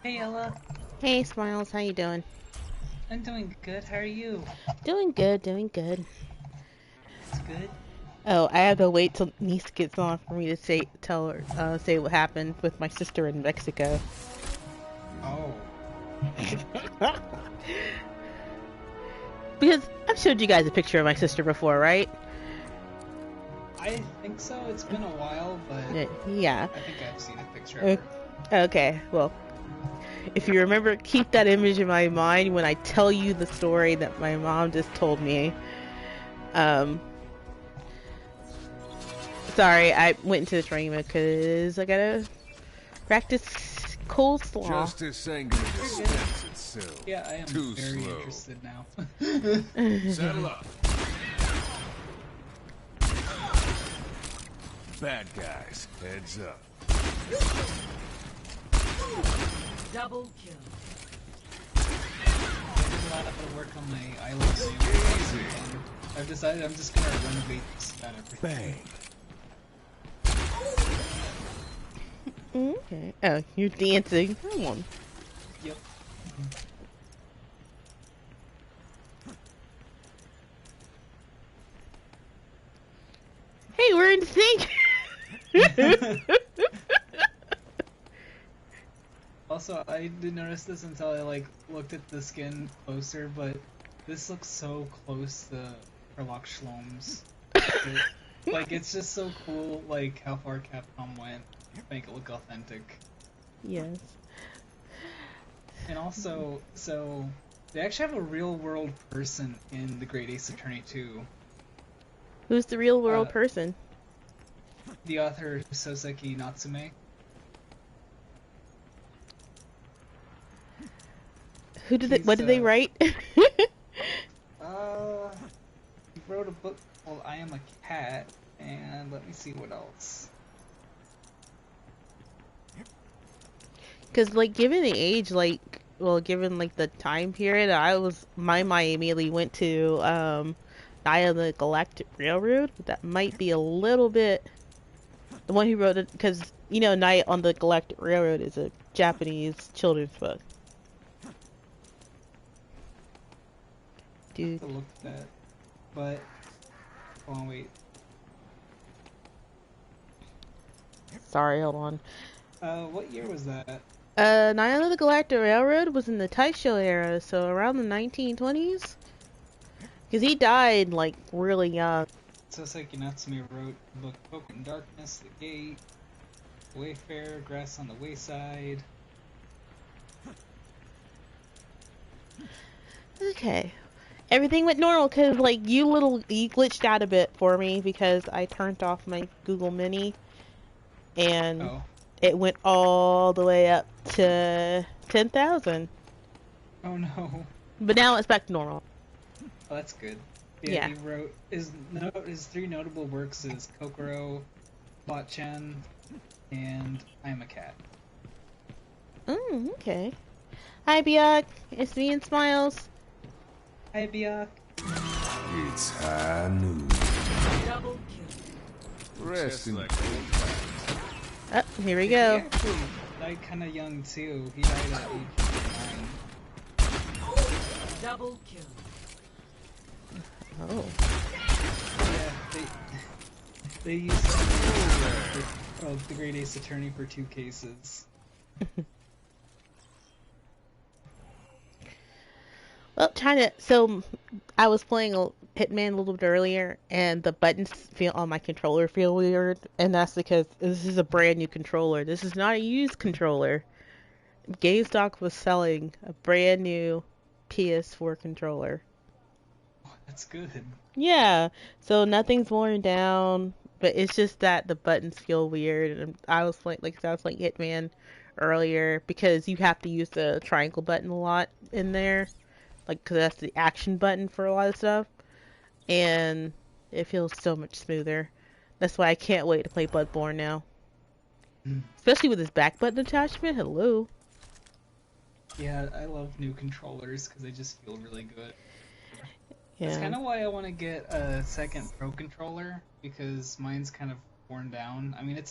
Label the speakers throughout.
Speaker 1: Hey Ella,
Speaker 2: Hey, Smiles, how you doing?
Speaker 1: I'm doing good. How are you?
Speaker 2: Doing good, doing good.
Speaker 1: It's good.
Speaker 2: Oh, I have to wait till Niece gets on for me to say what happened with my sister in Mexico.
Speaker 1: Oh,
Speaker 2: Because I've showed you guys a picture of my sister before, right?
Speaker 1: I think so. It's been a while, but
Speaker 2: Yeah.
Speaker 1: I think I've seen a picture of
Speaker 2: Uh,
Speaker 1: her.
Speaker 2: Okay, well, if you remember, keep that image in my mind when I tell you the story that my mom just told me. Um, Sorry, I went into the training because I gotta practice coleslaw.
Speaker 3: Justice ain't gonna
Speaker 1: You're good.
Speaker 3: dispense itself.
Speaker 1: Yeah, I am
Speaker 3: Too
Speaker 1: very
Speaker 3: slow.
Speaker 1: interested now.
Speaker 3: Saddle up. Bad guys, heads up.
Speaker 4: Double kill.
Speaker 1: I did a lot of work on my island soon,
Speaker 3: Easy.
Speaker 1: and I've decided I'm just gonna renovate this about everything.
Speaker 3: Bang.
Speaker 2: Okay. Oh, you're dancing. Come on.
Speaker 1: Yep.
Speaker 2: Hey, we're in sync.
Speaker 1: Also, I didn't notice this until I looked at the skin closer, but this looks so close to Sherlock Shlom's. It's just so cool, like how far Capcom went to make it look authentic.
Speaker 2: Yes.
Speaker 1: And also, so they actually have a real world person in the Great Ace Attorney 2.
Speaker 2: Who's the real world
Speaker 1: Uh,
Speaker 2: person?
Speaker 1: The author Soseki Natsume.
Speaker 2: What did they write?
Speaker 1: He wrote a book called I Am a Cat, and let me see what else.
Speaker 2: Because, like, given the age, given, like, the time period, my mind immediately went to, Night of the Galactic Railroad, but that might be a little bit, the one who wrote it, because, Night on the Galactic Railroad is a Japanese children's book. Dude.
Speaker 1: To look at that, but hold on, wait.
Speaker 2: Sorry, hold on.
Speaker 1: What year was that?
Speaker 2: Night on the Galactic Railroad was in the Taisho era, so around the 1920s. Because he died, like, really young.
Speaker 1: Soseki Natsume wrote the book Broken Darkness, The Gate, Wayfarer, Grass on the Wayside.
Speaker 2: Okay. Everything went normal, because, like, you glitched out a bit for me, because I turned off my Google Mini, and
Speaker 1: Oh.
Speaker 2: it went all the way up to 10,000.
Speaker 1: Oh no.
Speaker 2: But now it's back to normal.
Speaker 1: Oh, that's good.
Speaker 2: Yeah.
Speaker 1: He wrote his three notable works is Kokoro, Botchan, and I'm a Cat.
Speaker 2: Okay. Hi, Bjork. It's me and Smiles.
Speaker 1: Hi, Biak.
Speaker 3: It's high noon.
Speaker 4: Double kill.
Speaker 3: Rest in
Speaker 2: Oh, here we go.
Speaker 1: He actually died kind of young too. He died at age 9.
Speaker 4: Double kill.
Speaker 2: Oh.
Speaker 1: Yeah, they used the Great Ace Attorney for 2 cases.
Speaker 2: Well, I was playing Hitman a little bit earlier, and the buttons on my controller feel weird, and that's because this is a brand new controller. This is not a used controller. GameStop was selling a brand new PS4 controller.
Speaker 1: Oh, that's good.
Speaker 2: Yeah, so nothing's worn down, but it's just that the buttons feel weird. And I was playing Hitman earlier because you have to use the triangle button a lot in there, like because that's the action button for a lot of stuff, and it feels so much smoother. That's why I can't wait to play Bloodborne now, especially with this back button attachment. Hello.
Speaker 1: Yeah, I love new controllers because they just feel really good. That's
Speaker 2: Yeah.
Speaker 1: kind of why I want to get a second Pro controller, because mine's kind of worn down. I mean, it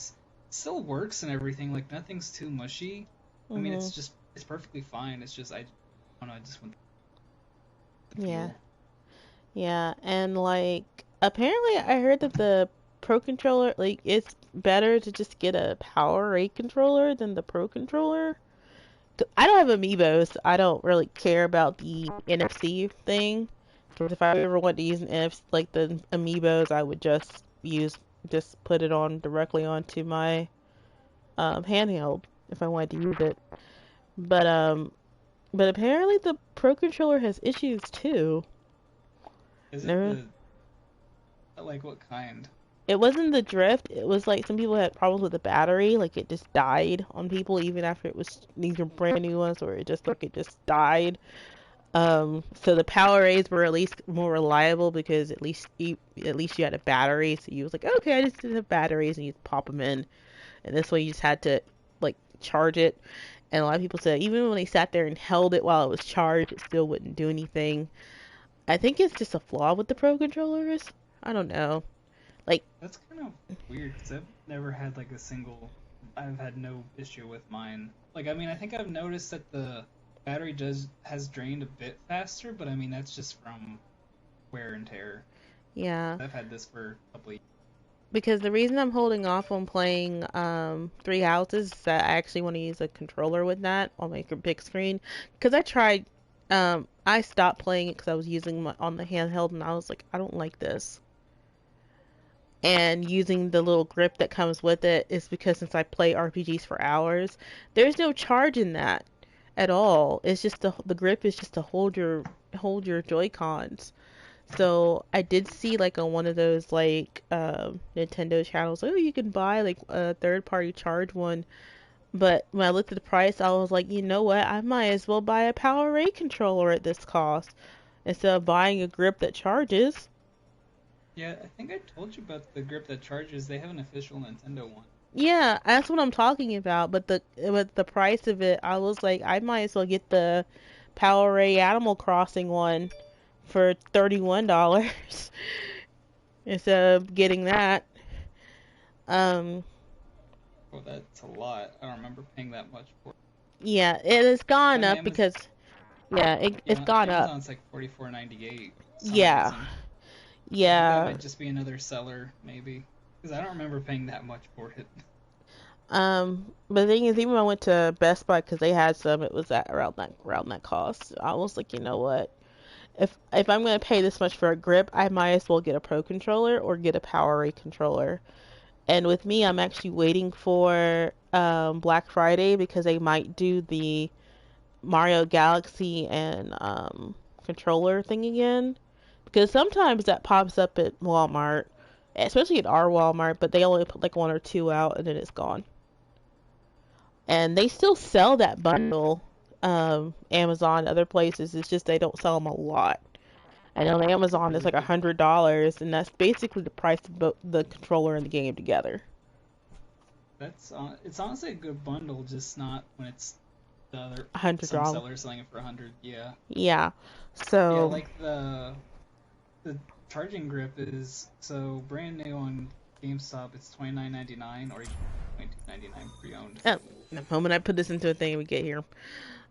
Speaker 1: still works and everything, like nothing's too mushy. I mean, it's just it's perfectly fine. It's just I don't know. I just want the
Speaker 2: Yeah.
Speaker 1: feel.
Speaker 2: Yeah, and like apparently I heard that the Pro controller, like, it's better to just get a Power A controller than the Pro controller. 'Cause I don't have amiibos, so I don't really care about the NFC thing. Because if I ever want to use an NFC, like the amiibos, I would just put it on directly onto my handheld if I wanted to use it. But but apparently the Pro controller has issues too.
Speaker 1: Is it
Speaker 2: There,
Speaker 1: the like what kind?
Speaker 2: it wasn't the drift. It was like some people had problems with the battery. Like it just died on people even after it was these are brand new ones, or it just died. So the power A's were at least more reliable because at least you had a battery. So you was like, okay, I just didn't have batteries, and you just pop them in. And this way you just had to like charge it. And a lot of people said even when they sat there and held it while it was charged, it still wouldn't do anything. I think it's just a flaw with the Pro controllers. I don't know. Like,
Speaker 1: That's kind of weird because I've never had like a single. I've had no issue with mine. Like I mean, I think I've noticed that the battery has drained a bit faster, but I mean that's just from wear and tear.
Speaker 2: yeah.
Speaker 1: I've had this for a couple of years.
Speaker 2: Because the reason I'm holding off on playing Three Houses is that I actually want to use a controller with that on my big screen. Because I tried, I stopped playing it because I was using on the handheld, and I was like, I don't like this. And using the little grip that comes with it is because since I play RPGs for hours, there's no charge in that at all. It's just the grip is just to hold your Joy-Cons. So I did see like on one of those like Nintendo channels, oh, you can buy like a third party charge one. But when I looked at the price, I was like, you know what? I might as well buy a Power A controller at this cost instead of buying a grip that charges.
Speaker 1: Yeah, I think I told you about the grip that charges. They have an official Nintendo one.
Speaker 2: Yeah, that's what I'm talking about. But the price of it, I was like, I might as well get the Power A Animal Crossing one for $31 instead of getting that. Um,
Speaker 1: Well, that's a lot. I don't remember paying that much for it.
Speaker 2: yeah, it has gone
Speaker 1: On
Speaker 2: up
Speaker 1: Amazon,
Speaker 2: because yeah, it's
Speaker 1: yeah,
Speaker 2: gone up.
Speaker 1: Amazon's like $44.98 for some
Speaker 2: Yeah,
Speaker 1: reason. I think that
Speaker 2: yeah.
Speaker 1: might just be another seller, maybe. Because I don't remember paying that much for it.
Speaker 2: But the thing is, even when I went to Best Buy because they had some, it was at around that cost. I was like, you know what? If I'm gonna pay this much for a grip, I might as well get a Pro controller or get a Power A controller. And with me, I'm actually waiting for Black Friday because they might do the Mario Galaxy and controller thing again. Because sometimes that pops up at Walmart, especially at our Walmart, but they only put like one or two out and then it's gone. And they still sell that bundle, Amazon, other places. It's just they don't sell them a lot. And on
Speaker 1: That's a
Speaker 2: Amazon, it's
Speaker 1: really
Speaker 2: like
Speaker 1: good.
Speaker 2: $100, and that's basically the price of both the controller and the game together.
Speaker 1: It's honestly a good bundle, just not when it's the other some
Speaker 2: $100.
Speaker 1: sellers selling it for 100. Yeah,
Speaker 2: Yeah.
Speaker 1: yeah,
Speaker 2: So,
Speaker 1: like the charging grip is so brand new on GameStop. It's $29.99 or $22.99 pre-owned.
Speaker 2: oh, the moment I put this into a thing, we get here.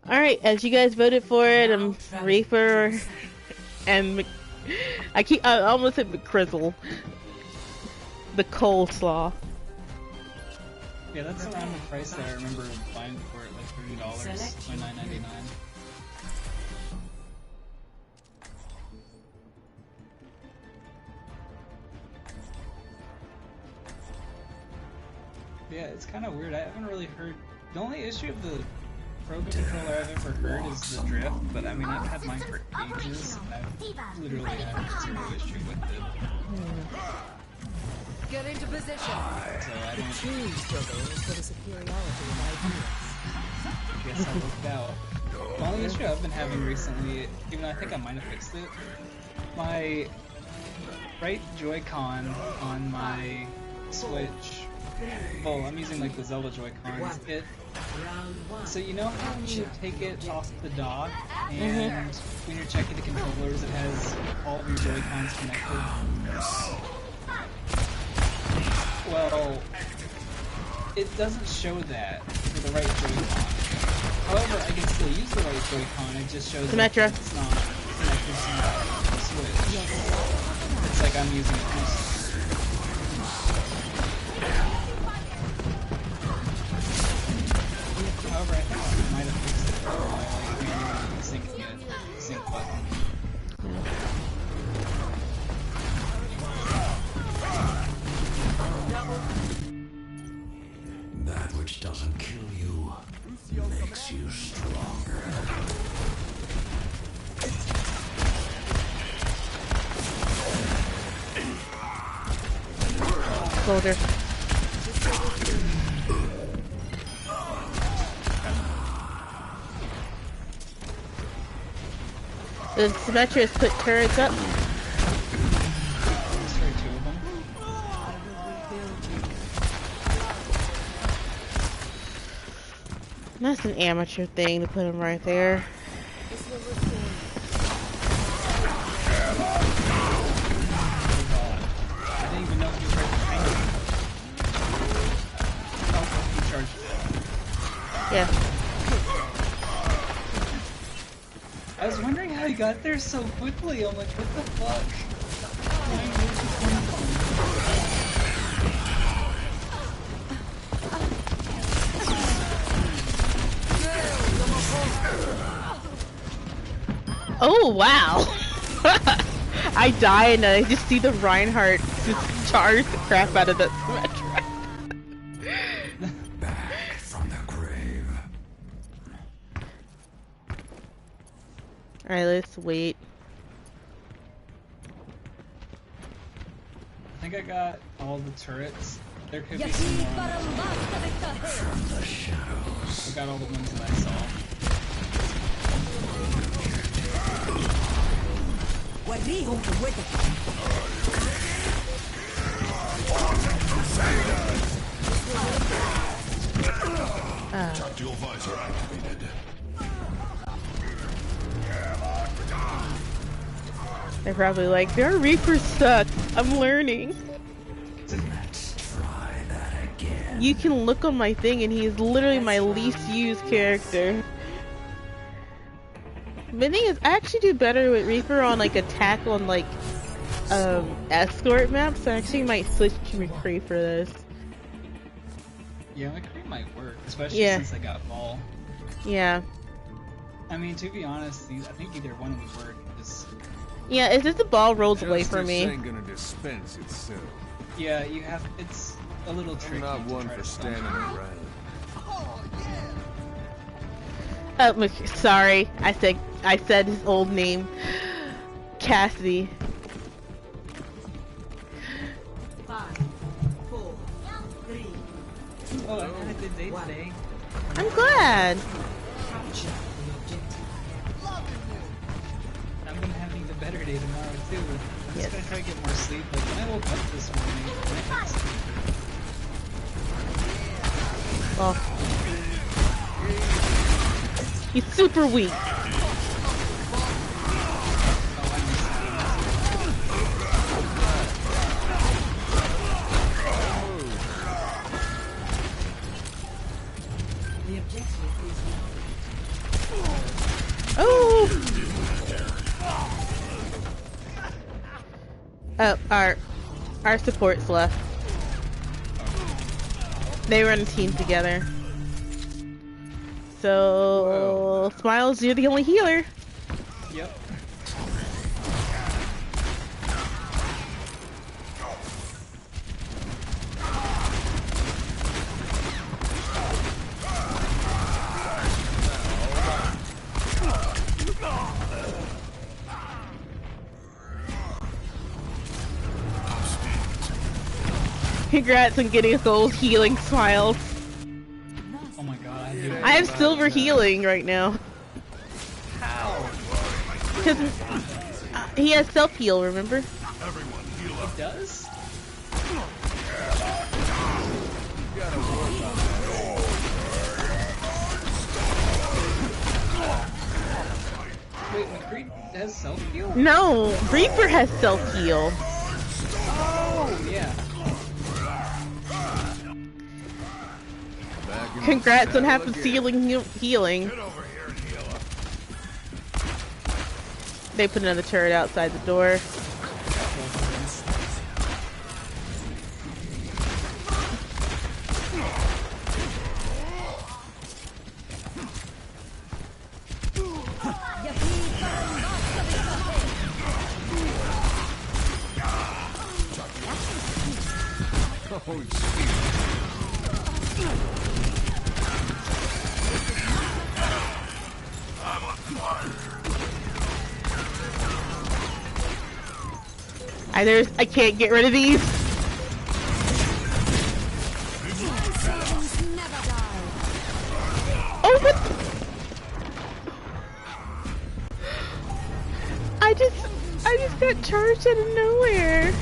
Speaker 2: All right, as you guys voted for it, Reaper and I almost said McCrizzle, the coleslaw.
Speaker 1: Yeah, that's around the price that I remember buying for it, like $30, $29.99. Yeah, it's kind of weird. I haven't really heard. The only issue of the Pro controller I've ever heard is the drift, but I mean, I've had mine for ages, and I've literally had zero issue with it.
Speaker 4: Get into position.
Speaker 1: So I don't
Speaker 4: Team struggles for the superiority of ideas.
Speaker 1: guess I looked out. The only issue I've been having recently, even though I think I might have fixed it, my right Joy-Con on my Switch. Well, I'm using like the Zelda Joy-Cons. So you know how when you take it off the dock and when you're checking the controllers, it has all of your Joy-Cons connected. Well, it doesn't show that for the right Joy-Con. However, I can still use the right Joy-Con, it just shows that
Speaker 2: Symmetra.
Speaker 1: it's not connected to my Switch. It's like I'm using it too. However, I think I might have fixed it by like manually syncing it, sync button.
Speaker 3: That which doesn't kill you makes you stronger.
Speaker 2: Soldier. The Symmetra has put turrets up.
Speaker 1: Destroy 2 of them.
Speaker 2: That's an amateur thing to put him right there.
Speaker 1: I didn't even know if you tried to hang him. Oh, he charged.
Speaker 2: Yeah.
Speaker 1: I was wondering how he got there so quickly. I'm like, what the fuck?
Speaker 2: Oh wow! I die and I just see the Reinhardt just charge the crap out of that Symmetra.
Speaker 3: Back from the grave.
Speaker 2: Alright, let's wait.
Speaker 1: I think I got all the turrets. There could be some more on the
Speaker 3: From the shadows.
Speaker 1: I got all the ones that I saw.
Speaker 3: Tactical visor activated.
Speaker 2: They're probably like, their Reapers suck. I'm learning.
Speaker 3: Let's try that again.
Speaker 2: You can look on my thing and he's literally my least used character. The thing is, I actually do better with Reaper on like attack on like escort maps. So I actually might switch to McCree for this.
Speaker 1: Yeah, McCree might work, especially
Speaker 2: Yeah.
Speaker 1: since I got Ball.
Speaker 2: Yeah.
Speaker 1: I mean, to be honest, I think either one would work. Just,
Speaker 2: Yeah, it's just the ball rolls away from me.
Speaker 3: Ain't gonna dispense itself.
Speaker 1: yeah, you have. It's a little
Speaker 3: I'm
Speaker 1: tricky.
Speaker 3: not
Speaker 1: to
Speaker 3: one
Speaker 1: try
Speaker 3: for
Speaker 1: to
Speaker 3: standing
Speaker 1: stop.
Speaker 3: around.
Speaker 2: Oh, sorry. I said his old name. Cassidy.
Speaker 4: 5, 4, 3,
Speaker 1: Oh, I had a good day today.
Speaker 2: I'm glad.
Speaker 4: capture the objective.
Speaker 1: I'm gonna have an even better day tomorrow too. I'm
Speaker 2: Yes.
Speaker 1: just gonna try to get more sleep. Like when I woke up this morning, I had sleep.
Speaker 2: Well, he's super weak.
Speaker 4: The objective is
Speaker 2: Oh. Oh, our support's left. They run a team together. So, Smiles, you're the only healer.
Speaker 1: Yep.
Speaker 2: Congrats on getting a gold healing, Smiles.
Speaker 1: Oh my god. Dude.
Speaker 2: I have silver healing right now.
Speaker 1: How?
Speaker 2: Because he has self-heal, remember?
Speaker 1: It does? Wait, McCree has self-heal?
Speaker 2: No, Reaper has self-heal.
Speaker 1: Oh, yeah.
Speaker 3: Back
Speaker 2: Congrats on half the ceiling healing.
Speaker 3: Get over here and heal up.
Speaker 2: They put another turret outside the door.
Speaker 3: Oh, shit. I'm on fire.
Speaker 2: I can't get rid of these. Oh, what? I just got charged out of nowhere.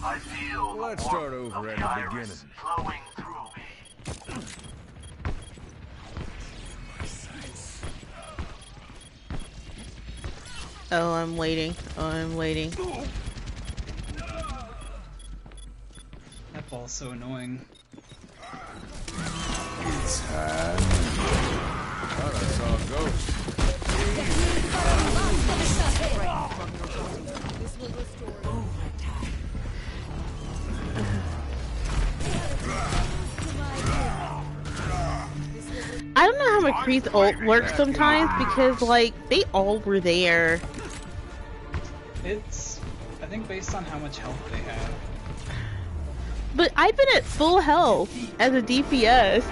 Speaker 3: I feel let's start over at the beginning. Flowing through me.
Speaker 2: Oh, I'm waiting. Oh, I'm waiting.
Speaker 1: That ball's so annoying.
Speaker 3: It's time. Thought I saw a ghost.
Speaker 4: This will restore overtime.
Speaker 2: I don't know how McCree's ult works sometimes because, like, they all were there.
Speaker 1: It's, I think, based on how much health they have.
Speaker 2: But I've been at full health as a DPS,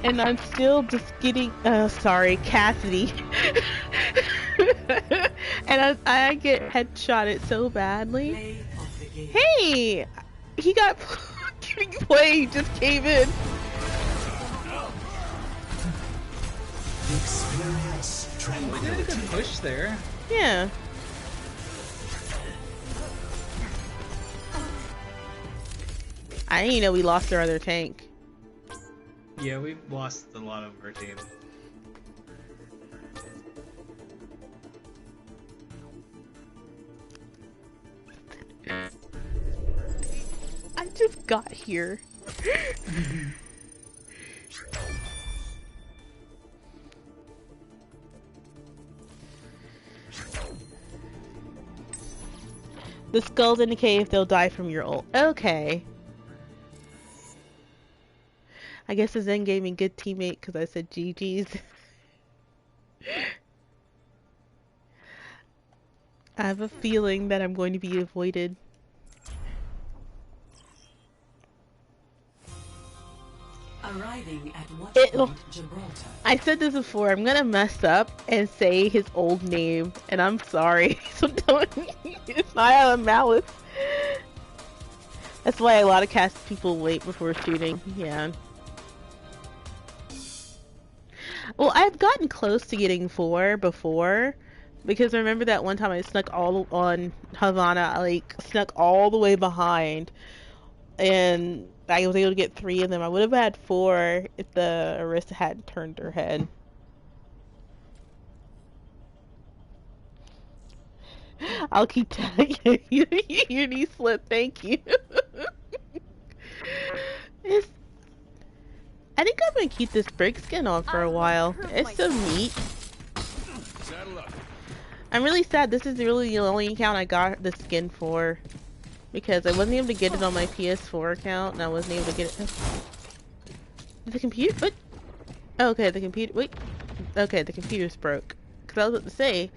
Speaker 2: and I'm still just getting, sorry, Cassidy. And I get headshotted so badly. Hey! He got played, just came in.
Speaker 1: We did a good push there.
Speaker 2: Yeah. I didn't even know we lost our other tank.
Speaker 1: Yeah, we lost a lot of our team.
Speaker 2: I just got here. The skulls indicate if they'll die from your ult. Okay. I guess the Zen gave me good teammate because I said GG's. I have a feeling that I'm going to be avoided.
Speaker 4: Arriving at what
Speaker 2: It'll-
Speaker 4: point Gibraltar?
Speaker 2: I said this before, I'm gonna mess up and say his old name, and I'm sorry. So don't, it's not out of malice. That's why a lot of cast people wait before shooting, yeah. Well, I've gotten close to getting 4 before, because remember that one time I snuck all on Havana, I like snuck all the way behind, and I was able to get 3 of them. I would have had 4 if the Arista hadn't turned her head. I'll keep telling you. Your knee slip, thank you. I think I'm gonna keep this brig skin on for a while. It's so neat.
Speaker 3: Saddle up.
Speaker 2: I'm really sad this is really the only account I got the skin for. Because I wasn't able to get it on my PS4 account, and I wasn't able to get it. The computer? What? Oh, okay, the computer. Wait. Okay, the computer's broke. Because I was about to say,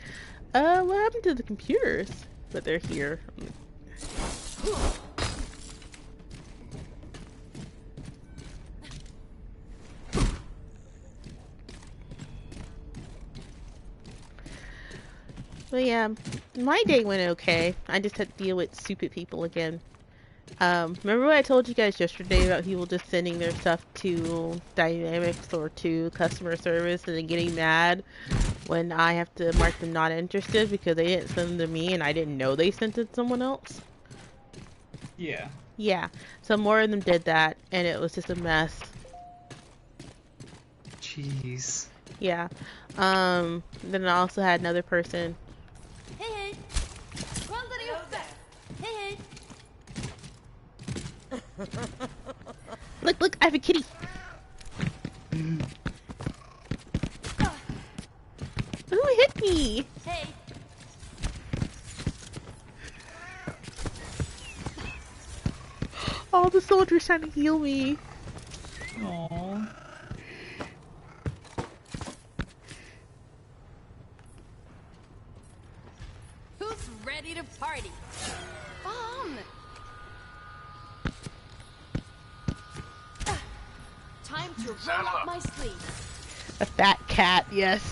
Speaker 2: what happened to the computers? But they're here. But yeah, my day went okay. I just had to deal with stupid people again. Remember what I told you guys yesterday about people just sending their stuff to Dynamics or to customer service and then getting mad when I have to mark them not interested because they didn't send them to me and I didn't know they sent it to someone else?
Speaker 1: Yeah.
Speaker 2: Yeah, so more of them did that and it was just a mess.
Speaker 1: Jeez.
Speaker 2: Yeah. Then I also had another person.
Speaker 5: Hey, quando io hey.
Speaker 2: Look, look, I have a kitty. Who hit me?
Speaker 5: Hey,
Speaker 2: All the soldiers trying to heal me.
Speaker 1: Aww.
Speaker 5: who's ready to party? Bomb! Time to roll up my sleeves.
Speaker 2: A fat cat, yes.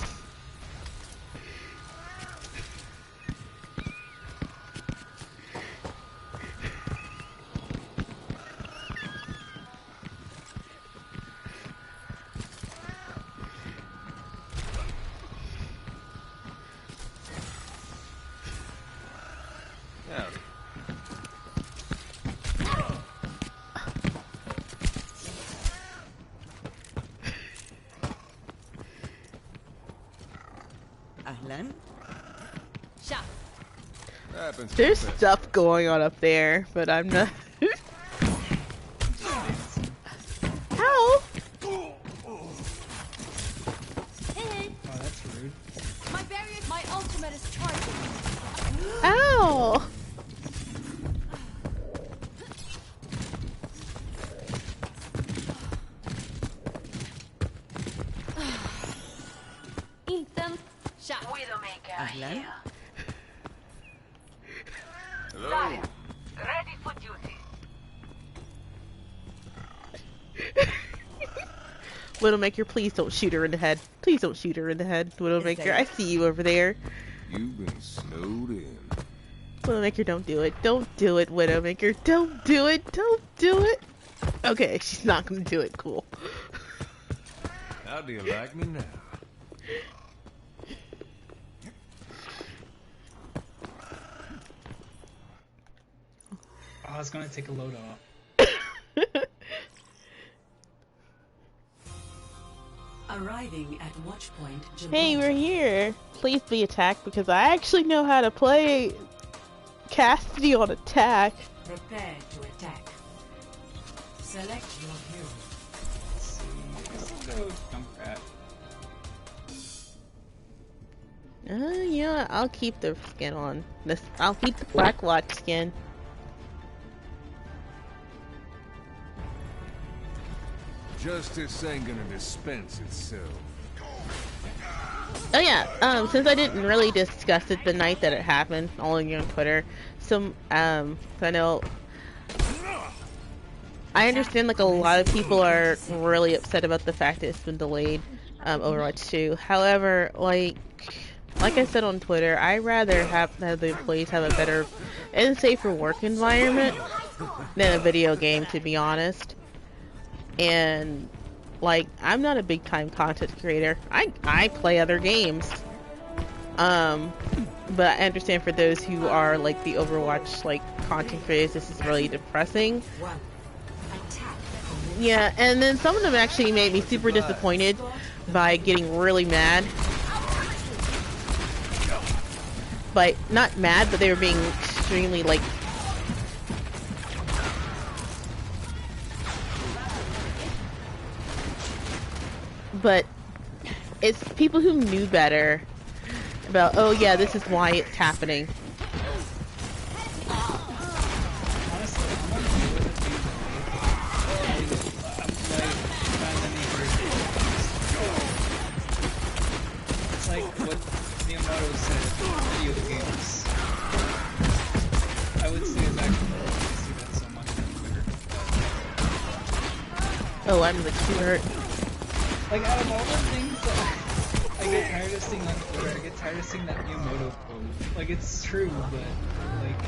Speaker 3: Howdy.
Speaker 4: أهلا.
Speaker 5: Shot.
Speaker 3: Happens to
Speaker 2: There's
Speaker 3: the best.
Speaker 2: stuff going on up there, but I'm not. Ow!
Speaker 5: Hey,
Speaker 1: Oh, that's rude.
Speaker 5: my barrier, my ultimate is charging.
Speaker 2: Ow!
Speaker 5: Ethan, shot.
Speaker 6: Widowmaker
Speaker 4: أهلا.
Speaker 6: here.
Speaker 3: Hello.
Speaker 6: Ready for duty.
Speaker 2: Widowmaker, please don't shoot her in the head. Please don't shoot her in the head. Widowmaker, I see you over there.
Speaker 3: You've been snowed in.
Speaker 2: Widowmaker, don't do it. Don't do it, Widowmaker. Don't do it. Don't do it. Okay, she's not gonna do it. Cool.
Speaker 3: How do you like me now?
Speaker 1: Oh, I was gonna take a load off.
Speaker 4: Arriving at Watchpoint Gibraltar.
Speaker 2: Hey, we're here. Please be attacked because I actually know how to play Cassidy on attack.
Speaker 4: Prepare to attack. Select your hero.
Speaker 1: Let's see. I guess I'll go Junkrat.
Speaker 2: Yeah, I'll keep the skin on. This, I'll keep the Black Watch skin.
Speaker 3: Justice ain't gonna dispense itself.
Speaker 2: Oh yeah, since I didn't really discuss it the night that it happened, only on Twitter, so, I know, I understand, like, a lot of people are really upset about the fact that it's been delayed, Overwatch 2. However, like I said on Twitter, I'd rather have the employees have a better and safer work environment than a video game, to be honest. And like, I'm not a big time content creator. I play other games. But I understand for those who are like the Overwatch like content creators, this is really depressing.
Speaker 4: One. Attack.
Speaker 2: Yeah, and then some of them actually made me super disappointed by getting really mad. But not mad, but they were being extremely like but it's people who knew better about, oh yeah, this is why it's happening.
Speaker 1: Honestly, I'm okay with it being delayed. It's like what Miyamoto said in video games. I would say is actually I see that so much on Twitter.
Speaker 2: Oh, I'm like super hurt.
Speaker 1: Like, out of all the things that I get tired of seeing on Twitter, I get tired of seeing that Miyamoto quote. Like, it's true, but, like,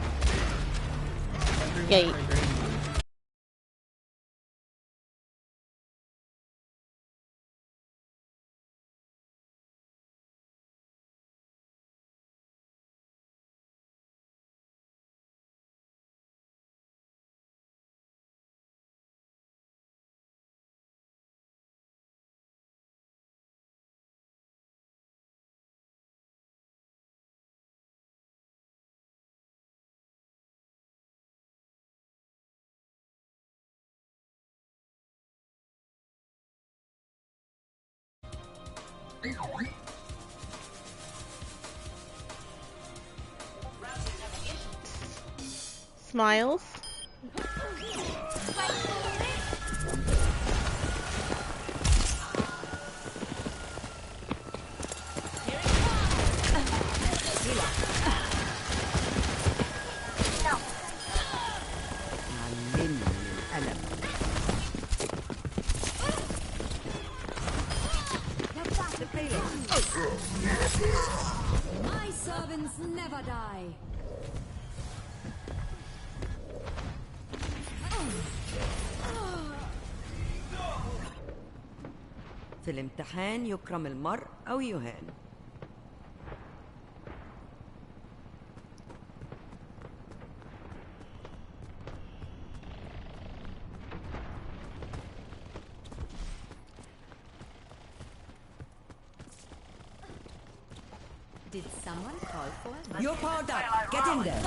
Speaker 1: everyone
Speaker 2: Yeah,
Speaker 1: agrees.
Speaker 2: Smiles.
Speaker 5: My servants never die.
Speaker 7: في الامتحان يكرم المرء أو يهان.
Speaker 5: Did someone call for it?
Speaker 7: You're powered up. Get in there.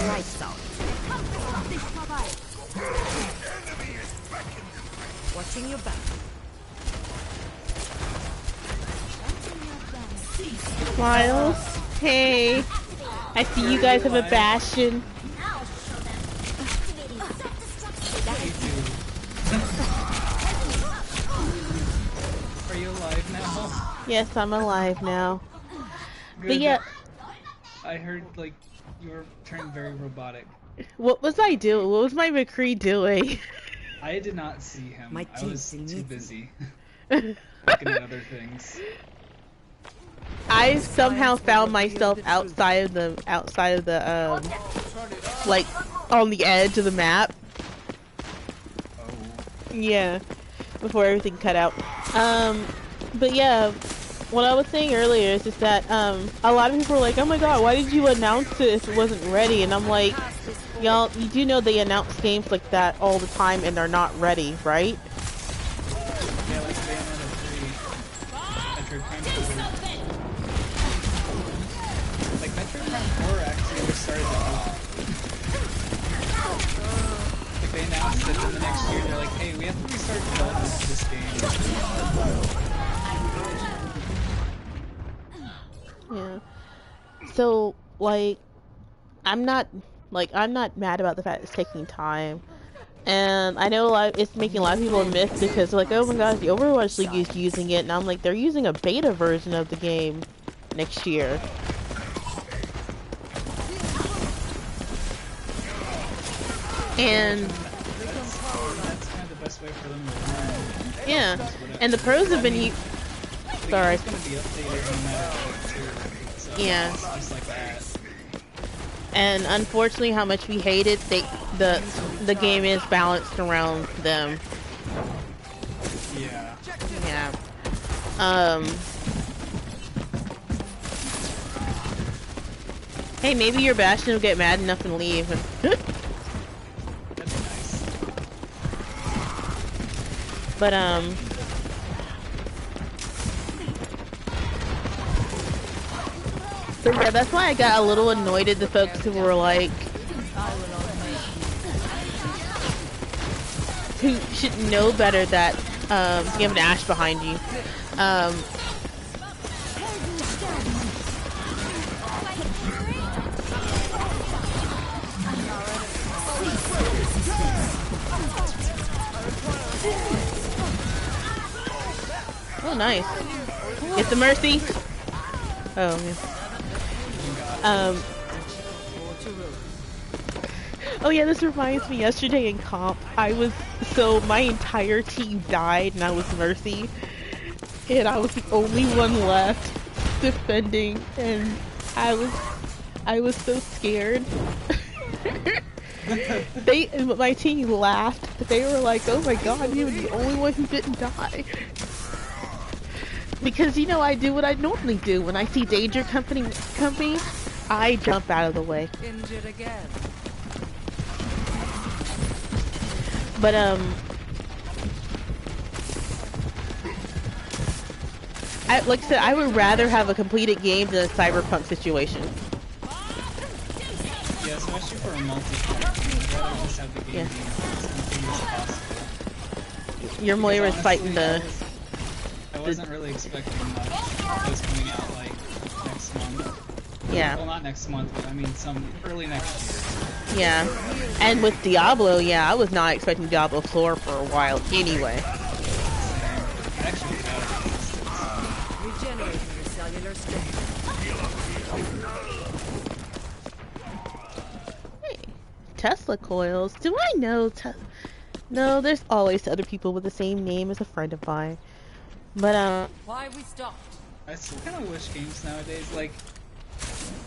Speaker 7: Lights out. Watching your back.
Speaker 2: Smiles. Hey. I see you guys have a Bastion.
Speaker 1: Are you alive now?
Speaker 2: Yes, I'm alive now.
Speaker 1: Good.
Speaker 2: But yeah,
Speaker 1: I heard like you were turned very robotic.
Speaker 2: what was I doing? What was my McCree doing?
Speaker 1: I did not see him.
Speaker 7: My
Speaker 1: I was
Speaker 7: teeth
Speaker 1: too
Speaker 7: need
Speaker 1: busy looking at other things.
Speaker 2: I somehow found myself outside of the like on the edge of the map.
Speaker 1: Oh.
Speaker 2: Yeah, before everything cut out. But yeah, what I was saying earlier is just that a lot of people were like, "Oh my god, why did you announce it if it wasn't ready?" And I'm like, y'all, you do know they announce games like that all the time and they're not ready, right?
Speaker 1: Yeah, like Bayonetta 3. Metroid Prime 4. Like Metroid Prime 4 actually was started to off. Like they announced it, and the next year they're like, "Hey, we have to restart development of this game."
Speaker 2: Yeah. So like, I'm not mad about the fact it's taking time. And I know it's making a lot of people miss because they're like, oh my gosh, the Overwatch League is using it, and I'm like, they're using a beta version of the game next year. And
Speaker 1: That's kind of the best way for them to learn.
Speaker 2: yeah, and the pros have been sorry.
Speaker 1: It's gonna be updated no matter what too. So
Speaker 2: Yeah.
Speaker 1: it's just like that.
Speaker 2: And unfortunately, how much we hate it, the game is balanced around them.
Speaker 1: Yeah.
Speaker 2: Yeah. Hey, maybe your Bastion will get mad enough and leave.
Speaker 1: That'd be nice.
Speaker 2: But so yeah, that's why I got a little annoyed at the folks who were like, who should know better that you have an Ash behind you. Oh, nice. Get the mercy. Oh, yeah. Oh yeah, this reminds me, yesterday in comp, my entire team died and I was Mercy. And I was the only one left defending, and I was so scared. My team laughed. They were like, oh my god, you were the only one who didn't die. Because, you know, I do what I normally do. When I see danger company, I jump out of the way.
Speaker 7: Injured again.
Speaker 2: But, like I said, I would rather have a completed game than a cyberpunk situation.
Speaker 1: Yeah, so especially for a multiplayer. I'd rather just have the game
Speaker 2: Yeah.
Speaker 1: be as complete as possible.
Speaker 2: Your Moira's
Speaker 1: Because
Speaker 2: fighting
Speaker 1: honestly,
Speaker 2: the.
Speaker 1: I wasn't really expecting much. It was coming out like next month.
Speaker 2: Yeah.
Speaker 1: Well, not next month, but I mean some early next year.
Speaker 2: Yeah. And with Diablo, yeah, I was not expecting Diablo 4 for a while anyway.
Speaker 1: I actually forgot it existed.
Speaker 7: Regenerating your cellular strength.
Speaker 2: Hey, Tesla coils. Do I know No, there's always other people with the same name as a friend of mine. But,
Speaker 7: Why we stopped?
Speaker 1: I still kind of wish games nowadays, like,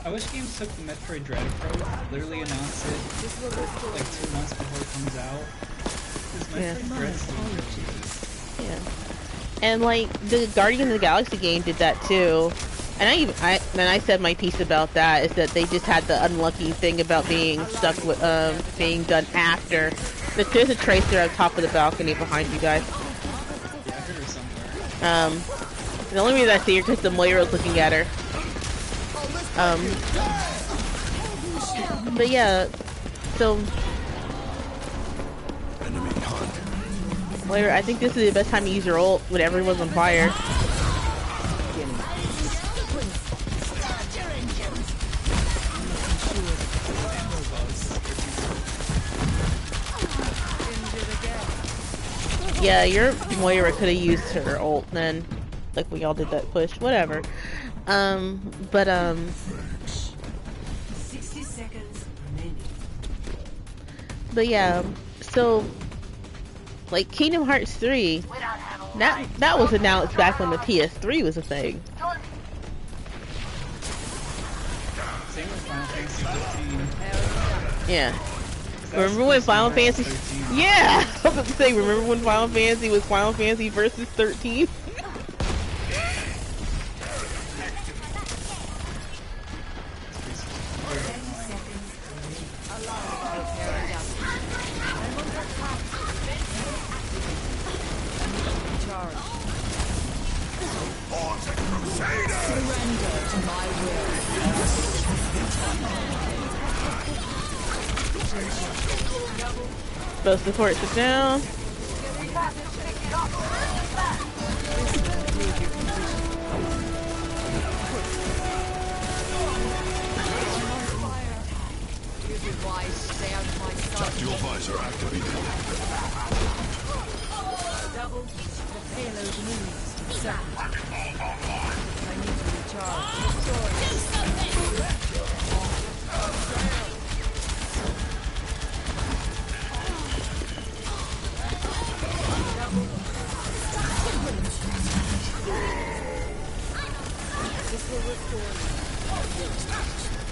Speaker 1: I wish games took the Metroid Dread approach, literally announce it like 2 months before it comes out. Because
Speaker 2: Yeah.
Speaker 1: Metroid Dread's still really good.
Speaker 2: yeah. And, like, the Guardian of the Galaxy game did that too. And I said my piece about that is that they just had the unlucky thing about being stuck with, being done after. But there's a tracer on top of the balcony behind you guys.
Speaker 1: Yeah, I heard her somewhere.
Speaker 2: The only reason I see her because the Moira's looking at her. But yeah, so
Speaker 3: Enemy hunt.
Speaker 2: Moira, I think this is the best time to use your ult when everyone's on fire. Yeah, your Moira could have used her ult then, like we all did that push, whatever.
Speaker 7: 60 seconds remaining.
Speaker 2: But yeah, so like Kingdom Hearts 3, that was announced back when the PS3 was a thing.
Speaker 1: Same with Final Fantasy 15.
Speaker 2: Yeah.
Speaker 1: That was
Speaker 2: Remember when
Speaker 1: supposed to
Speaker 2: Final
Speaker 1: be
Speaker 2: Fantasy?
Speaker 1: 13.
Speaker 2: Yeah, I was about to say. Remember when Final Fantasy was Final Fantasy versus 13? Both supports it down.
Speaker 3: Tactical visor activated.
Speaker 7: The payload moves to circuit. I need to recharge.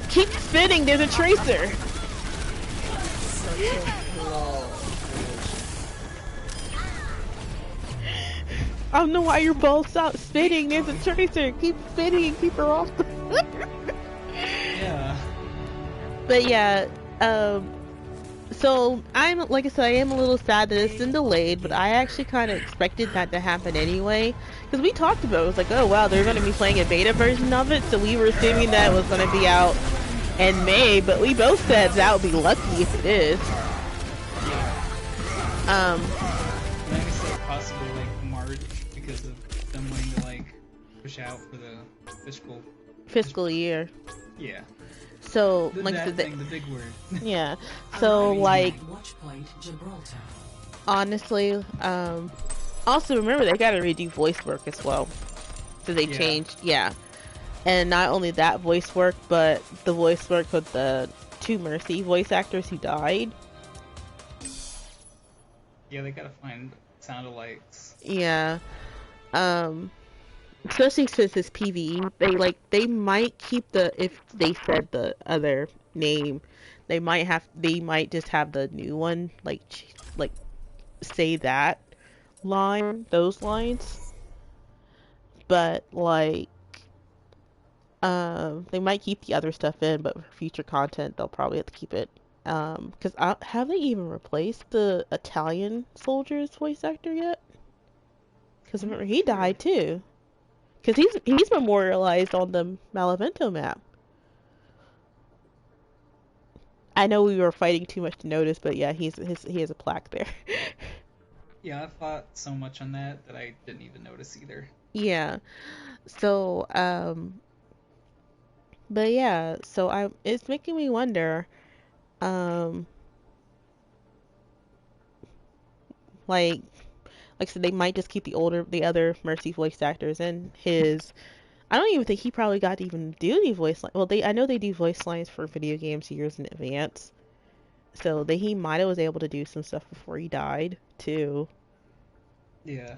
Speaker 2: Keep spinning. There's a tracer. I don't know why your ball stopped spinning. There's a tracer. Keep spinning and keep her off.
Speaker 1: Yeah.
Speaker 2: But yeah, so I'm, like I said, I am a little sad that it's been delayed, but I actually kind of expected that to happen anyway, because we talked about it. It was like, oh wow, they're going to be playing a beta version of it, so we were assuming that it was going to be out in May, but we both said that would be lucky if it is.
Speaker 1: And then we said possibly like March because of them wanting to like push out for the
Speaker 2: Fiscal year.
Speaker 1: Yeah.
Speaker 2: So,
Speaker 1: The,
Speaker 2: like I
Speaker 1: that
Speaker 2: said,
Speaker 1: thing, the big word.
Speaker 2: yeah. So, like,
Speaker 4: Watchpoint Gibraltar.
Speaker 2: honestly, also remember they gotta redo voice work as well. So they
Speaker 1: Yeah.
Speaker 2: changed, yeah. And not only that voice work, but the voice work with the two Mercy voice actors who died.
Speaker 1: Yeah, they gotta find sound-alikes.
Speaker 2: Yeah. Especially since it's PvE, they might keep if they said the other name, they might just have the new one, like say those lines. But like, they might keep the other stuff in, but for future content, they'll probably have to keep it. Because have they even replaced the Italian soldier's voice actor yet? Because remember, he died too. Because he's memorialized on the Malavento map. I know we were fighting too much to notice, but yeah, he has a plaque there.
Speaker 1: Yeah, I fought so much on that I didn't even notice either.
Speaker 2: Yeah. So, but yeah, so it's making me wonder, um, like I said, they might just keep the other Mercy voice actors and his. I don't even think he probably got to even do any voice lines. Well, I know they do voice lines for video games years in advance, so he might have was able to do some stuff before he died too.
Speaker 1: Yeah.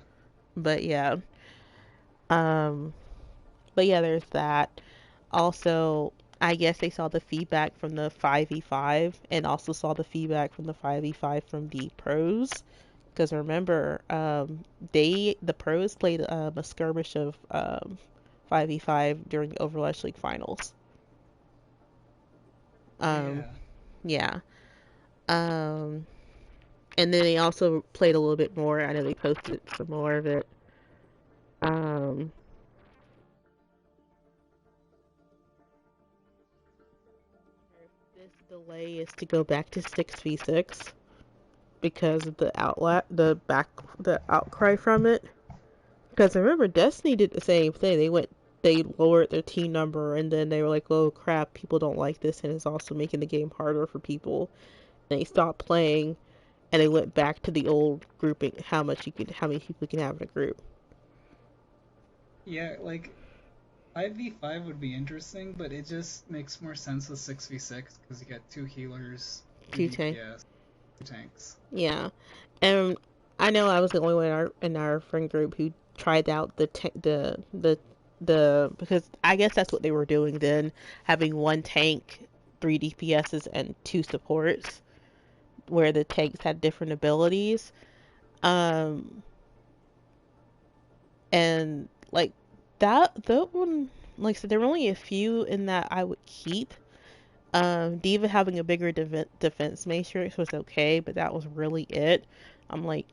Speaker 2: But yeah, um, but yeah, there's that. Also, I guess they saw the feedback from the 5v5 and also saw the feedback from the 5v5 from the pros. Because remember, the pros played a skirmish of 5v5 during the Overwatch League finals.
Speaker 1: Yeah.
Speaker 2: Yeah. And then they also played a little bit more. I know they posted some more of it. This delay is to go back to 6v6 because of the outcry from it. Because remember, Destiny did the same thing. They lowered their team number, and then they were like, "Oh crap, people don't like this, and it's also making the game harder for people." And they stopped playing, and they went back to the old grouping, how many people you can have in a group.
Speaker 1: Yeah, like 5v5 would be interesting, but it just makes more sense with 6v6 because you got 2 healers, 2 DPS, 2 tanks.
Speaker 2: Yeah, and I know I was the only one in our friend group who tried out the because I guess that's what they were doing then, having 1 tank, 3 DPSs, and 2 supports, where the tanks had different abilities. And like that one, like I said, there were only a few in that I would keep. Diva having a bigger defense matrix was okay, but that was really it. I'm like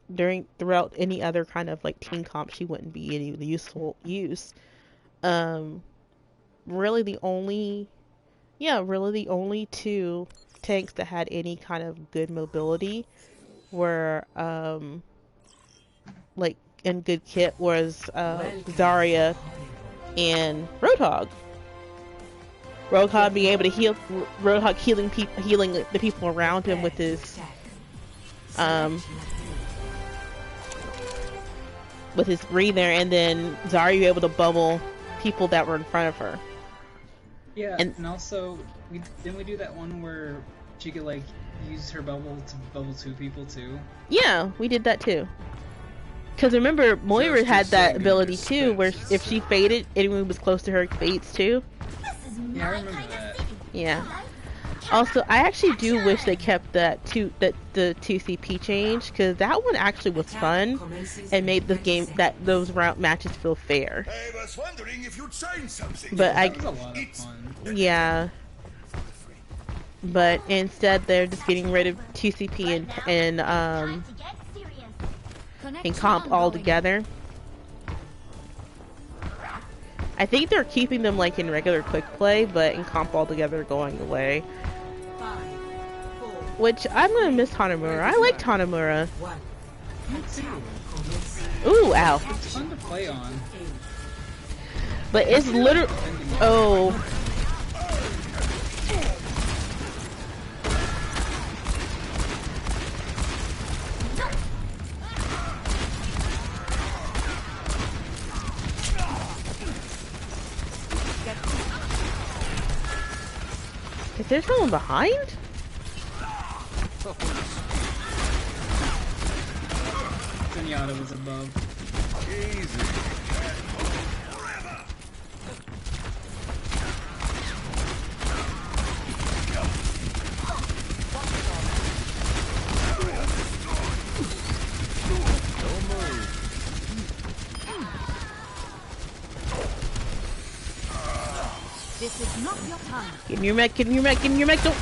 Speaker 2: throughout any other kind of like team comp, she wouldn't be any useful use. Really the only 2 tanks that had any kind of good mobility were like in good kit was Zarya and Roadhog. Roadhog being able to heal, Roadhog healing the people around him with his breather, and then Zarya able to bubble people that were in front of her.
Speaker 1: Yeah, and also didn't we do that one where she could like use her bubble to bubble 2 people too?
Speaker 2: Yeah, we did that too. Because remember, Moira had that ability too, where if she faded, anyone was close to her fades too.
Speaker 1: Yeah, I remember that.
Speaker 2: Yeah. Also, I actually do wish they kept the 2CP change, because that one actually was fun and made the game those round matches feel fair.
Speaker 3: I was wondering if you'd sign something.
Speaker 2: But
Speaker 1: That was a lot of fun.
Speaker 2: Yeah. But instead, they're just getting rid of 2CP and comp altogether. I think they're keeping them like in regular quick play, but in comp altogether going away. Which I'm gonna miss Hanamura. I like Hanamura. Ooh, ow.
Speaker 1: It's fun to play on.
Speaker 2: But it's literally. Oh. Is there someone behind?
Speaker 1: Zenyatta was above.
Speaker 3: Easy.
Speaker 5: This is not your time.
Speaker 2: Give me your mech, give me your mech, give me your mech, don't...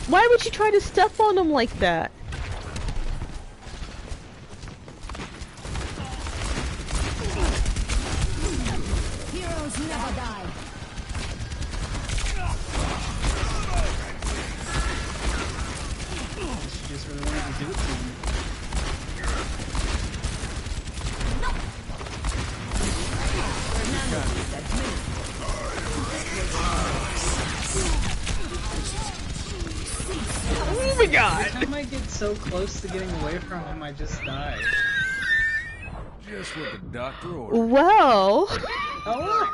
Speaker 2: Why would you try to step on him like that?
Speaker 5: Heroes never die.
Speaker 1: do it to him.
Speaker 2: Oh my god!
Speaker 1: Every time I get so close to getting away from him, I just die.
Speaker 3: Just what the doctor ordered.
Speaker 2: Well...
Speaker 1: Oh!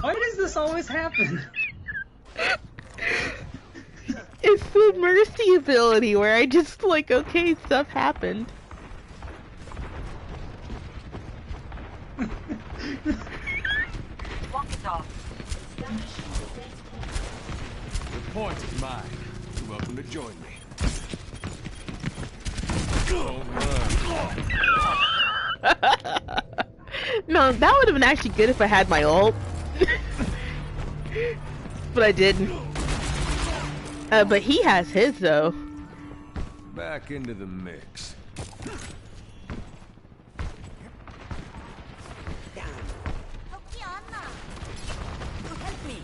Speaker 1: Why does this always happen?
Speaker 2: It's the mercy ability where I just like, okay, stuff happened.
Speaker 6: Walk it off.
Speaker 3: The point is mine. You're welcome to join me.
Speaker 2: No, that would have been actually good if I had my ult. But I didn't. But he has his though.
Speaker 3: Back into the mix.
Speaker 7: Help me.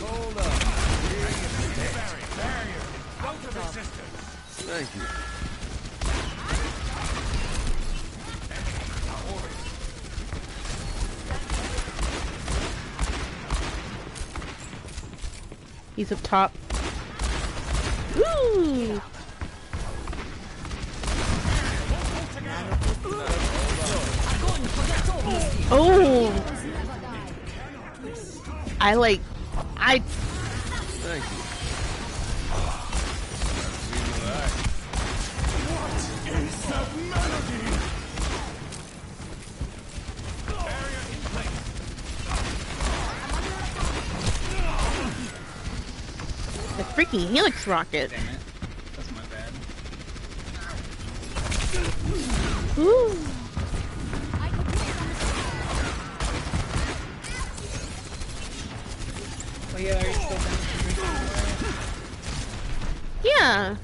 Speaker 3: Hold up. Barrier. Out of existence. Thank you.
Speaker 2: He's up top. Woo! Oh!
Speaker 3: Thank you.
Speaker 2: The freaking Helix rocket.
Speaker 1: Damn it. That's my bad.
Speaker 2: Ooh.
Speaker 1: Oh yeah, are you still done?
Speaker 2: Yeah.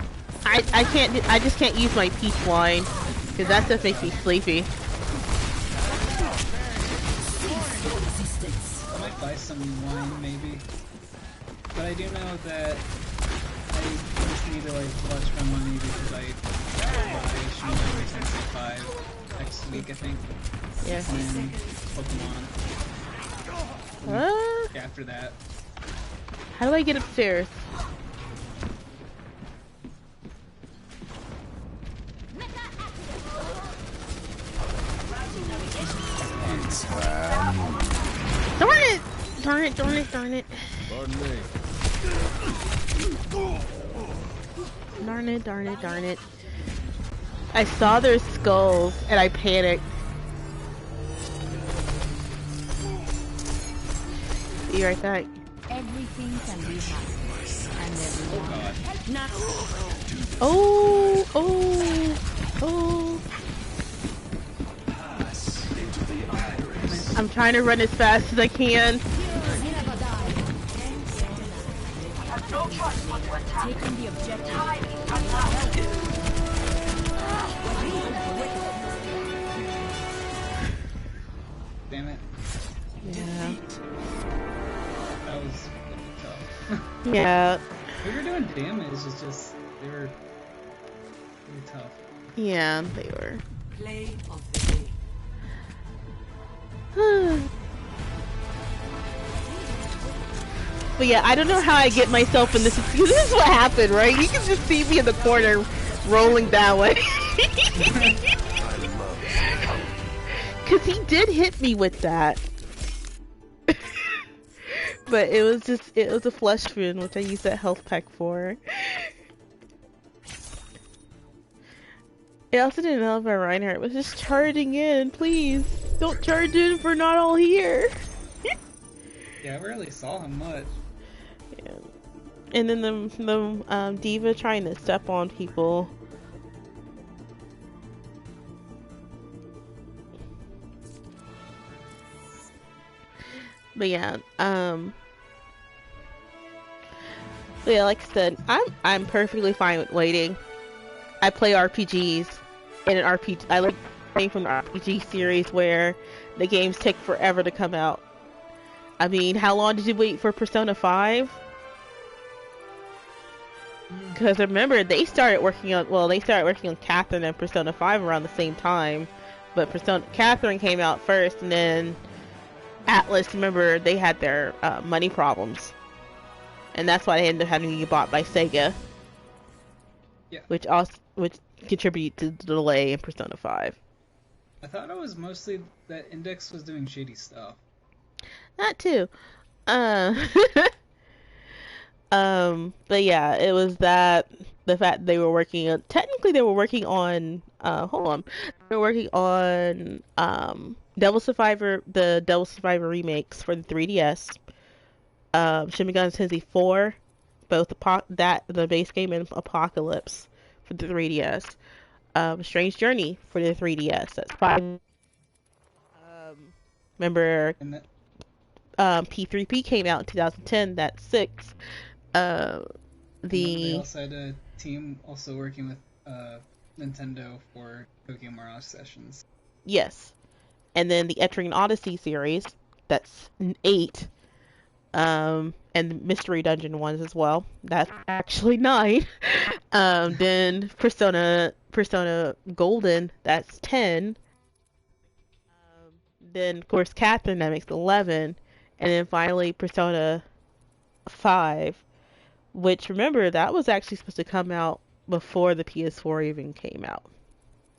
Speaker 2: I can't do, I just can't use my peach wine because that stuff makes me sleepy.
Speaker 1: I might buy some wine, maybe. But I do know that I just need to like watch my money because I buy Shinigami Tensei 5 next week, I think.
Speaker 2: Yeah.
Speaker 1: And Pokemon. After that.
Speaker 2: How do I get upstairs? Darn it! Darn it, darn it, darn it.
Speaker 3: Pardon me.
Speaker 2: Darn it, darn it, darn it. I saw their skulls and I panicked. Be right back.
Speaker 5: Everything can be happy. And everyone.
Speaker 2: Oh, oh, oh. I'm trying to run as fast as I can.
Speaker 5: Taking the objective.
Speaker 1: Damn it.
Speaker 2: Yeah.
Speaker 1: That was really tough.
Speaker 2: Yeah.
Speaker 1: We were doing damage, it's just, they were really tough.
Speaker 2: Yeah, they were.
Speaker 7: Play of the day.
Speaker 2: But yeah, I don't know how I get myself in this. This is what happened, right? You can just see me in the corner rolling that way. Because he did hit me with that. But it was a flesh wound, which I used that health pack for. I also didn't know if Reinhardt was just charging in. Please, don't charge in if we're not all here.
Speaker 1: Yeah, I rarely saw him much.
Speaker 2: Yeah. And then the diva trying to step on people. But yeah, like I said, I'm perfectly fine with waiting. I play RPGs, and an RPG, came from the RPG series where the games take forever to come out. I mean, how long did you wait for Persona 5? Because remember, they started working on Catherine and Persona 5 around the same time. But Catherine came out first, and then Atlas, remember, they had their money problems. And that's why they ended up having to be bought by Sega.
Speaker 1: Yeah.
Speaker 2: Which contributed to the delay in Persona 5.
Speaker 1: I thought it was mostly that Index was doing shady stuff.
Speaker 2: That too. But yeah, it was the fact they were working on, technically they were working on, they were working on, the Devil Survivor remakes for the 3DS, Shin Megami Tensei 4, both the base game and Apocalypse for the 3DS, Strange Journey for the 3DS, that's 5, remember, P3P came out in 2010, that's 6,
Speaker 1: they also had a team also working with Nintendo for Tokyo Mirage Sessions.
Speaker 2: Yes. And then the Etrian Odyssey series, that's 8. And the Mystery Dungeon ones as well. That's actually 9. Then Persona Golden, that's 10. Then of course Catherine, that makes 11. And then finally Persona 5. Which, remember, that was actually supposed to come out before the PS4 even came out.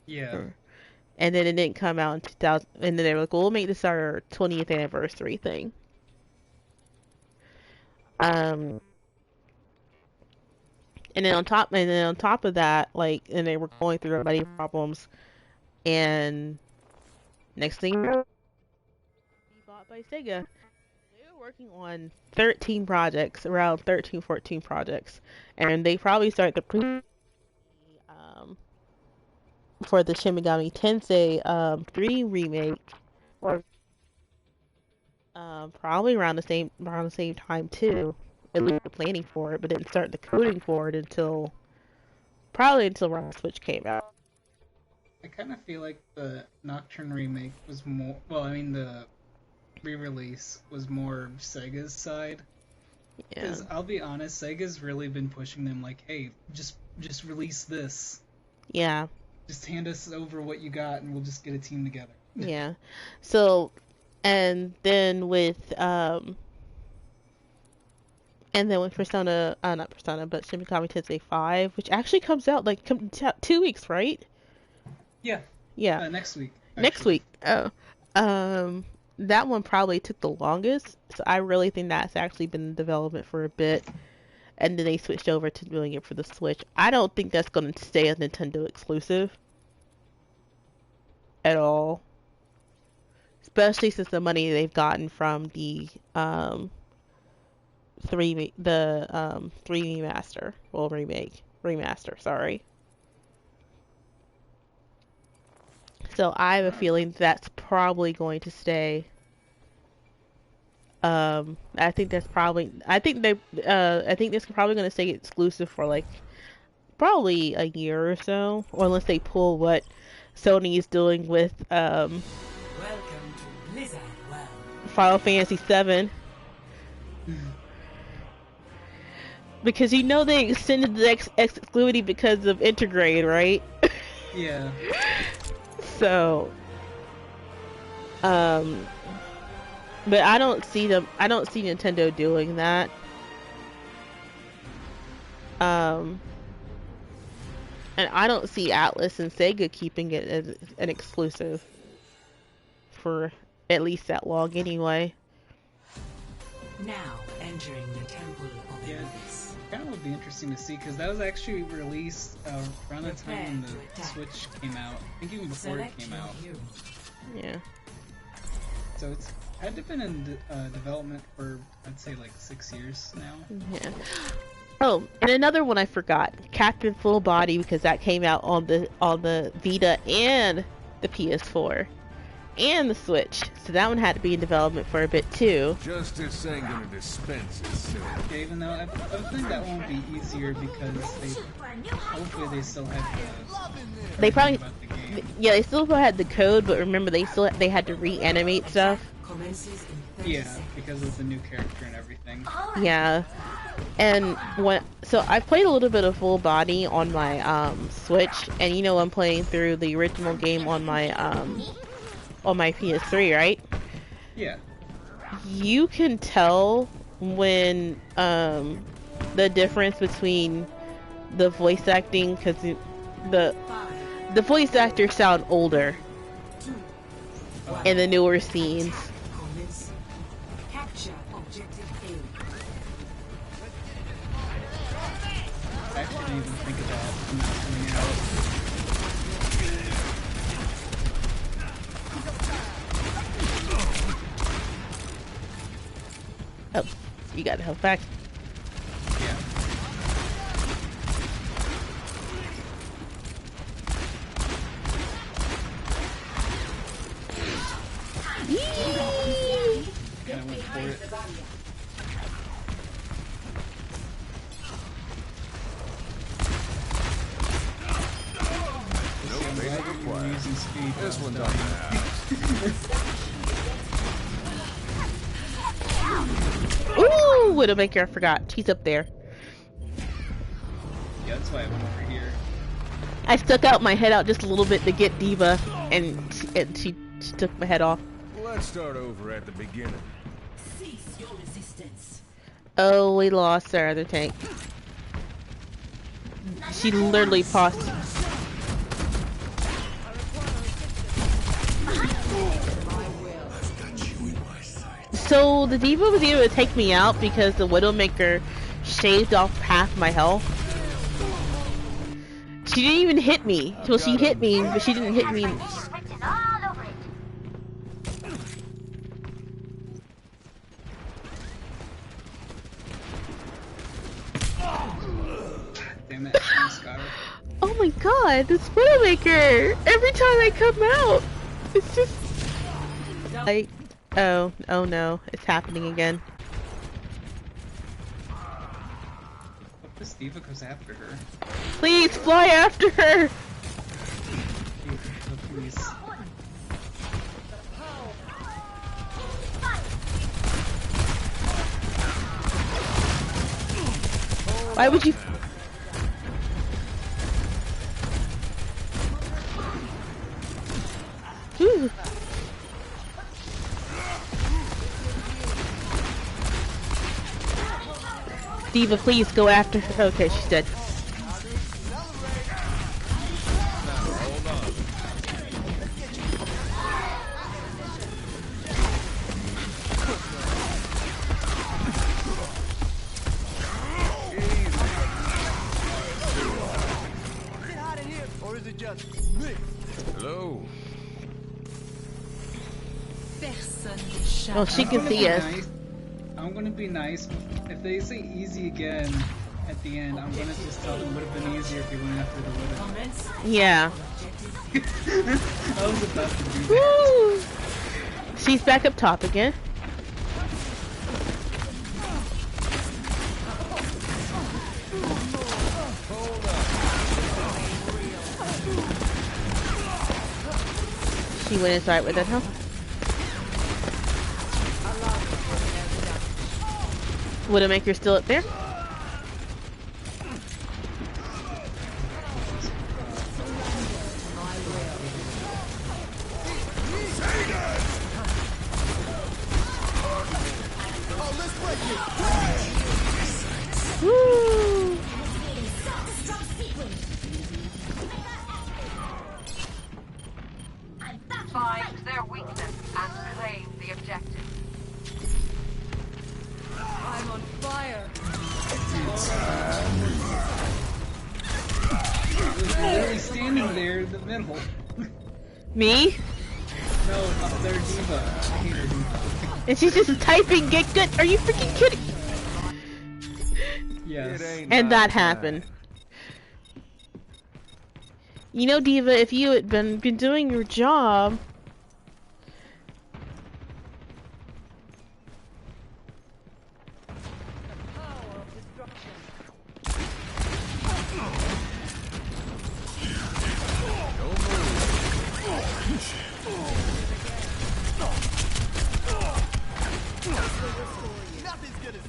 Speaker 1: Yeah.
Speaker 2: And then it didn't come out in 2000. And then they were like, well, we'll make this our 20th anniversary thing. And then on top of that, and they were going through money problems. And next thing you know, bought by Sega. Working on 13 projects, around 13, 14 projects, and they probably start the for the Shin Megami Tensei 3 remake, or probably around the same time too. At least the planning for it, but didn't start the coding for it until around Switch came out.
Speaker 1: I kind of feel like the Nocturne remake was more. Well, I mean the re-release was more Sega's side. Because I'll be honest, Sega's really been pushing them like, hey, just release this.
Speaker 2: Yeah.
Speaker 1: Just hand us over what you got and we'll just get a team together.
Speaker 2: Yeah. So, and then with Persona, not Persona, but Shin Megami Tensei 5, which actually comes out 2 weeks, right?
Speaker 1: Yeah.
Speaker 2: Yeah.
Speaker 1: Next week. Actually.
Speaker 2: Next week. Oh. That one probably took the longest, so I really think that's actually been in development for a bit, and then they switched over to doing it for the Switch. I don't think that's going to stay a Nintendo exclusive at all, especially since the money they've gotten from the 3 remaster, sorry. So I have a feeling that's probably going to stay. I think this is probably going to stay exclusive for probably a year or so, or unless they pull what Sony is doing with
Speaker 4: Welcome to Blizzard World.
Speaker 2: Final Fantasy VII. Because they extended the exclusivity because of Intergrade, right?
Speaker 1: Yeah.
Speaker 2: So, but I don't see Nintendo doing that. And I don't see Atlas and Sega keeping it as an exclusive for at least that long anyway.
Speaker 4: Now entering the Temple of Anubis.
Speaker 1: Kind of would be interesting to see because that was actually released around the time when the Switch came out. I think even before it came out.
Speaker 2: Yeah.
Speaker 1: So it's had to been in development for I'd say 6 years now.
Speaker 2: Yeah. Oh, and another one I forgot, Captain Full Body, because that came out on the Vita and the PS4 and the Switch. So that one had to be in development for a bit too.
Speaker 3: Justice ain't gonna dispense itself.
Speaker 1: Yeah, even though I think that won't be easier because hopefully they still have the
Speaker 2: They probably
Speaker 1: about the game.
Speaker 2: Yeah, they still had the code, but remember they had to reanimate stuff.
Speaker 1: Yeah, because of the new character and everything.
Speaker 2: Yeah. And so I played a little bit of Full Body on my Switch, and you know I'm playing through the original game on my PS3, right?
Speaker 1: Yeah.
Speaker 2: You can tell when the difference between the voice acting, because the voice actors sound older in the newer scenes.
Speaker 1: I actually didn't even think about not coming out.
Speaker 2: Oh, you gotta help back.
Speaker 1: Yeah. And I went for it.
Speaker 3: No basic required.
Speaker 1: Using speed.
Speaker 3: This one's on the
Speaker 2: Ooh, Widowmaker, I forgot. She's up there.
Speaker 1: Yeah, that's why I went over here.
Speaker 2: I stuck out my head out just a little bit to get Diva, and she took my head off.
Speaker 3: Let's start over at the beginning.
Speaker 4: Cease your resistance.
Speaker 2: Oh, we lost our other tank. She literally paused. So the Diva was able to take me out because the Widowmaker shaved off half my health. She didn't even hit me. Well, she hit me, but she didn't hit me.
Speaker 1: Damn it, I almost got her.
Speaker 2: Oh my god, this Widowmaker! Every time I come out, it's just like, oh no, it's happening again.
Speaker 1: Hope this diva goes after her.
Speaker 2: Please fly after her!
Speaker 1: Please.
Speaker 2: Why would you? Ooh. Diva, please go after her. Okay, she's dead.
Speaker 3: Hello.
Speaker 2: Oh, she can see us.
Speaker 1: I'm gonna be nice. If they say easy again at the end, I'm gonna just tell them it would have been easier if you went after the widow.
Speaker 2: Yeah.
Speaker 1: I was about to do that.
Speaker 2: Woo! She's back up top again. She went inside with it, huh? Widowmaker still up there? Woo!
Speaker 6: Find their weakness and claim the objective.
Speaker 7: I'm on fire.
Speaker 1: They're literally standing there in the middle.
Speaker 2: Me?
Speaker 1: No, not their diva. I hate her diva.
Speaker 2: And she's just typing get good. Are you freaking kidding?
Speaker 1: Yes.
Speaker 3: It ain't
Speaker 2: And
Speaker 3: my
Speaker 2: that
Speaker 3: time.
Speaker 2: happened. You know, Diva, if you had been doing your job.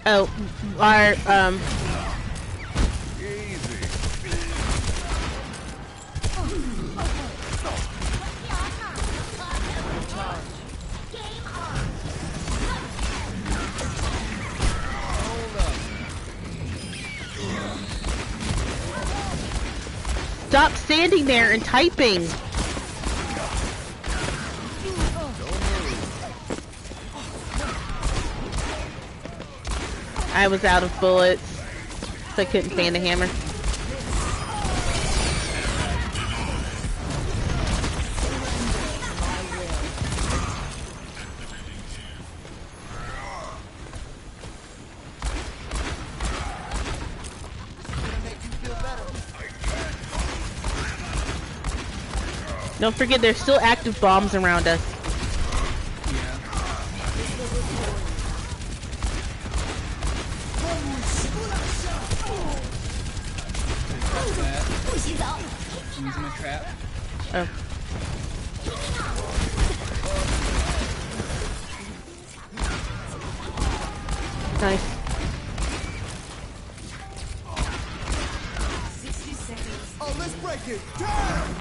Speaker 2: Oh, our
Speaker 3: Easy.
Speaker 2: stop standing there and typing. I was out of bullets, so I couldn't fan the hammer. Don't forget, there's still active bombs around us.
Speaker 1: Using a trap.
Speaker 2: Oh. Nice.
Speaker 7: 60 seconds.
Speaker 3: Oh, let's break it. Damn!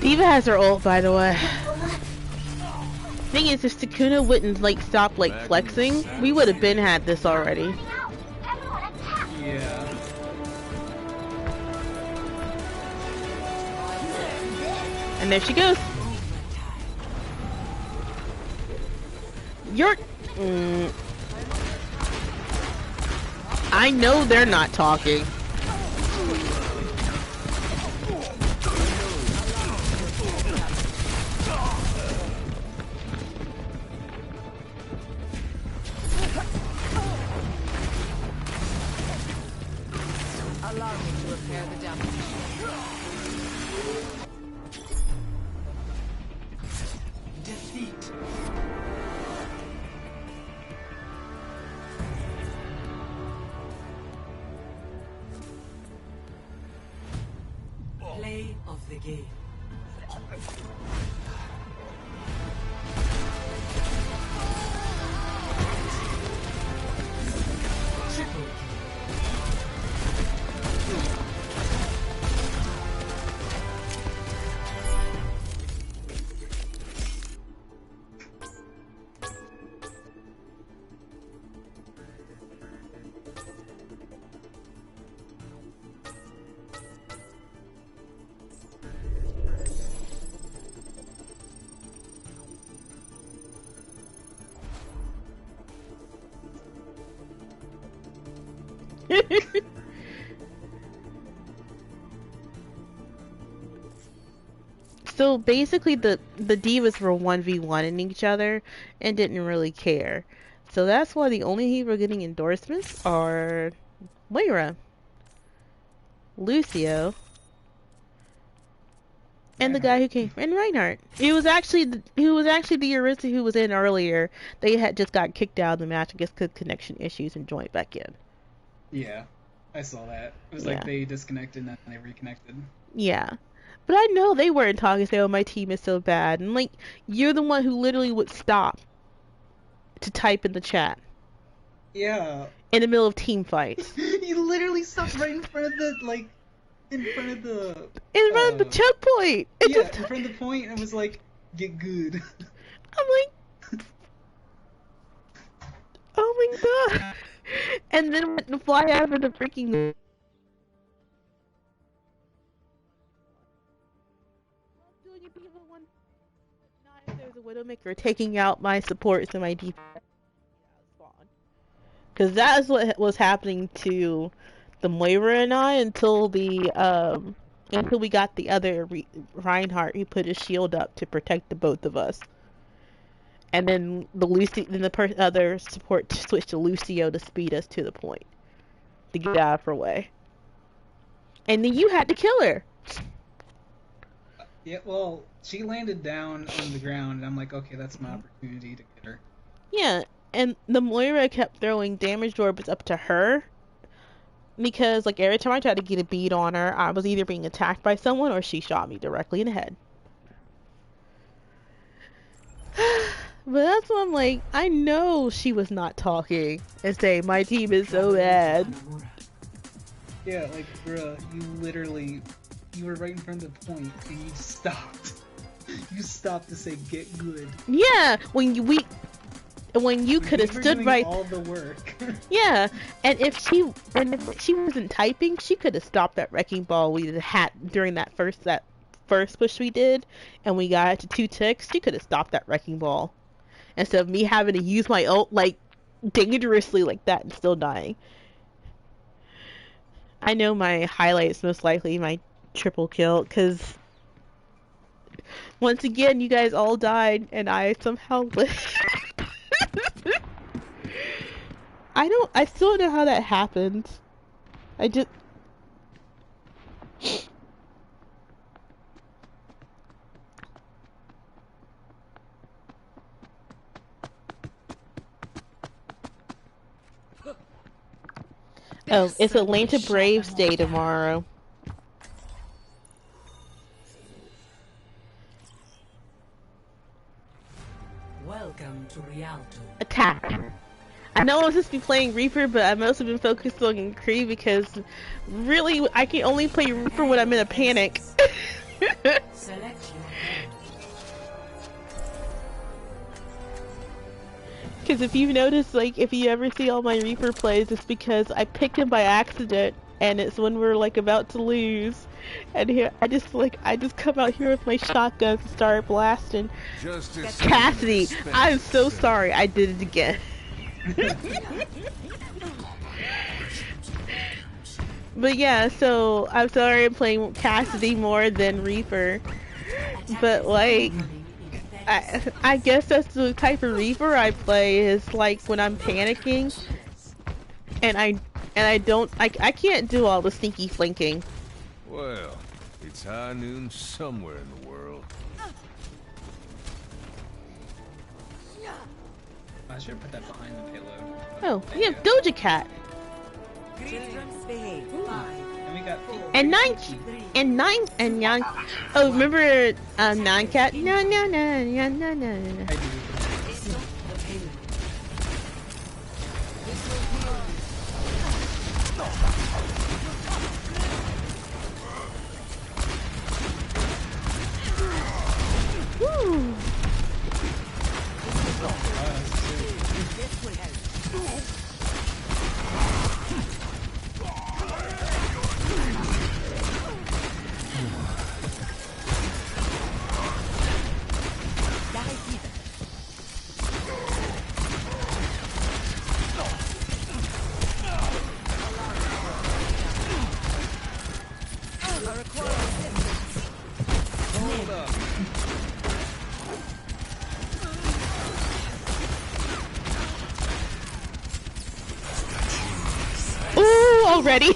Speaker 2: Diva has her ult, by the way. Thing is, if Sukuna wouldn't like stop like flexing, we would have been had this already.
Speaker 1: Yeah.
Speaker 2: And there she goes. You're. I know they're not talking.
Speaker 5: Allow me to repair the damage.
Speaker 8: Defeat. Play of the game. Triple kill.
Speaker 2: So basically, the divas were 1v1ing each other and didn't really care. So that's why the only people getting endorsements are Moira, Lucio, and the guy who came, and Reinhardt. It was actually the Arista who was in earlier. They had just got kicked out of the match, I guess, because connection issues, and joined back in.
Speaker 1: Yeah. I saw that. It was
Speaker 2: Yeah.
Speaker 1: like they disconnected and then they reconnected.
Speaker 2: Yeah. But I know they weren't talking, say, oh, my team is so bad. And, like, you're the one who literally would stop to type in the chat
Speaker 1: Yeah.
Speaker 2: in the middle of team fights.
Speaker 1: You literally stopped right in front of the, like, in front of the...
Speaker 2: In front of the checkpoint!
Speaker 1: Yeah, in front of the point, and was like, get good.
Speaker 2: I'm like... Oh my god! And then went to fly over the freaking... There's a Widowmaker taking out my supports and my defense. Because that is what was happening to the Moira and I until we got the other Reinhardt who put his shield up to protect the both of us. And then the other support switched to Lucio to speed us to the point to get out of her way. And then you had to kill her.
Speaker 1: Yeah, well, she landed down on the ground, and I'm like, okay, that's my opportunity to get her.
Speaker 2: Yeah, and the Moira kept throwing damage orbs up to her. Because, like, every time I tried to get a bead on her, I was either being attacked by someone or she shot me directly in the head. But that's when I'm like, I know she was not talking and saying, my team is so bad.
Speaker 1: Yeah, like, bruh, you were right in front of the point, and you stopped. You stopped to say, get good.
Speaker 2: Yeah, when you could have stood right.
Speaker 1: All the work.
Speaker 2: Yeah, and if she wasn't typing, she could have stopped that wrecking ball we had during that first push we did, and we got it to 2 ticks. She could have stopped that wrecking ball instead of me having to use my ult like dangerously like that and still dying. I know my highlight is most likely my triple kill because once again you guys all died and I somehow lived. I still don't know how that happened. I just... Oh, it's Atlanta Braves Day tomorrow.
Speaker 8: Welcome to Rialto.
Speaker 2: Attack. I know I'm supposed to be playing Reaper, but I've also been focused on Kree because really I can only play Reaper when I'm in a panic.
Speaker 8: Select your
Speaker 2: Because if you've noticed, like, if you ever see all my Reaper plays, it's because I picked him by accident, and it's when we're, like, about to lose. And here, I just come out here with my shotgun and start blasting. Cassidy, I'm so sorry, I did it again. But yeah, so I'm sorry I'm playing Cassidy more than Reaper. But, like... I guess that's the type of Reaper I play, is like when I'm panicking and I can't do all the sneaky flanking.
Speaker 3: Well, it's high noon somewhere in the world.
Speaker 1: I should put that behind the payload.
Speaker 2: Oh, we have Doja Cat.
Speaker 7: Children's behave.
Speaker 1: And we got
Speaker 2: And nine. Oh, remember Nine Cat? No.
Speaker 1: I do.
Speaker 2: Woo. Ooh, already.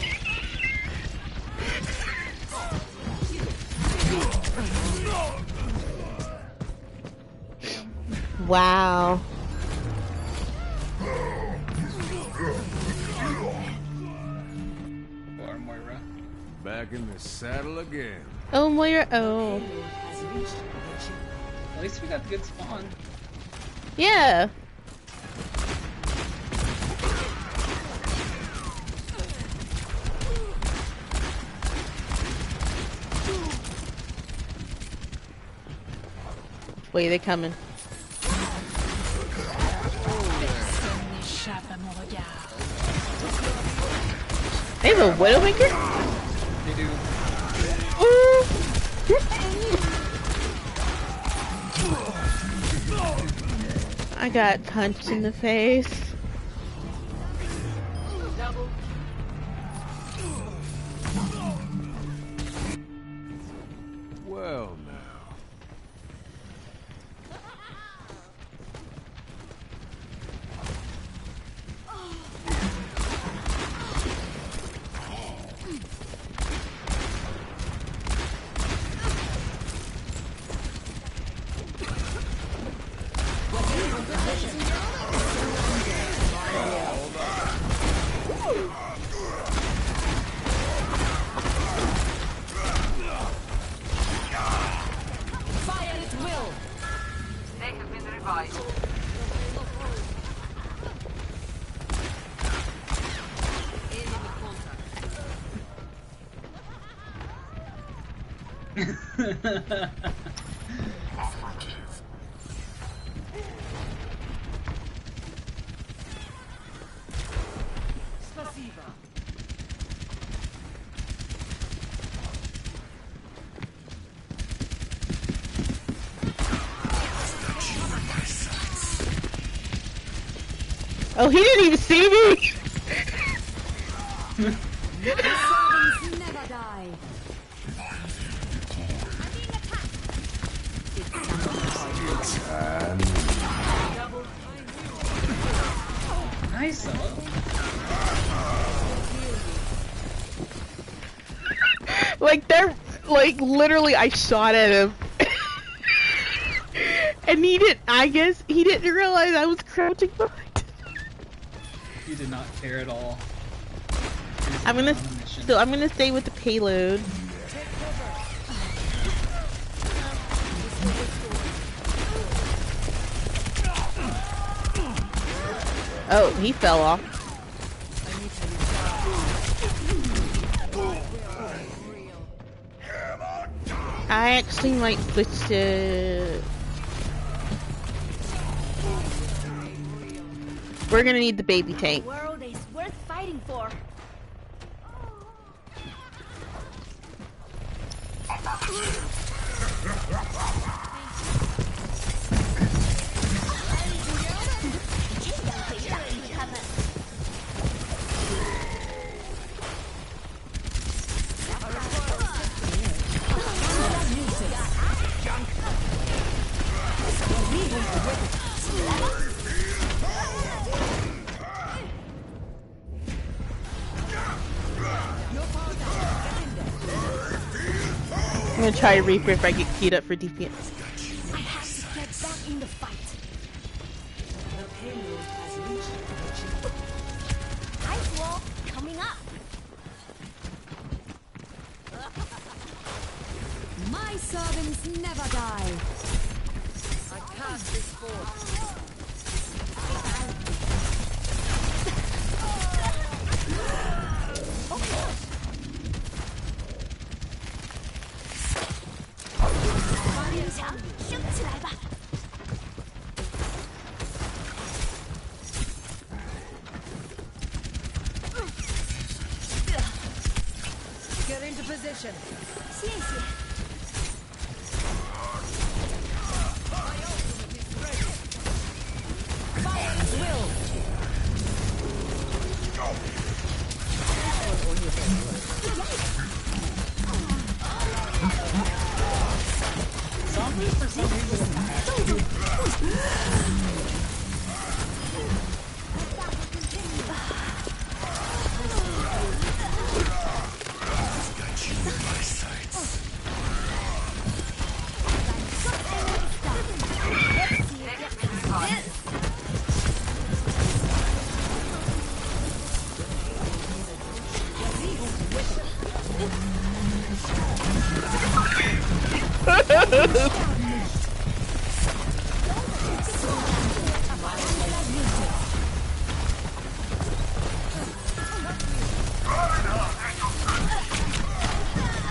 Speaker 2: Wow.
Speaker 1: Or Moira.
Speaker 3: Back in the saddle again.
Speaker 2: Oh, Moira. Oh.
Speaker 1: At least we got the good spawn.
Speaker 2: Yeah. Wait, they coming. They have a Widowmaker?
Speaker 1: They do.
Speaker 2: Ooh. I got punched in the face.
Speaker 3: Well, now.
Speaker 6: They have been revived.
Speaker 2: Oh, he didn't even see me!
Speaker 7: Servants never die.
Speaker 1: Nice.
Speaker 2: Like, they're, like, literally, I shot at him. And he didn't, I guess, he didn't realize I was crouching behind.
Speaker 1: You did not care at all.
Speaker 2: I'm gonna stay with the payload. Oh, he fell off. I actually might switch to... We're gonna need the baby tank.
Speaker 5: The world is worth fighting for.
Speaker 2: I'm gonna try Reaper if I get queued up for DPS.
Speaker 5: I have to get back in the fight.
Speaker 8: The payload has reached the
Speaker 5: Ice wall coming up.
Speaker 7: My servants never die.
Speaker 6: I cast this force.
Speaker 7: Get into position.
Speaker 1: Zombies for some reason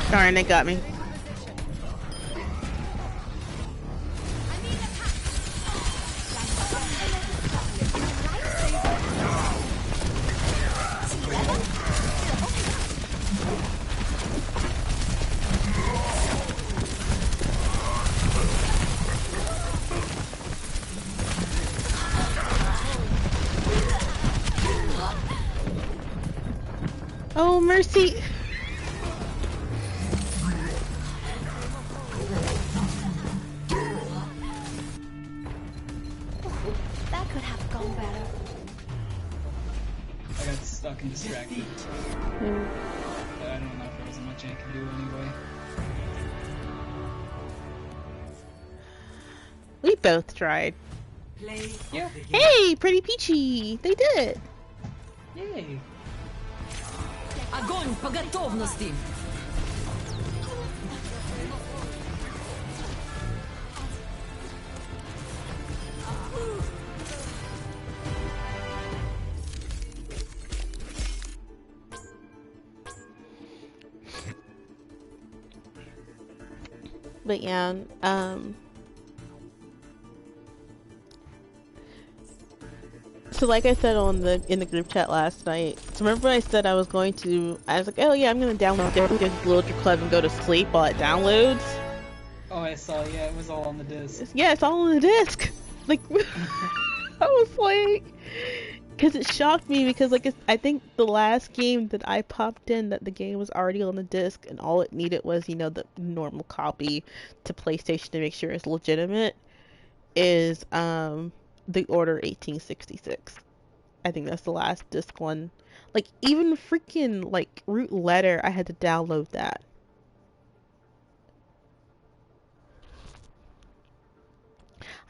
Speaker 2: Darn, they got me. Oh, mercy.
Speaker 5: gone better.
Speaker 1: I got stuck and distracted.
Speaker 2: Mm.
Speaker 1: But I don't know if there was much I could do anyway.
Speaker 2: We both tried.
Speaker 8: Play
Speaker 1: Yeah.
Speaker 8: of the game.
Speaker 2: Hey, pretty peachy! They did!
Speaker 1: Yay!
Speaker 7: Огонь по готовности!
Speaker 2: But yeah, so like I said in the group chat last night, so remember I said I was like, oh yeah, I'm gonna download Difficulty Builder Club and go to sleep while it downloads?
Speaker 1: Oh, I saw, yeah, it was all on the disc.
Speaker 2: Yeah, it's all on the disc! Like, I was like, because it shocked me because like, I think the last game that I popped in that the game was already on the disc and all it needed was, you know, the normal copy to PlayStation to make sure it's legitimate is, The Order 1866. I think that's the last disc one. Like, even freaking, like, Root Letter, I had to download that.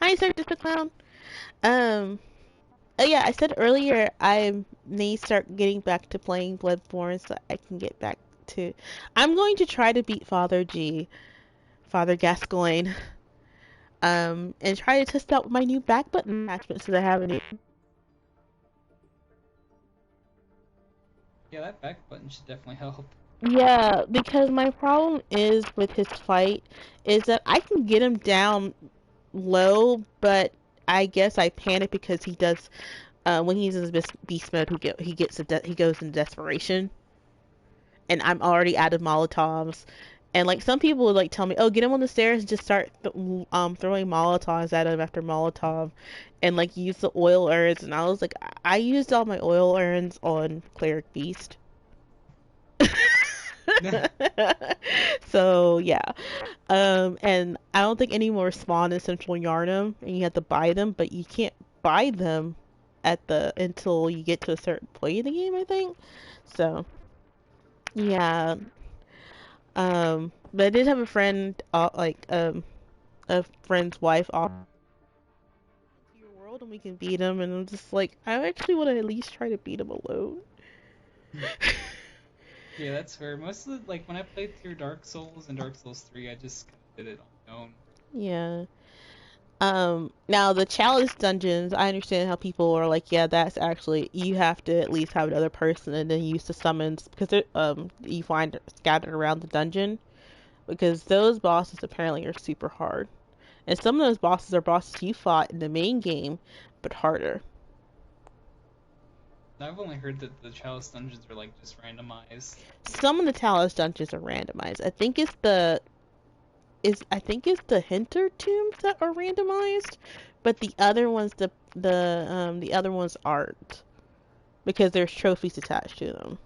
Speaker 2: Hi, Sir Disc Clown. Oh yeah, I said earlier I may start getting back to playing Bloodborne so I can get back to... I'm going to try to beat Father Gascoigne, and try to test out my new back button attachments that I have in it.
Speaker 1: Yeah, that back button should definitely help.
Speaker 2: Yeah, because my problem is with his fight is that I can get him down low, but I guess I panic because he does when he's in his beast mode, he goes into desperation, and I'm already out of Molotovs, and like some people would like tell me, oh, get him on the stairs and just start throwing Molotovs at him after Molotov, and like use the oil urns, and I was like, I used all my oil urns on Cleric Beast. So yeah, and I don't think any more spawn in Central Yarnum, and you have to buy them, but you can't buy them until you get to a certain point in the game, I think. So yeah, but I did have a friend, a friend's wife off to your world, and we can beat him, and I'm just like, I actually want to at least try to beat him alone.
Speaker 1: Yeah, that's fair. Most of the, like, when I played through Dark Souls and Dark Souls 3, I just did it on my own.
Speaker 2: Yeah. Now the challenge dungeons, I understand how people are like, yeah, that's actually, you have to at least have another person and then use the summons, because you find scattered around the dungeon, because those bosses apparently are super hard. And some of those bosses are bosses you fought in the main game, but harder.
Speaker 1: I've only heard that the Chalice dungeons are, like, just randomized.
Speaker 2: Some of the challenge dungeons are randomized. I think it's the Hinter tombs that are randomized, but the other ones the other ones aren't, because there's trophies attached to them.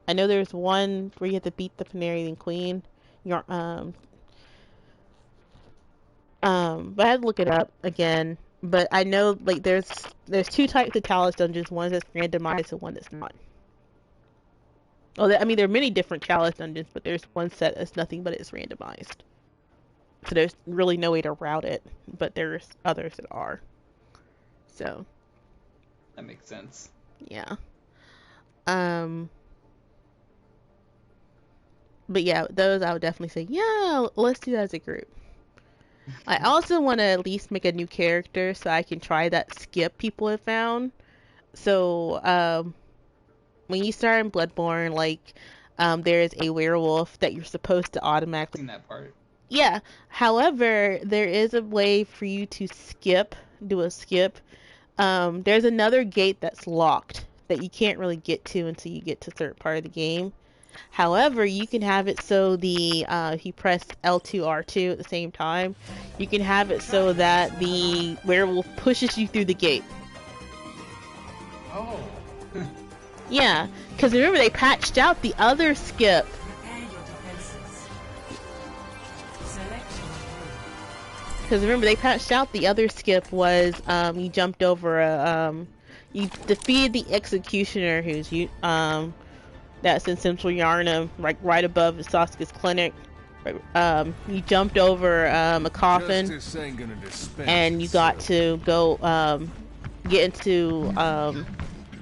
Speaker 2: I know there's one where you have to beat the Phanarian Queen. But I had to look it up again. But I know like there's two types of Talos dungeons. One that's randomized and one that's not. Well, I mean there are many different Chalice dungeons, but there's one set that's nothing but it's randomized. So there's really no way to route it, but there's others that are. So
Speaker 1: That makes sense.
Speaker 2: yeah. But yeah, those I would definitely say, yeah, let's do that as a group. I also want to at least make a new character so I can try that skip people have found. So, when you start in Bloodborne, like, there is a werewolf that you're supposed to automatically...
Speaker 1: Seen that part.
Speaker 2: Yeah. However, there is a way for you to do a skip. There's another gate that's locked that you can't really get to until you get to a certain part of the game. However, you can have it so if you press L2, R2 at the same time, you can have it so that the werewolf pushes you through the gate.
Speaker 1: Oh.
Speaker 2: Yeah, because remember they patched out the other skip.
Speaker 8: Prepare your defenses. Select your
Speaker 2: Because remember, they patched out the other skip was you jumped over you defeated the executioner who's that's in Central Yarnum, like right above Sasuke's clinic. You jumped over a coffin, and you got to go get into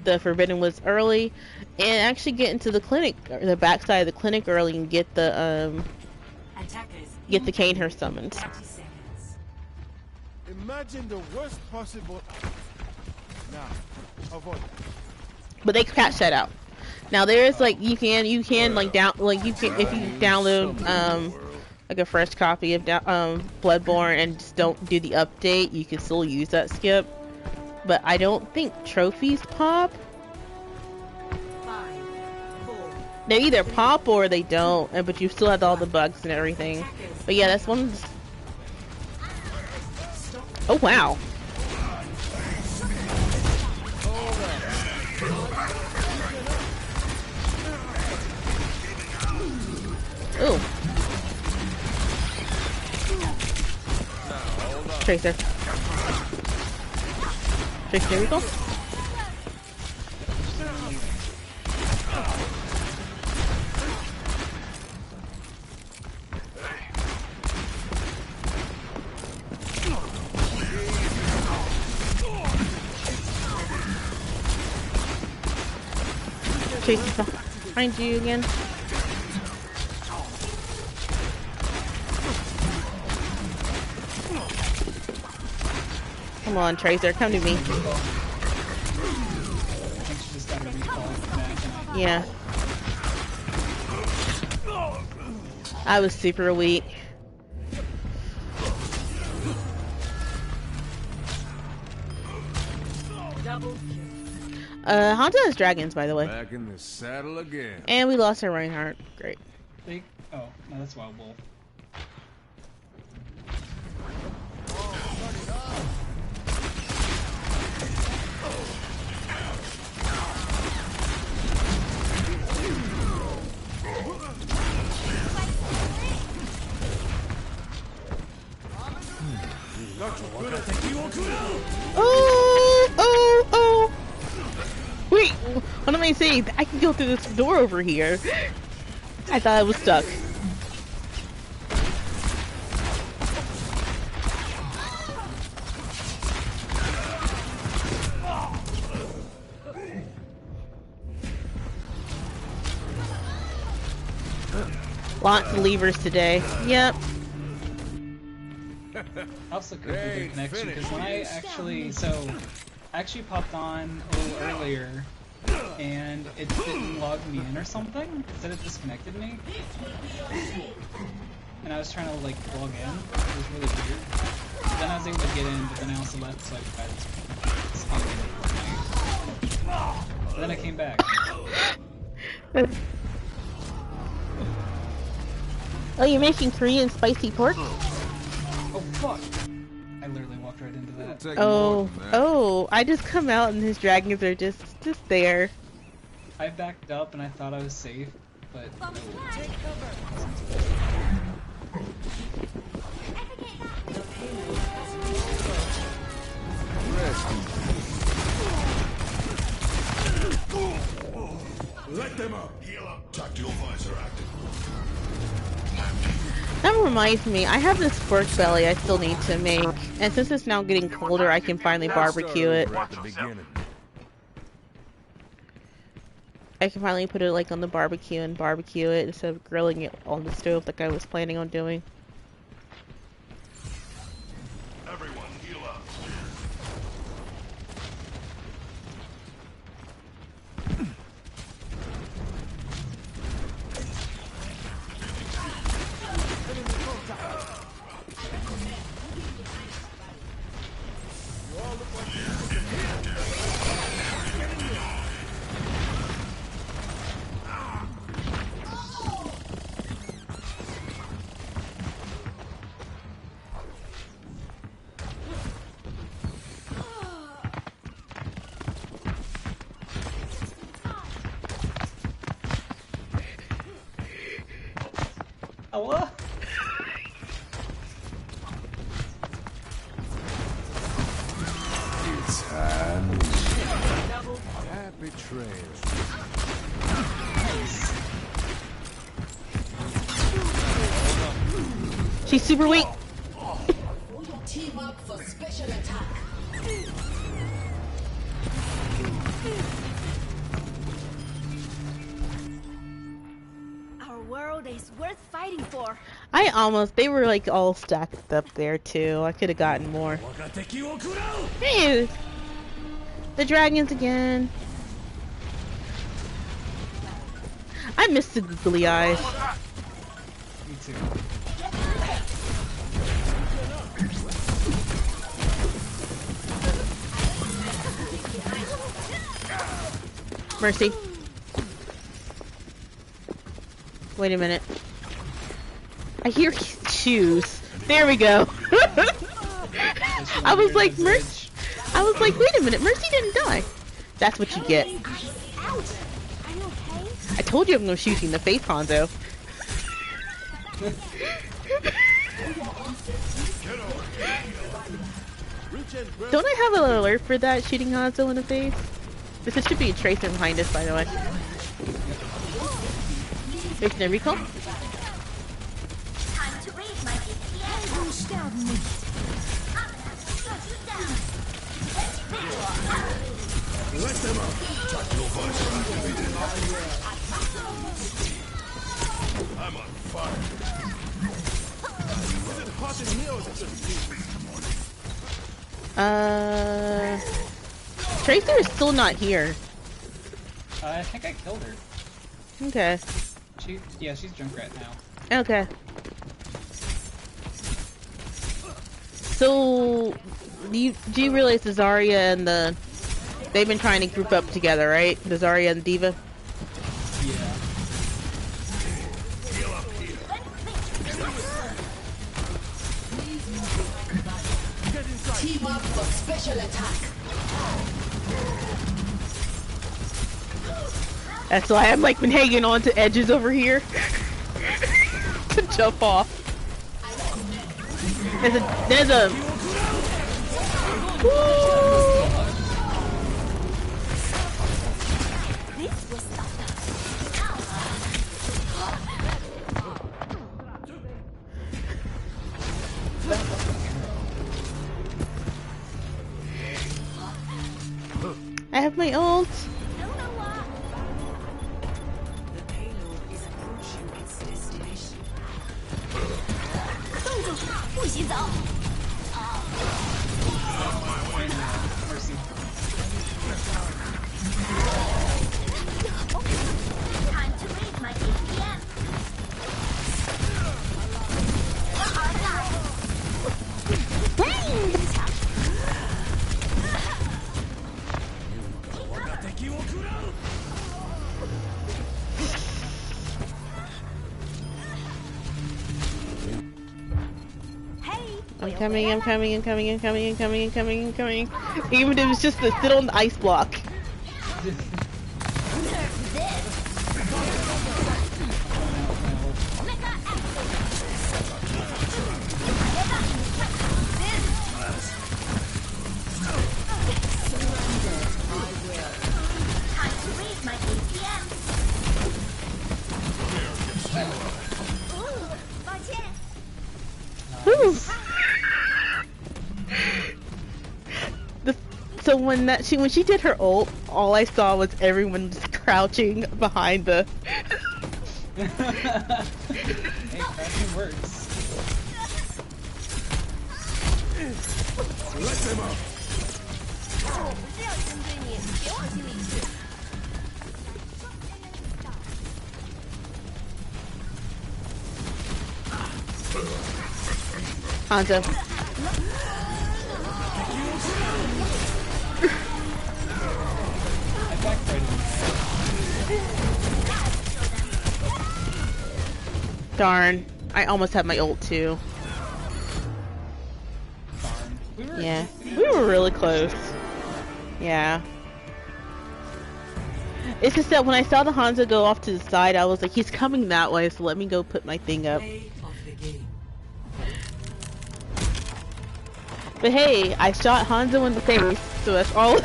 Speaker 2: the Forbidden Woods early, and actually get into the clinic, or the backside of the clinic early, and get the Canehurst summons.
Speaker 3: Imagine the worst possible. Now, avoid.
Speaker 2: But they patched that out. Now there is like you can like if you download like a fresh copy of Bloodborne and just don't do the update, you can still use that skip. But I don't think trophies pop.
Speaker 8: 5, 4,
Speaker 2: They either pop or they don't, but you still have all the bugs and everything. But yeah, that's one. Oh wow. Ooh. Tracer. Tracer, there we go. Tracer's behind you again. Come on, Tracer, come to me. Yeah. I was super weak. Honda has dragons, by the way.
Speaker 3: Back in the saddle again.
Speaker 2: And we lost our Reinhardt. Great.
Speaker 1: Oh, no, that's Wild Wolf.
Speaker 2: Oh! Wait, what am I saying? I can go through this door over here. I thought I was stuck. Lots of levers today. Yep.
Speaker 1: Also could be the connection, because when I actually popped on a little earlier, and it didn't log me in or something. Instead it disconnected me. And I was trying to like log in. It was really weird. But then I was able to get in, but then I also left, so I tried to then I came back.
Speaker 2: Oh, you're making Korean spicy pork?
Speaker 1: Oh fuck! I literally walked right into that.
Speaker 2: Oh, I just come out and his dragons are just there.
Speaker 1: I backed up and I thought I was safe, but no.
Speaker 8: take cover.
Speaker 3: Let them up. Heal up. Tactical visor active.
Speaker 2: That reminds me, I have this pork belly I still need to make, and since it's now getting colder, I can finally barbecue it. I can finally put it like on the barbecue and barbecue it instead of grilling it on the stove like I was planning on doing.
Speaker 3: Everyone heal up.
Speaker 1: Hello?
Speaker 3: betrayal.
Speaker 2: She's super weak.
Speaker 8: Team up for special attack.
Speaker 5: Our world is worth fighting for.
Speaker 2: They were like all stacked up there too. I could have gotten more. Hey, the dragons again. I missed the googly eyes.
Speaker 1: Me too.
Speaker 2: Mercy. Wait a minute. I hear shoes. There we go. I was like, Mercy. I was like, wait a minute, Mercy didn't die. That's what you get.
Speaker 5: Ouch! Are you okay?
Speaker 2: I told you I'm gonna shoot you in the face, Hanzo. Don't I have an alert for that, shooting Hanzo in the face? This should be a tracer behind us, by the way. There's no recall.
Speaker 5: Time to raise my DPS. Sterben nicht.
Speaker 3: Let them up. I'm on fire. Is it hot in here or is it just
Speaker 2: Tracer is still not here.
Speaker 1: I think I killed her.
Speaker 2: Okay.
Speaker 1: She's Junkrat now.
Speaker 2: Okay. So, do you realize the Zarya and they've been trying to group up together, right? The Zarya and Diva?
Speaker 1: Yeah.
Speaker 8: Team up for special attack.
Speaker 2: That's why I'm like been hanging on to edges over here to jump off. There's a I have my ult.
Speaker 1: Mercy.
Speaker 5: Time to raise my DPS.
Speaker 2: I'm coming. Even if it's just to sit on the ice block.
Speaker 5: Time to raise my DPS. Ooh, 抱歉.
Speaker 2: Whew. So when she did her ult, all I saw was everyone just crouching behind the.
Speaker 1: Hey, crouching works.
Speaker 3: let them up.
Speaker 5: 不是要针对你，别往心里去。
Speaker 2: Hanzo.
Speaker 1: I backfired.
Speaker 2: Darn. I almost had my ult too.
Speaker 1: Darn.
Speaker 2: Yeah. We were really close. Yeah. It's just that when I saw the Hanzo go off to the side, I was like, he's coming that way, so let me go put my thing up.
Speaker 7: Play of the game.
Speaker 2: But hey, I shot Hanzo in the face, so that's all.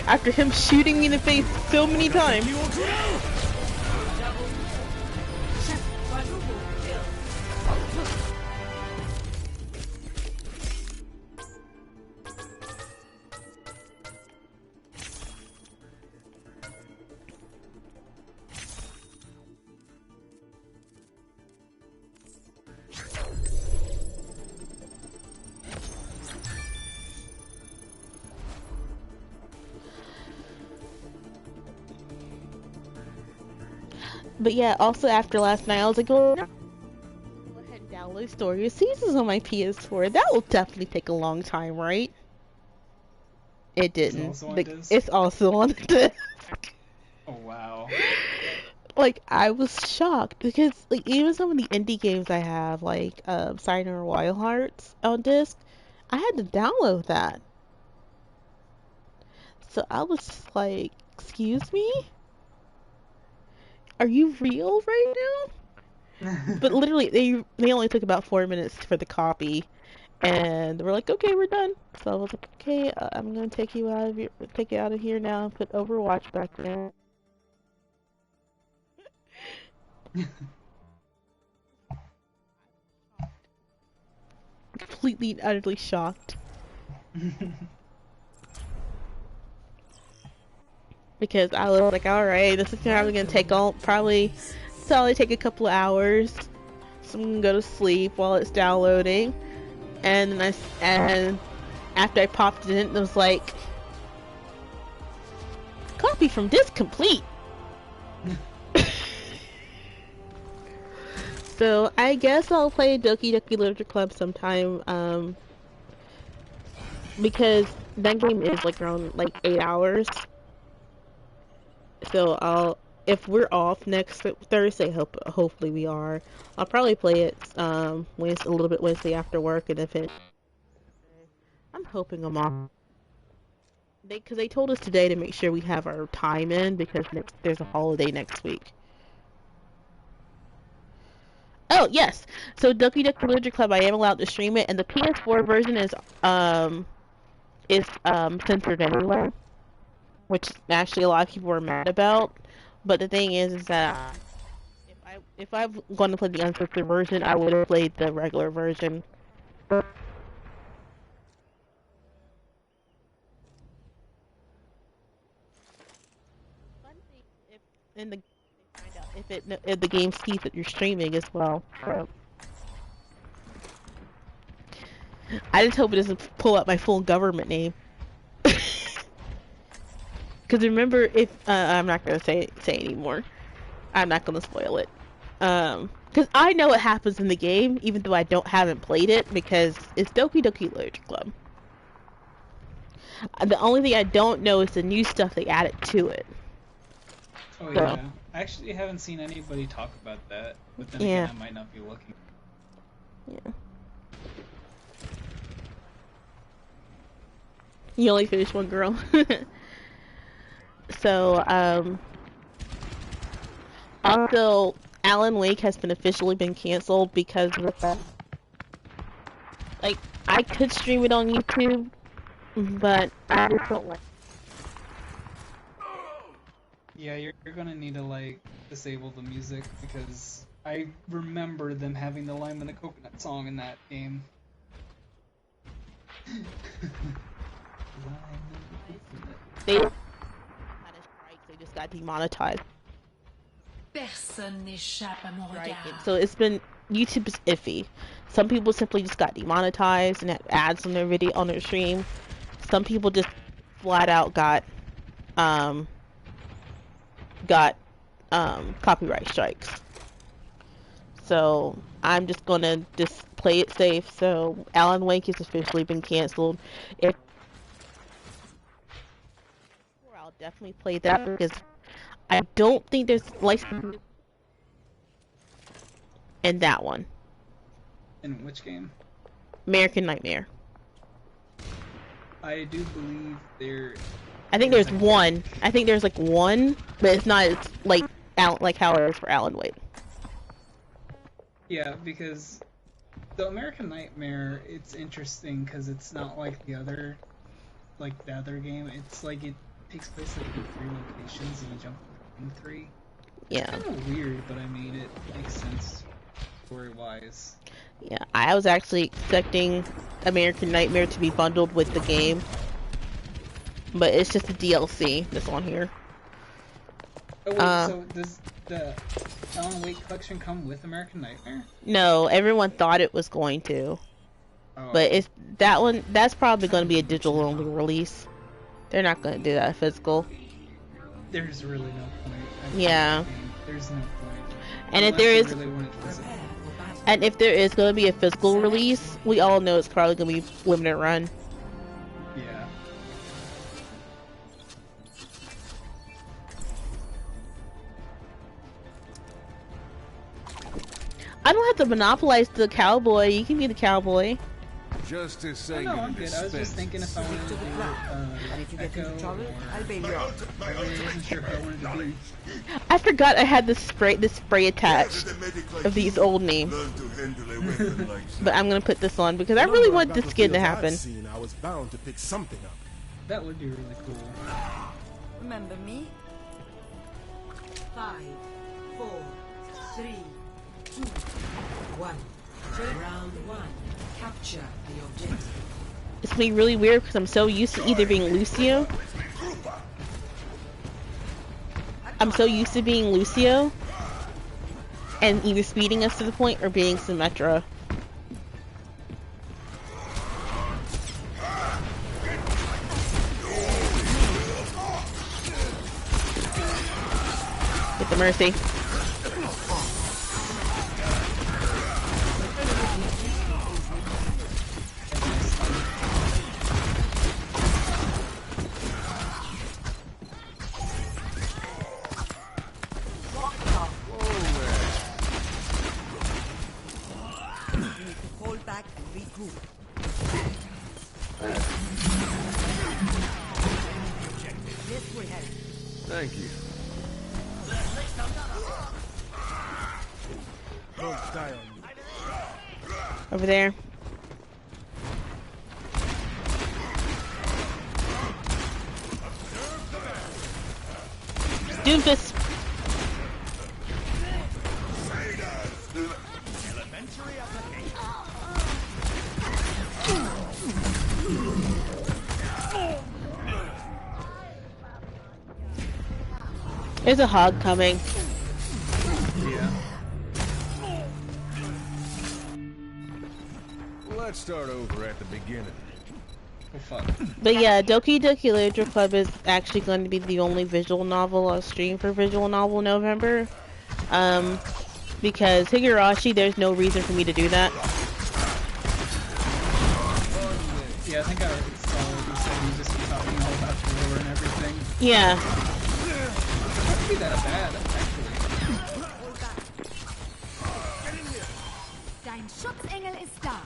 Speaker 2: After him shooting me in the face so many times. But yeah, also after last night, I was like, well, go ahead and download Story of Seasons on my PS4. That will definitely take a long time, right? It didn't.
Speaker 1: also on disc?
Speaker 2: It's also on the disc.
Speaker 1: Oh wow.
Speaker 2: Like, I was shocked because, like, even some of the indie games I have, like, Signer Wild Hearts on disc, I had to download that. So I was like, excuse me? Are you real right now? But literally, they only took about 4 minutes for the copy, and we're like, okay, we're done. So I was like, okay, I'm gonna take you out of here now, and put Overwatch back in. Completely and utterly shocked. Because I was like, alright, this is probably gonna take probably take a couple of hours. So I'm gonna go to sleep while it's downloading. And after I popped it in, it was like, copy from disk complete. So I guess I'll play Doki Doki Literature Club sometime, because that game is like around like 8 hours. So if we're off next Thursday, hopefully we are, I'll probably play it Wednesday, a little bit Wednesday after work, and I'm hoping I'm off. Because they told us today to make sure we have our time in because there's a holiday next week. Oh yes, so Doki Doki Literature Club, I am allowed to stream it, and the PS4 version is censored anyway, which actually a lot of people were mad about. But the thing is that if I'm going to play the uncensored version, I would have played the regular version. In the find out if the game sees that you're streaming as well. So. I just hope it doesn't pull up my full government name. Because remember, if I'm not gonna say anymore. I'm not gonna spoil it. Because I know what happens in the game, even though I haven't played it, because it's Doki Doki Literature Club. The only thing I don't know is the new stuff they added to it.
Speaker 1: Oh yeah, I actually haven't seen anybody talk about that, but then again, I might not be looking.
Speaker 2: Yeah. You only finished one, girl. So, also, Alan Wake has officially been canceled because of that. Like, I could stream it on YouTube, but I just don't like.
Speaker 1: Yeah, you're gonna need to like disable the music because I remember them having the Lime and the Coconut song in that game.
Speaker 2: They just got demonetized.
Speaker 8: Personne n'échappe à mon regard.
Speaker 2: So it's been YouTube is iffy. Some people simply just got demonetized and had ads on their video on their stream. Some people just flat out got copyright strikes. So I'm just gonna just play it safe. So Alan Wake has officially been canceled. I'll definitely play that because I don't think there's license in that one.
Speaker 1: In which game?
Speaker 2: American Nightmare.
Speaker 1: I do believe there.
Speaker 2: I think there's one. I think there's like one, but it's not like how it is for Alan Wake.
Speaker 1: Yeah, because the American Nightmare, it's interesting because it's not like the other game. It's like takes place like in 3 locations and you jump between 3.
Speaker 2: Yeah.
Speaker 1: Kind of weird, but I mean it makes sense story-wise.
Speaker 2: Yeah, I was actually expecting American Nightmare to be bundled with the game, but it's just a DLC that's on here.
Speaker 1: Oh wait, so does the Alan Wake collection come with American Nightmare?
Speaker 2: No, everyone thought it was going to, but it's that one. That's probably going to be a digital only release. They're not going to do that physical.
Speaker 1: There's really no point.
Speaker 2: Yeah.
Speaker 1: There's no point.
Speaker 2: And
Speaker 1: Unless
Speaker 2: if there is,
Speaker 1: really want it physical.
Speaker 2: and if there is going to be a physical release, we all know it's probably going to be limited run.
Speaker 1: Yeah.
Speaker 2: I don't have to monopolize the cowboy. You can be the cowboy.
Speaker 3: Justice
Speaker 1: Oh,
Speaker 3: saying
Speaker 1: no, I'm good. I was just thinking if I wanted to do
Speaker 7: And if you get
Speaker 1: Echo
Speaker 7: into trouble,
Speaker 1: or
Speaker 7: I'll bail you out.
Speaker 1: I really wasn't sure if I wanted to do.
Speaker 2: I forgot I had this spray attached of these old names. But I'm gonna put this on because I really want this skin to happen.
Speaker 9: I was bound to pick something up.
Speaker 1: That would be really cool.
Speaker 7: Remember me?
Speaker 8: 5, 4, 3, 2, 1. Round 1. Capture the objective.
Speaker 2: It's gonna be really weird because I'm so used to either being Lucio. I'm so used to being Lucio and either speeding us to the point or being Symmetra. Get the mercy.
Speaker 7: Hold back and regroup. This will help.
Speaker 3: Thank you.
Speaker 9: Don't die on me.
Speaker 2: Over there. Doomfist. There's a hog coming.
Speaker 1: Yeah.
Speaker 3: Let's start over at the beginning.
Speaker 1: Oh fuck.
Speaker 2: But yeah, Doki Doki Literature Club is actually going to be the only visual novel I'll stream for Visual Novel November. Because Higurashi, there's no reason for me to do that.
Speaker 1: Yeah, I think I already saw what you said. You just be talking all about the lore and everything.
Speaker 2: Yeah.
Speaker 1: It wouldn't be that bad, actually.
Speaker 5: Dein Schutzengel ist da.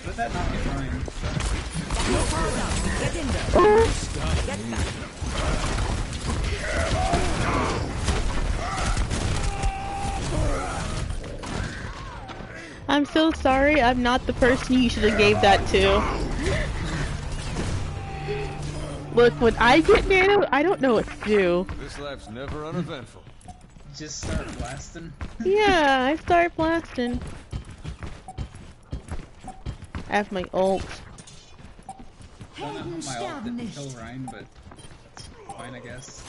Speaker 1: Would that not get Ryan?
Speaker 7: Get in there. Get back.
Speaker 2: I'm so sorry, I'm not the person you should have gave that to. Look, when I get nano, I don't know what to do.
Speaker 3: This life's never uneventful.
Speaker 1: Just start blasting.
Speaker 2: Yeah, I start blasting. I have my ult.
Speaker 1: I don't know how my ult didn't kill Ryan, but that's fine, I guess.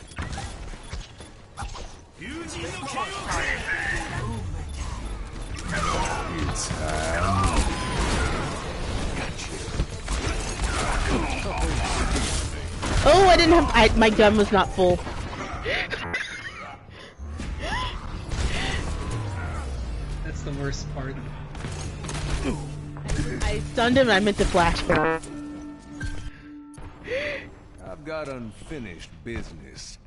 Speaker 2: Oh, I didn't have. My gun was not full.
Speaker 1: That's the worst part.
Speaker 2: I stunned him. I meant to flashback.
Speaker 3: I've got unfinished business.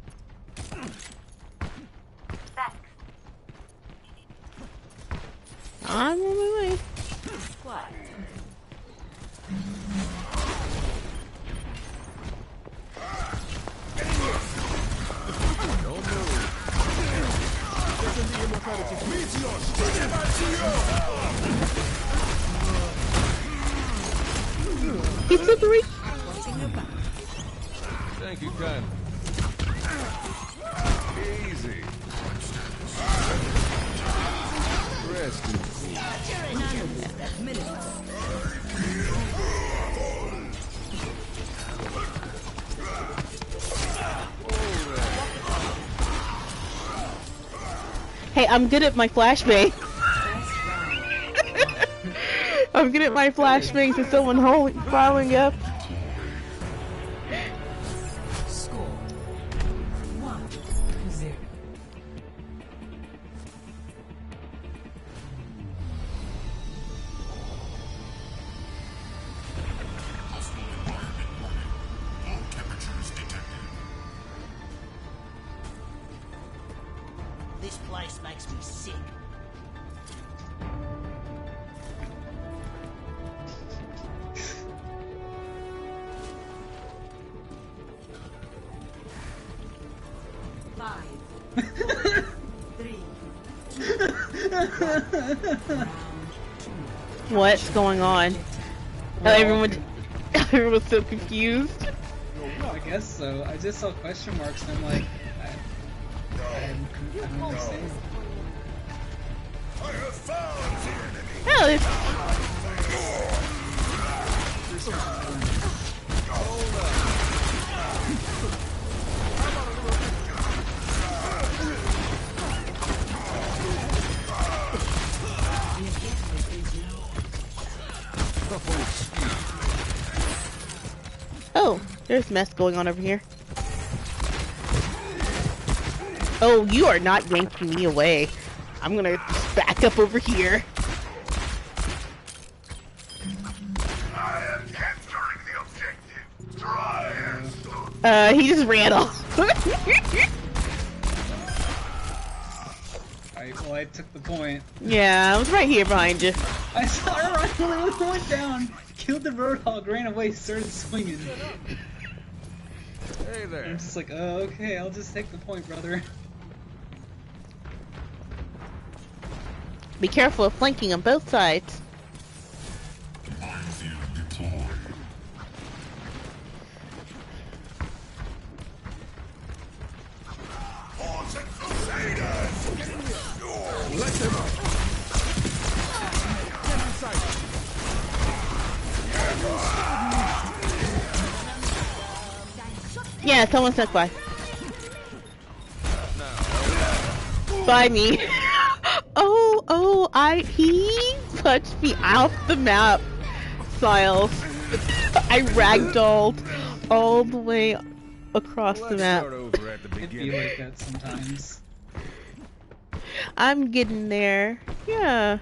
Speaker 2: I'm on my way.
Speaker 7: What?
Speaker 3: Don't move.
Speaker 2: He's slippery.
Speaker 3: Thank you, kindly. Easy. Rest in
Speaker 2: Hey, I'm good at my flashbang. I'm good at my flashbangs with someone following up.
Speaker 4: Score 1-0.
Speaker 8: This place makes me sick.
Speaker 2: What's going on? Everyone's so confused.
Speaker 1: I guess so. I just saw question marks and I'm like, I don't understand.
Speaker 2: Hell, it's... Oh, there's mess going on over here. Oh, you are not yanking me away. I'm gonna just back up over here.
Speaker 3: I am capturing the objective. Try
Speaker 2: He just ran off.
Speaker 1: Alright, well I took the point.
Speaker 2: Yeah, I was right here behind you.
Speaker 1: I saw her run, went down, killed the roadhog, ran away, started swinging.
Speaker 3: Hey there.
Speaker 1: I'm just like, oh, okay, I'll just take the point, brother.
Speaker 2: Be careful of flanking on both sides. Yeah, someone stuck by. By me. He touched me off the map, Siles. I ragdolled all the way across the map.
Speaker 3: Start over at the
Speaker 1: It'd be
Speaker 3: beginning.
Speaker 1: like that sometimes.
Speaker 2: I'm getting there. Yeah.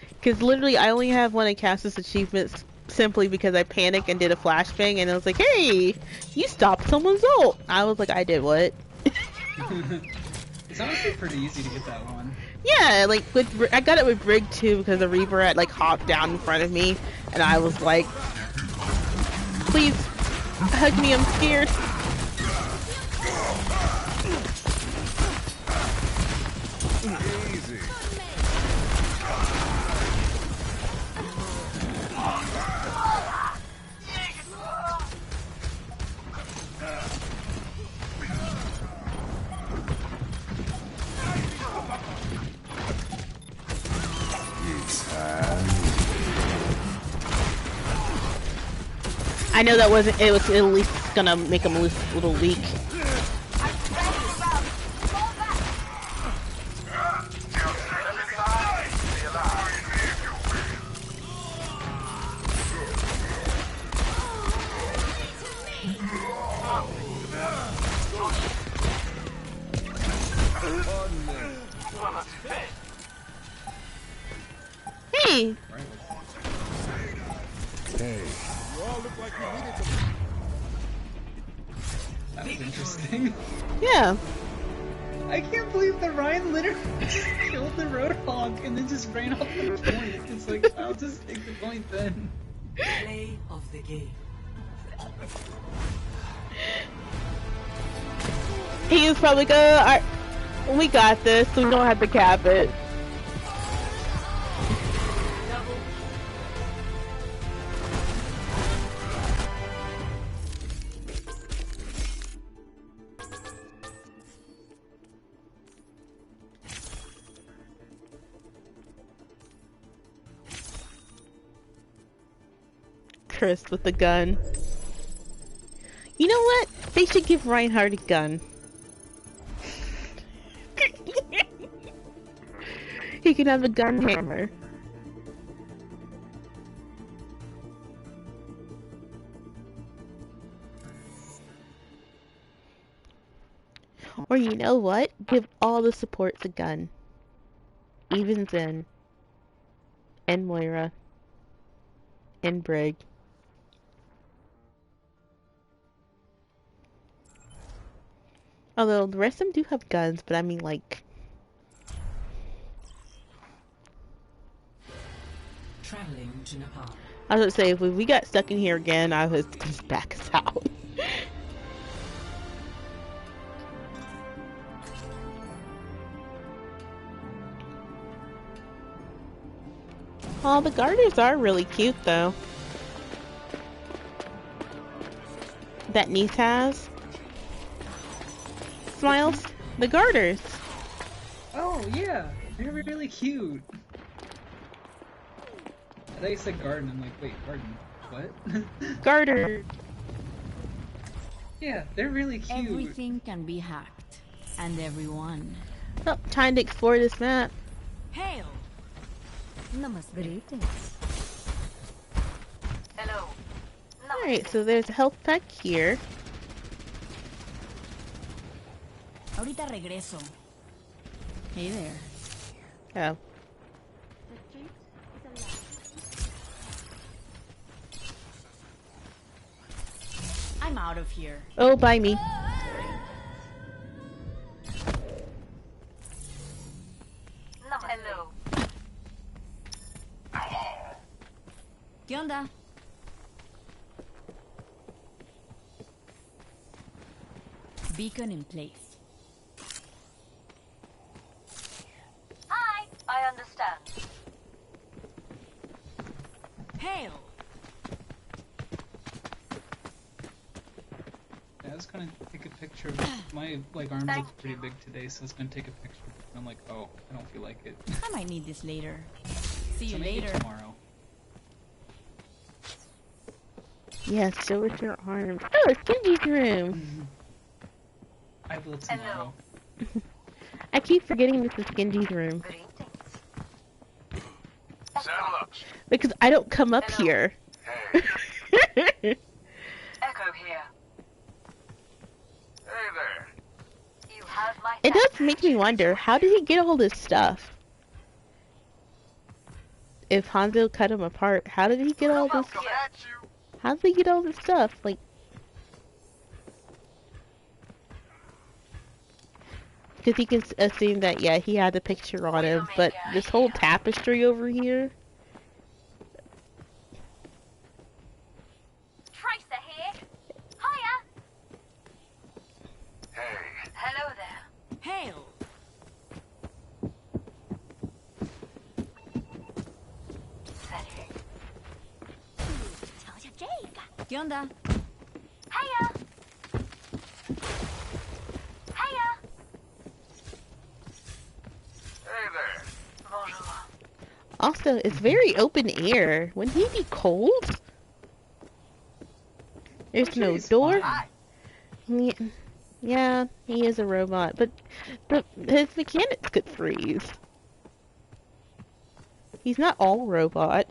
Speaker 2: Because literally I only have one of Cass's achievements simply because I panicked and did a flashbang and I was like, hey, you stopped someone's ult. I was like, I did what?
Speaker 1: It's honestly pretty easy to get that one.
Speaker 2: Yeah, like I got it with Brig too because the Reaper had like hopped down in front of me and I was like, please hug me, I'm scared.
Speaker 3: Easy.
Speaker 2: I know that wasn't, it was at least gonna make him a little weak. Hey!
Speaker 9: Hey. You all look like you needed to.
Speaker 1: That was interesting.
Speaker 2: Yeah.
Speaker 1: I can't believe that Ryan literally just killed the roadhog and then just ran off the point. It's like, I'll just take the point then.
Speaker 7: Play of the game.
Speaker 2: He was probably like, alright, we got this, so we don't have to cap it. interest with the gun. You know what? They should give Reinhardt a gun. He can have a gun hammer. Or you know what? Give all the supports a gun. Even Zen. And Moira. And Brig. Although the rest of them do have guns, but I mean like...
Speaker 4: Traveling to Nepal.
Speaker 2: I was gonna say, if we got stuck in here again, I was just back us out. Oh, the garters are really cute, though. That niece has. Smiles, the garters.
Speaker 1: Oh yeah, they're really cute. I thought you said garden. I'm like, wait, garden? What?
Speaker 2: Garter.
Speaker 1: Yeah, they're really cute.
Speaker 5: Everything can be hacked, and everyone.
Speaker 2: Oh, time to explore this map.
Speaker 5: Hail!
Speaker 7: Greetings.
Speaker 6: Hello.
Speaker 2: Alright, so there's a health pack here.
Speaker 5: Ahorita regreso. Hey there.
Speaker 2: Oh.
Speaker 5: I'm out of here.
Speaker 2: Oh, by me.
Speaker 6: Hello.
Speaker 5: ¿Qué onda? Beacon in place.
Speaker 6: Hi. I understand.
Speaker 5: Hail!
Speaker 1: Yeah, I was gonna take a picture of my arms look pretty big today, so I was gonna take a picture. And I'm like, oh, I don't feel like it.
Speaker 5: I might need this later. See
Speaker 1: So
Speaker 5: you
Speaker 1: maybe
Speaker 5: later.
Speaker 1: tomorrow.
Speaker 2: Yeah, show us your arms. Oh, it's Genji's room.
Speaker 1: I will tomorrow.
Speaker 2: I keep forgetting this is Genji's room.
Speaker 6: Greetings.
Speaker 3: Saddle up.
Speaker 2: Because I don't come up
Speaker 6: Hello.
Speaker 2: here.
Speaker 3: Hey.
Speaker 6: Echo here.
Speaker 3: Hey there.
Speaker 6: You have my
Speaker 2: It does make me wonder, how did he get all this stuff? If Hanzo cut him apart, how did he get all this?
Speaker 3: Coming at you.
Speaker 2: How did he get all this stuff? Like, because he can assume that, yeah, he had the picture on him, but this whole tapestry over here.
Speaker 6: Tracer here. Hiya.
Speaker 3: Hey.
Speaker 6: Hello there.
Speaker 5: Hail!
Speaker 6: Setting.
Speaker 5: ¿Qué onda?
Speaker 6: Hiya. Hiya.
Speaker 3: Hey there.
Speaker 6: Bonjour.
Speaker 2: Also, it's very open air. Wouldn't he be cold? There's
Speaker 1: I'm sure
Speaker 2: no
Speaker 1: he's
Speaker 2: door.
Speaker 1: fine.
Speaker 2: Yeah, he is a robot, but his mechanics could freeze. He's not all robot.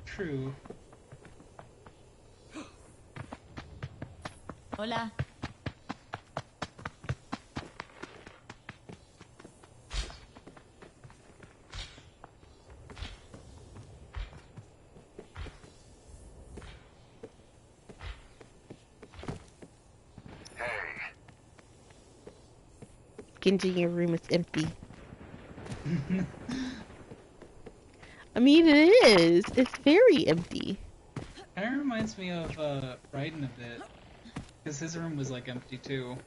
Speaker 1: True.
Speaker 5: Hola.
Speaker 3: Hey.
Speaker 2: Genji, your room is empty. I mean, it is. It's very empty.
Speaker 1: Kind of reminds me of Raiden a bit, because his room was empty too.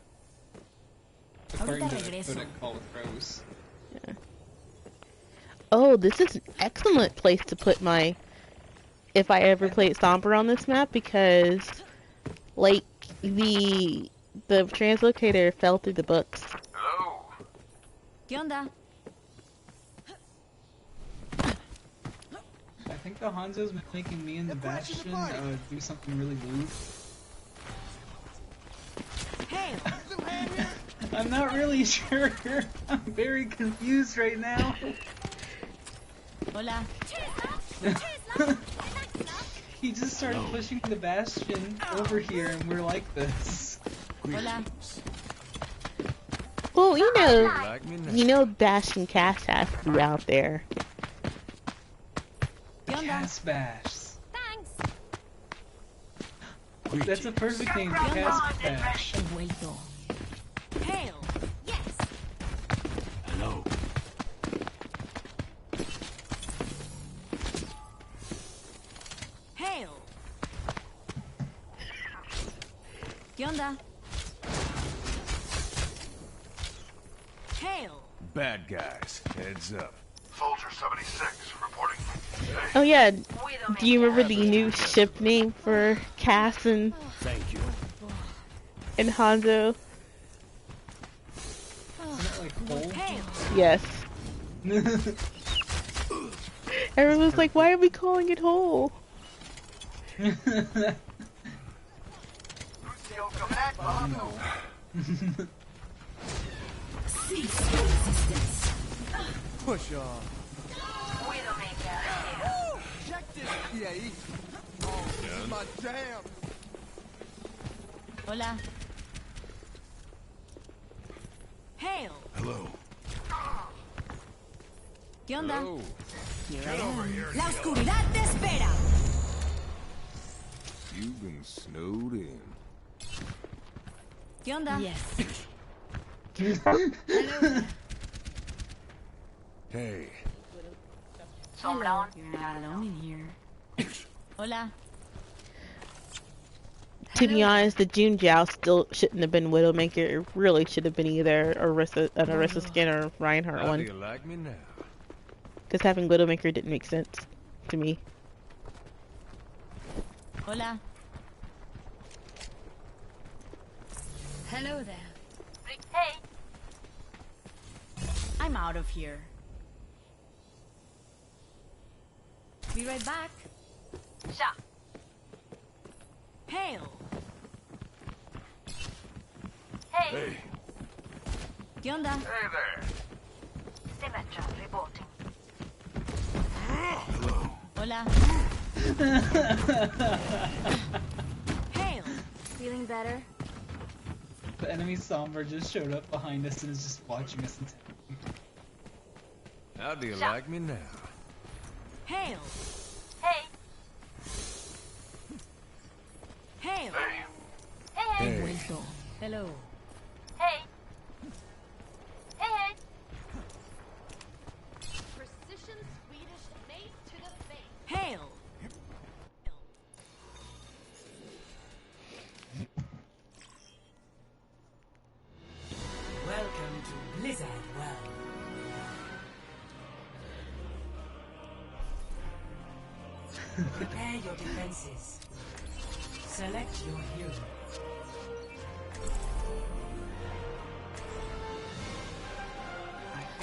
Speaker 1: According to the
Speaker 5: regreso.
Speaker 1: Codec Call with Rose.
Speaker 2: Oh, this is an excellent place to put my... If I ever played Sombra on this map, because, like, the translocator fell through the books.
Speaker 3: Hello.
Speaker 5: ¿Qué onda?
Speaker 1: I think the Hanzo's making me and the Bastion do something really lewd.
Speaker 5: Hey!
Speaker 1: I'm not really sure. I'm very confused right now.
Speaker 5: Hola.
Speaker 1: He just started pushing the Bastion over here, and we're like this.
Speaker 5: Hola.
Speaker 2: Well,
Speaker 3: You like me now?
Speaker 2: you know, Bastion Cast has to be out there.
Speaker 1: Cast Bash.
Speaker 5: Thanks.
Speaker 1: That's a perfect name, Cast Bash.
Speaker 5: He vuelto. Hail. Yes.
Speaker 3: Hello.
Speaker 5: Hail. ¿Qué onda? Hail.
Speaker 3: Bad guys, heads up.
Speaker 9: Soldier 76 reporting.
Speaker 2: Oh yeah, do you remember the new ship name for Cass and
Speaker 3: Thank you.
Speaker 2: Hanzo?
Speaker 1: Isn't it like Cole?
Speaker 5: Hail.
Speaker 2: Yes. Everyone's like, why are we calling it Hole?
Speaker 9: Push on. Check this. Yeah. Oh, this is my jam.
Speaker 5: Hola. Hail.
Speaker 3: Hello.
Speaker 5: ¿Qué onda?
Speaker 3: Hello.
Speaker 5: Here I
Speaker 3: Get over
Speaker 5: am.
Speaker 3: here.
Speaker 7: La oscuridad te espera.
Speaker 3: You've been snowed in.
Speaker 5: ¿Qué onda?
Speaker 7: Yes.
Speaker 3: Hey.
Speaker 5: Hello. You're not alone in here. Hola.
Speaker 2: To be honest, the June Joust still shouldn't have been Widowmaker. It really should have been either an Orisa skin or Reinhardt
Speaker 3: How do
Speaker 2: one.
Speaker 3: you like me now?
Speaker 2: Because having Widowmaker didn't make sense to me.
Speaker 5: Hola.
Speaker 7: Hello there.
Speaker 6: Hey,
Speaker 5: I'm out of here. Be right back.
Speaker 6: Sha.
Speaker 5: Hail.
Speaker 6: Hey,
Speaker 3: Hey.
Speaker 5: ¿Qué onda?
Speaker 9: Hey there.
Speaker 6: Symmetra reporting.
Speaker 3: Hello.
Speaker 5: Hola. Hail.
Speaker 6: Feeling better?
Speaker 1: The enemy Sombra just showed up behind us and is just watching us intently.
Speaker 3: How do you like me now?
Speaker 5: Hail.
Speaker 6: Hey,
Speaker 5: Hail.
Speaker 6: hey,
Speaker 3: Hey.
Speaker 5: Vuelto. Hello.
Speaker 6: hey, hey. Precision Swedish made to the face.
Speaker 5: Hail.
Speaker 8: Welcome to Blizzard World. Prepare your defenses. Select your hero.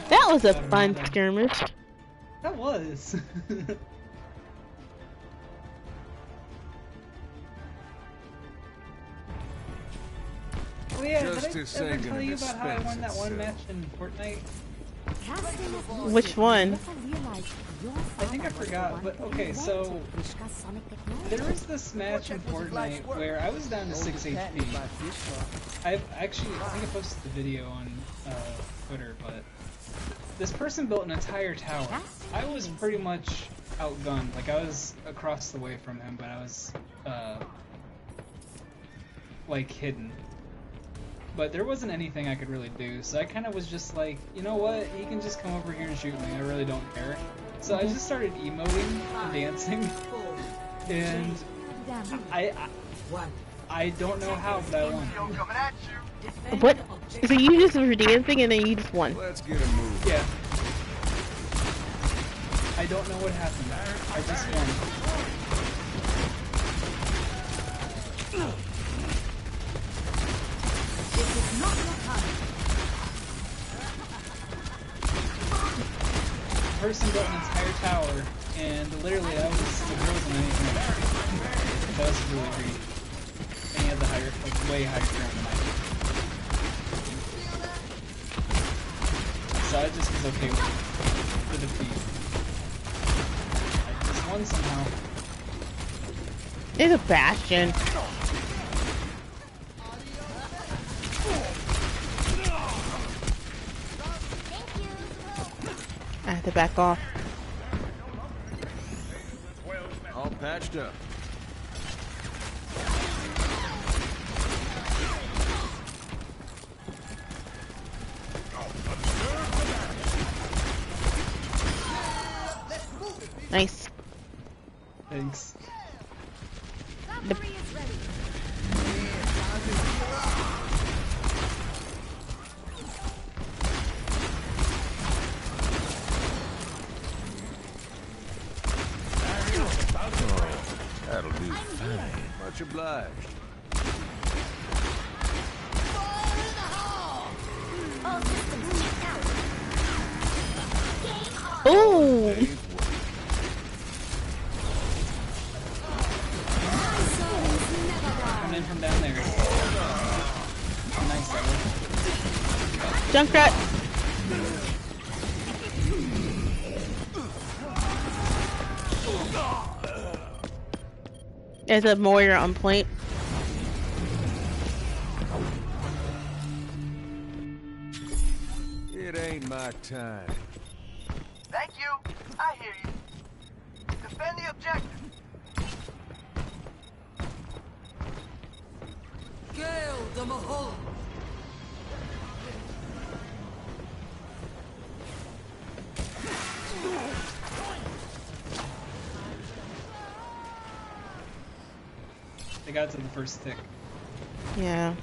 Speaker 2: That was a fun skirmish.
Speaker 1: That was. Oh yeah,
Speaker 3: Justice
Speaker 1: did I ever
Speaker 3: ain't
Speaker 1: tell
Speaker 3: gonna
Speaker 1: you about how I won that
Speaker 3: dispense
Speaker 1: one match
Speaker 3: itself.
Speaker 1: in Fortnite?
Speaker 2: Which one?
Speaker 1: I think I forgot, but okay, so there was this match in Fortnite where I was down to 6 HP. I think I posted the video on Twitter, but this person built an entire tower. I was pretty much outgunned. Like, I was across the way from him, but I was like hidden. But there wasn't anything I could really do, so I kind of was just like, you know what, he can just come over here and shoot me, I really don't care. So I just started emoting and dancing, and I don't know how, but I won.
Speaker 2: What? So you just were dancing and then you just won?
Speaker 3: Let's get a move.
Speaker 1: Yeah. I don't know what happened, I just won.
Speaker 5: This is not your time.
Speaker 1: The person built an entire tower, and literally I was the girls and anything like that. That was really great. And he had the higher, like way higher ground than I did. So I just was okay with the defeat. I just won somehow.
Speaker 2: There's a Bastion. I have to back off.
Speaker 3: All patched up.
Speaker 2: Nice.
Speaker 1: Thanks.
Speaker 2: The
Speaker 3: That'll do fine. Much obliged.
Speaker 2: Ooh!
Speaker 1: Coming in from down there. Nice, that
Speaker 2: Junkrat! There's a Moira on point.
Speaker 3: It ain't my time.
Speaker 9: Thank you. I hear you. Defend the objective.
Speaker 7: Gale the Mahal.
Speaker 1: They got to the first tick.
Speaker 2: Yeah.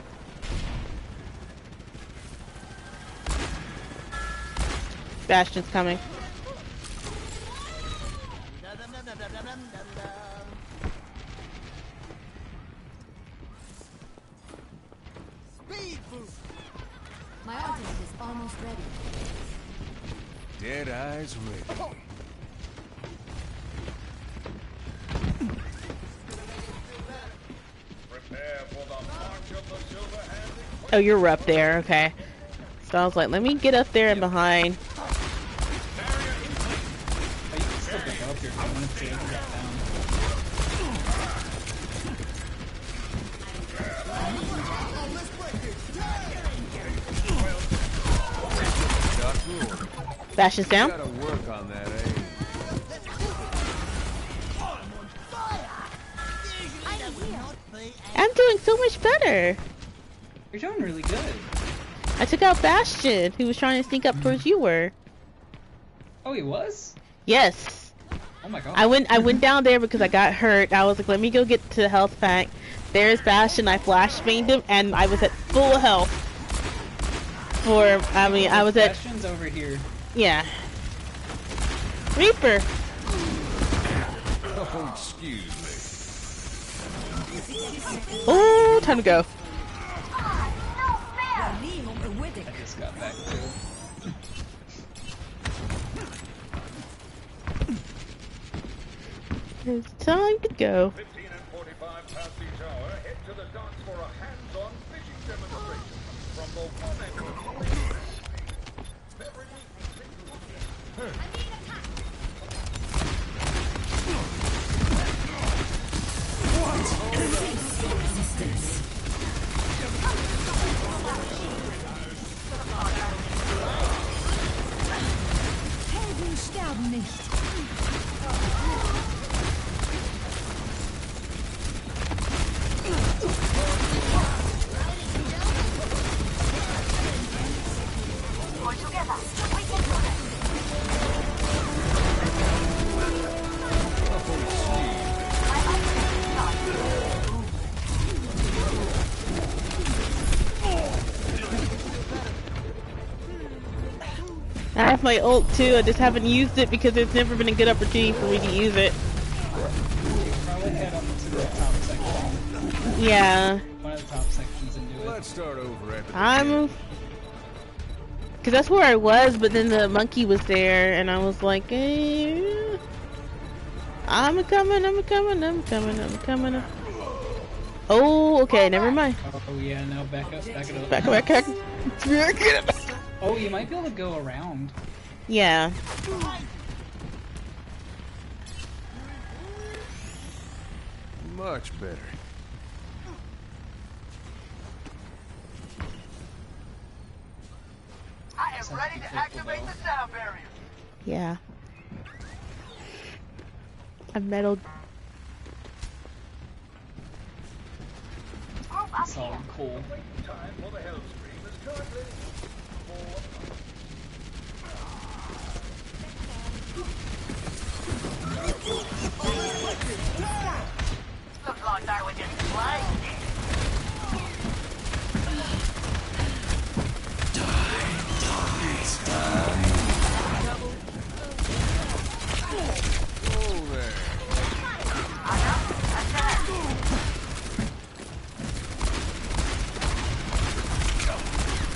Speaker 2: Bastion's coming.
Speaker 9: Speed boost.
Speaker 5: My ultimate is almost ready.
Speaker 3: Dead eyes ready.
Speaker 2: Oh, you're up there, okay. So I was like, let me get up there and behind.
Speaker 1: Oh, you can still pick up here if you wanted to. If you got
Speaker 2: Bastion's down.
Speaker 3: Gotta work on that, eh?
Speaker 2: I'm doing so much better.
Speaker 1: You're doing really good.
Speaker 2: I took out Bastion, who was trying to sneak up towards you were.
Speaker 1: Oh, he was?
Speaker 2: Yes.
Speaker 1: Oh my god.
Speaker 2: I went down there because I got hurt. I was like, let me go get to the health pack. There's Bastion. I flashbanged him, and I was at full health. I was at.
Speaker 1: Bastion's over here.
Speaker 2: Yeah. Reaper.
Speaker 3: Oh, excuse me.
Speaker 2: Oh, time to go.
Speaker 1: I just got back too.
Speaker 2: It's time to go.
Speaker 10: 15 and 45 past each hour, head to the docks for a hands-on fishing demonstration from the one and only
Speaker 5: Helden sterben nicht.
Speaker 6: We're together. We can do this.
Speaker 2: I have my ult too. I just haven't used it because there's never been a good opportunity for me to use it.
Speaker 1: Probably head up to the top section.
Speaker 2: Yeah.
Speaker 1: One of the top sections and do it.
Speaker 3: Let's start over at the
Speaker 2: I'm. Cause that's where I was, but then the monkey was there, and I was like, eh. I'm coming, I'm coming, I'm coming, I'm coming. Oh, okay, never mind.
Speaker 1: Oh yeah, no, back up, back it up.
Speaker 2: Back, back, back.
Speaker 1: Oh, you might be able to go around.
Speaker 2: Yeah.
Speaker 3: Much better.
Speaker 6: I am ready to activate the sound barrier.
Speaker 2: Yeah. A metal.
Speaker 1: Solid cool.
Speaker 10: Time for the Hellscream is currently 4.
Speaker 6: Looks like they were just playing.
Speaker 3: Oh, there.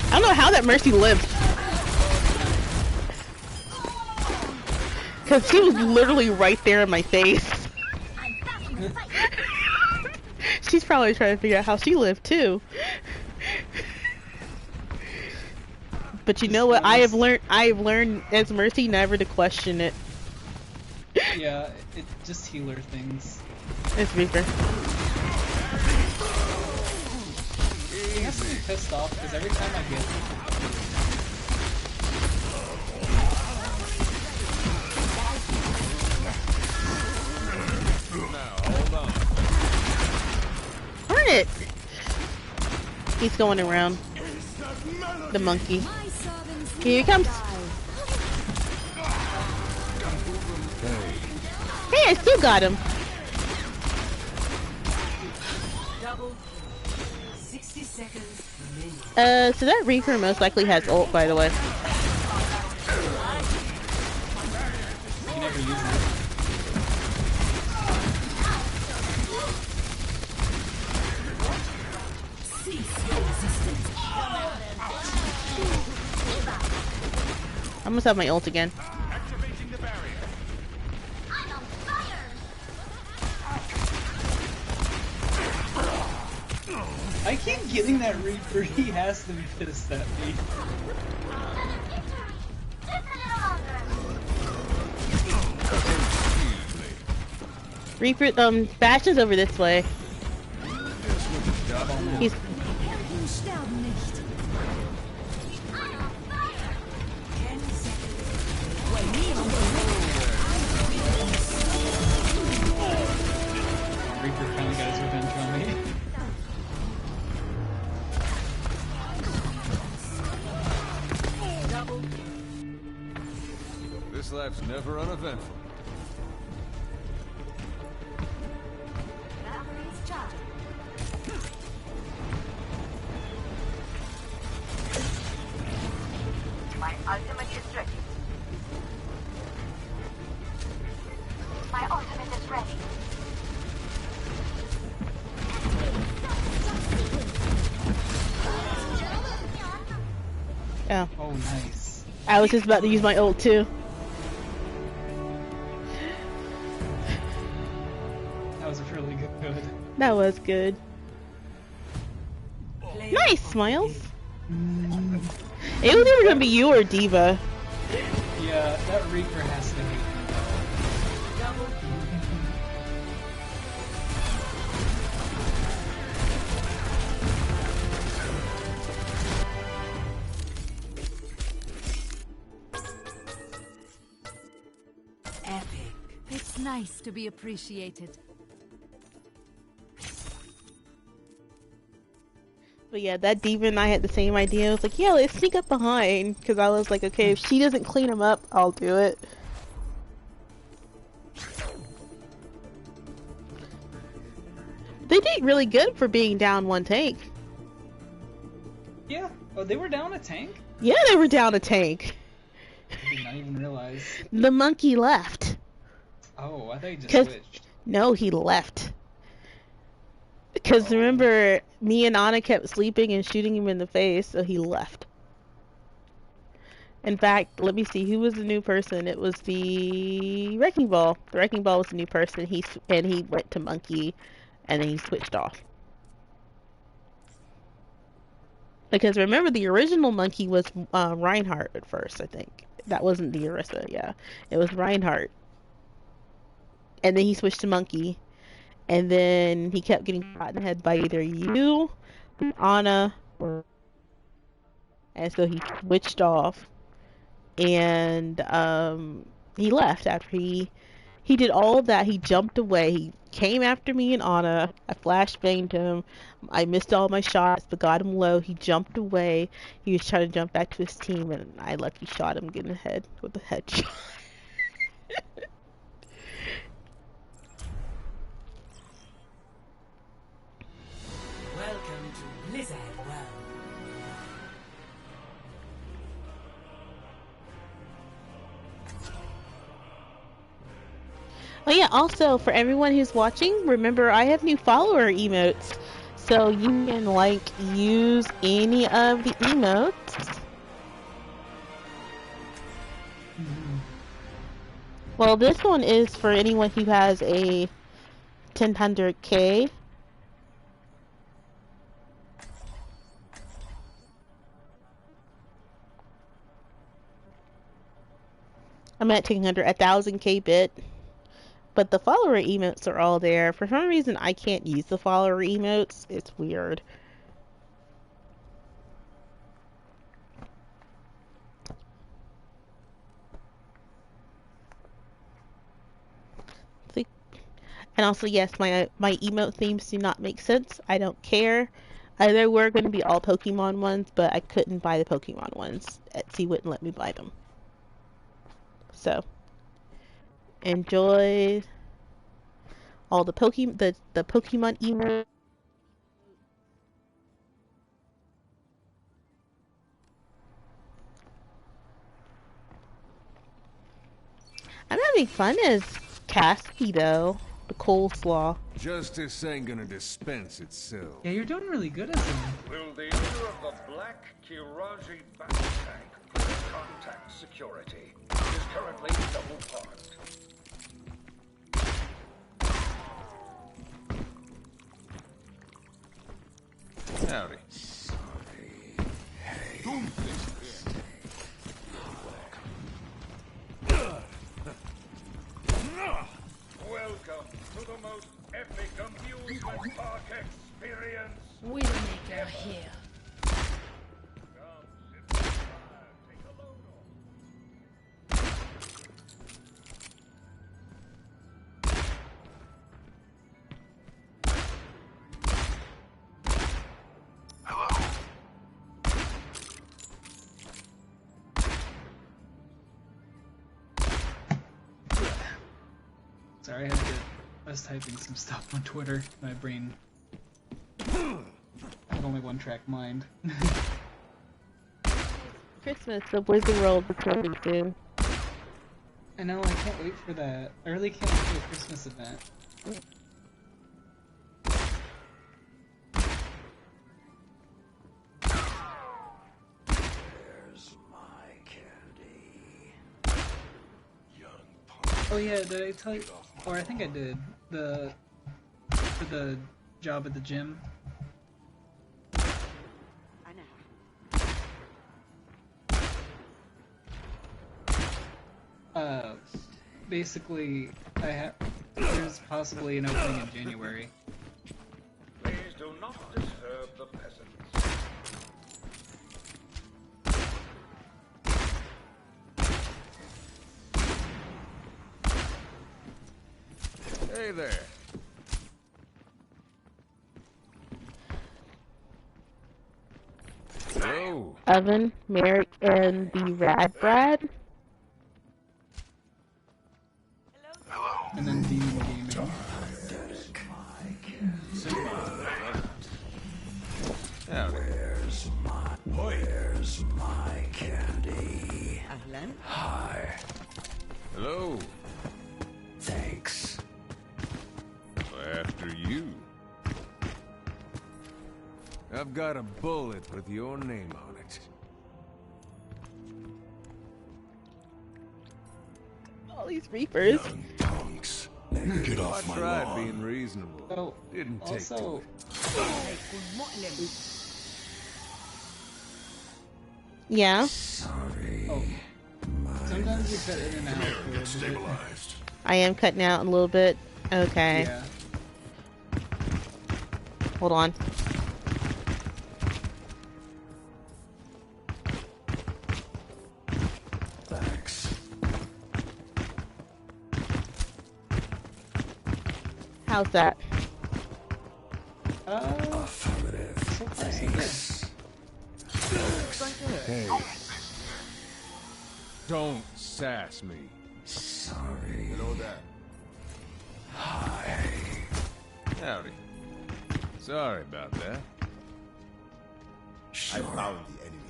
Speaker 2: I don't know how that Mercy lived. Because she was literally right there in my face. She's probably trying to figure out how she lived too. But you know what? I have learned as Mercy never to question it.
Speaker 1: Yeah, it just healer things.
Speaker 2: It's Reaper.
Speaker 1: He has to be pissed off because every time I get
Speaker 3: Now, hold on.
Speaker 2: Darn it! He's going around. The monkey. Here he comes. Hey, I still got him.
Speaker 7: Double. 60 seconds remaining.
Speaker 2: So that Reaper most likely has ult, by the way.
Speaker 1: you never use it.
Speaker 2: I must have my ult again.
Speaker 10: Activating the barrier.
Speaker 1: I keep getting that Reaper. He has to be pissed at me.
Speaker 2: Reaper, Bastion's over this way. He's.
Speaker 1: Reaper finally got his revenge on me.
Speaker 3: This life's never uneventful.
Speaker 6: My ultimate is ready. My ultimate is ready.
Speaker 2: Oh.
Speaker 1: Oh, nice.
Speaker 2: I was just about to use my ult too.
Speaker 1: That was really good.
Speaker 2: That was good. Nice, Smiles. It was either gonna be you or Diva.
Speaker 1: Yeah, that Reaper has to hate me.
Speaker 5: Epic. It's nice to be appreciated.
Speaker 2: But yeah, that Diva and I had the same idea. I was like, yeah, let's sneak up behind. Because I was like, okay, if she doesn't clean him up, I'll do it. They did really good for being down one tank.
Speaker 1: Yeah. Oh, they were down a tank?
Speaker 2: Yeah, they were down a tank.
Speaker 1: I did not even realize.
Speaker 2: The monkey left.
Speaker 1: Oh, I thought he just
Speaker 2: 'Cause-
Speaker 1: switched.
Speaker 2: No, he left. Because remember, me and Anna kept sleeping and shooting him in the face, so he left. In fact, let me see, who was the new person? It was the Wrecking Ball. The Wrecking Ball was the new person. He went to Monkey, and then he switched off. Because remember, the original Monkey was Reinhardt at first, I think. That wasn't the Orisa, yeah. It was Reinhardt. And then he switched to Monkey. And then he kept getting shot in the head by either you, Ana, or... And so he switched off. And he left after he did all of that. He jumped away. He came after me and Ana. I flashbanged him. I missed all my shots, but got him low. He jumped away. He was trying to jump back to his team, and I lucky shot him getting the head with a headshot.
Speaker 8: Welcome to Blizzard World.
Speaker 2: Oh yeah, also, for everyone who's watching, remember I have new follower emotes. So you can, like, use any of the emotes. Well, this one is for anyone who has a 1000K. I'm at 1,000K bit. But the follower emotes are all there. For some reason, I can't use the follower emotes. It's weird. See? And also, yes, my emote themes do not make sense. I don't care. There were going to be all Pokemon ones, but I couldn't buy the Pokemon ones. Etsy wouldn't let me buy them. So, enjoy all the Pokemon emotes. I'm having fun as Cassie, though. The coleslaw.
Speaker 3: Justice ain't gonna dispense itself.
Speaker 1: Yeah, you're doing really good as him.
Speaker 10: Will the owner of the Black Kiraji battle tank contact security? It is currently double parked.
Speaker 3: Howdy.
Speaker 10: Welcome to the most epic amusement park experience.
Speaker 8: We'll make her here.
Speaker 10: Come, sit by the fire, take a load off.
Speaker 1: Sorry, I was typing some stuff on Twitter. My brain. I have only one track mind.
Speaker 2: Christmas, so Blizzard World is coming soon.
Speaker 1: I know, I can't wait for that. I really can't wait for the Christmas event.
Speaker 3: There's my candy. Young punk.
Speaker 1: Oh yeah, did I tell you? Or I think I did. For the job at the gym. Basically, there's possibly an opening in January.
Speaker 10: Please do not disturb the peasants.
Speaker 3: Hey there. Hello.
Speaker 2: Oven, Merrick, and the Rad Brad.
Speaker 1: And then Demon Gaming.
Speaker 3: Where's my candy?
Speaker 7: أهلا.
Speaker 3: Hi. Hello.
Speaker 9: Thanks.
Speaker 3: After you. I've got a bullet with your name on it.
Speaker 2: All these reapers.
Speaker 3: Punks. Get off my lawn. I tried being reasonable.
Speaker 1: Oh,
Speaker 3: Didn't take
Speaker 1: also,
Speaker 2: Yeah.
Speaker 3: Sorry.
Speaker 1: oh, sometimes you cut in and out. For a bit.
Speaker 3: Stabilized.
Speaker 2: I am cutting out a little bit. Okay.
Speaker 1: Yeah.
Speaker 2: Hold on.
Speaker 3: Thanks.
Speaker 2: How's that?
Speaker 3: Affirmative.
Speaker 1: So far so good.
Speaker 3: Hey. Don't sass me. Sorry. You know that. Hi. Howdy. Sorry about that. Sure.
Speaker 9: I found the enemy.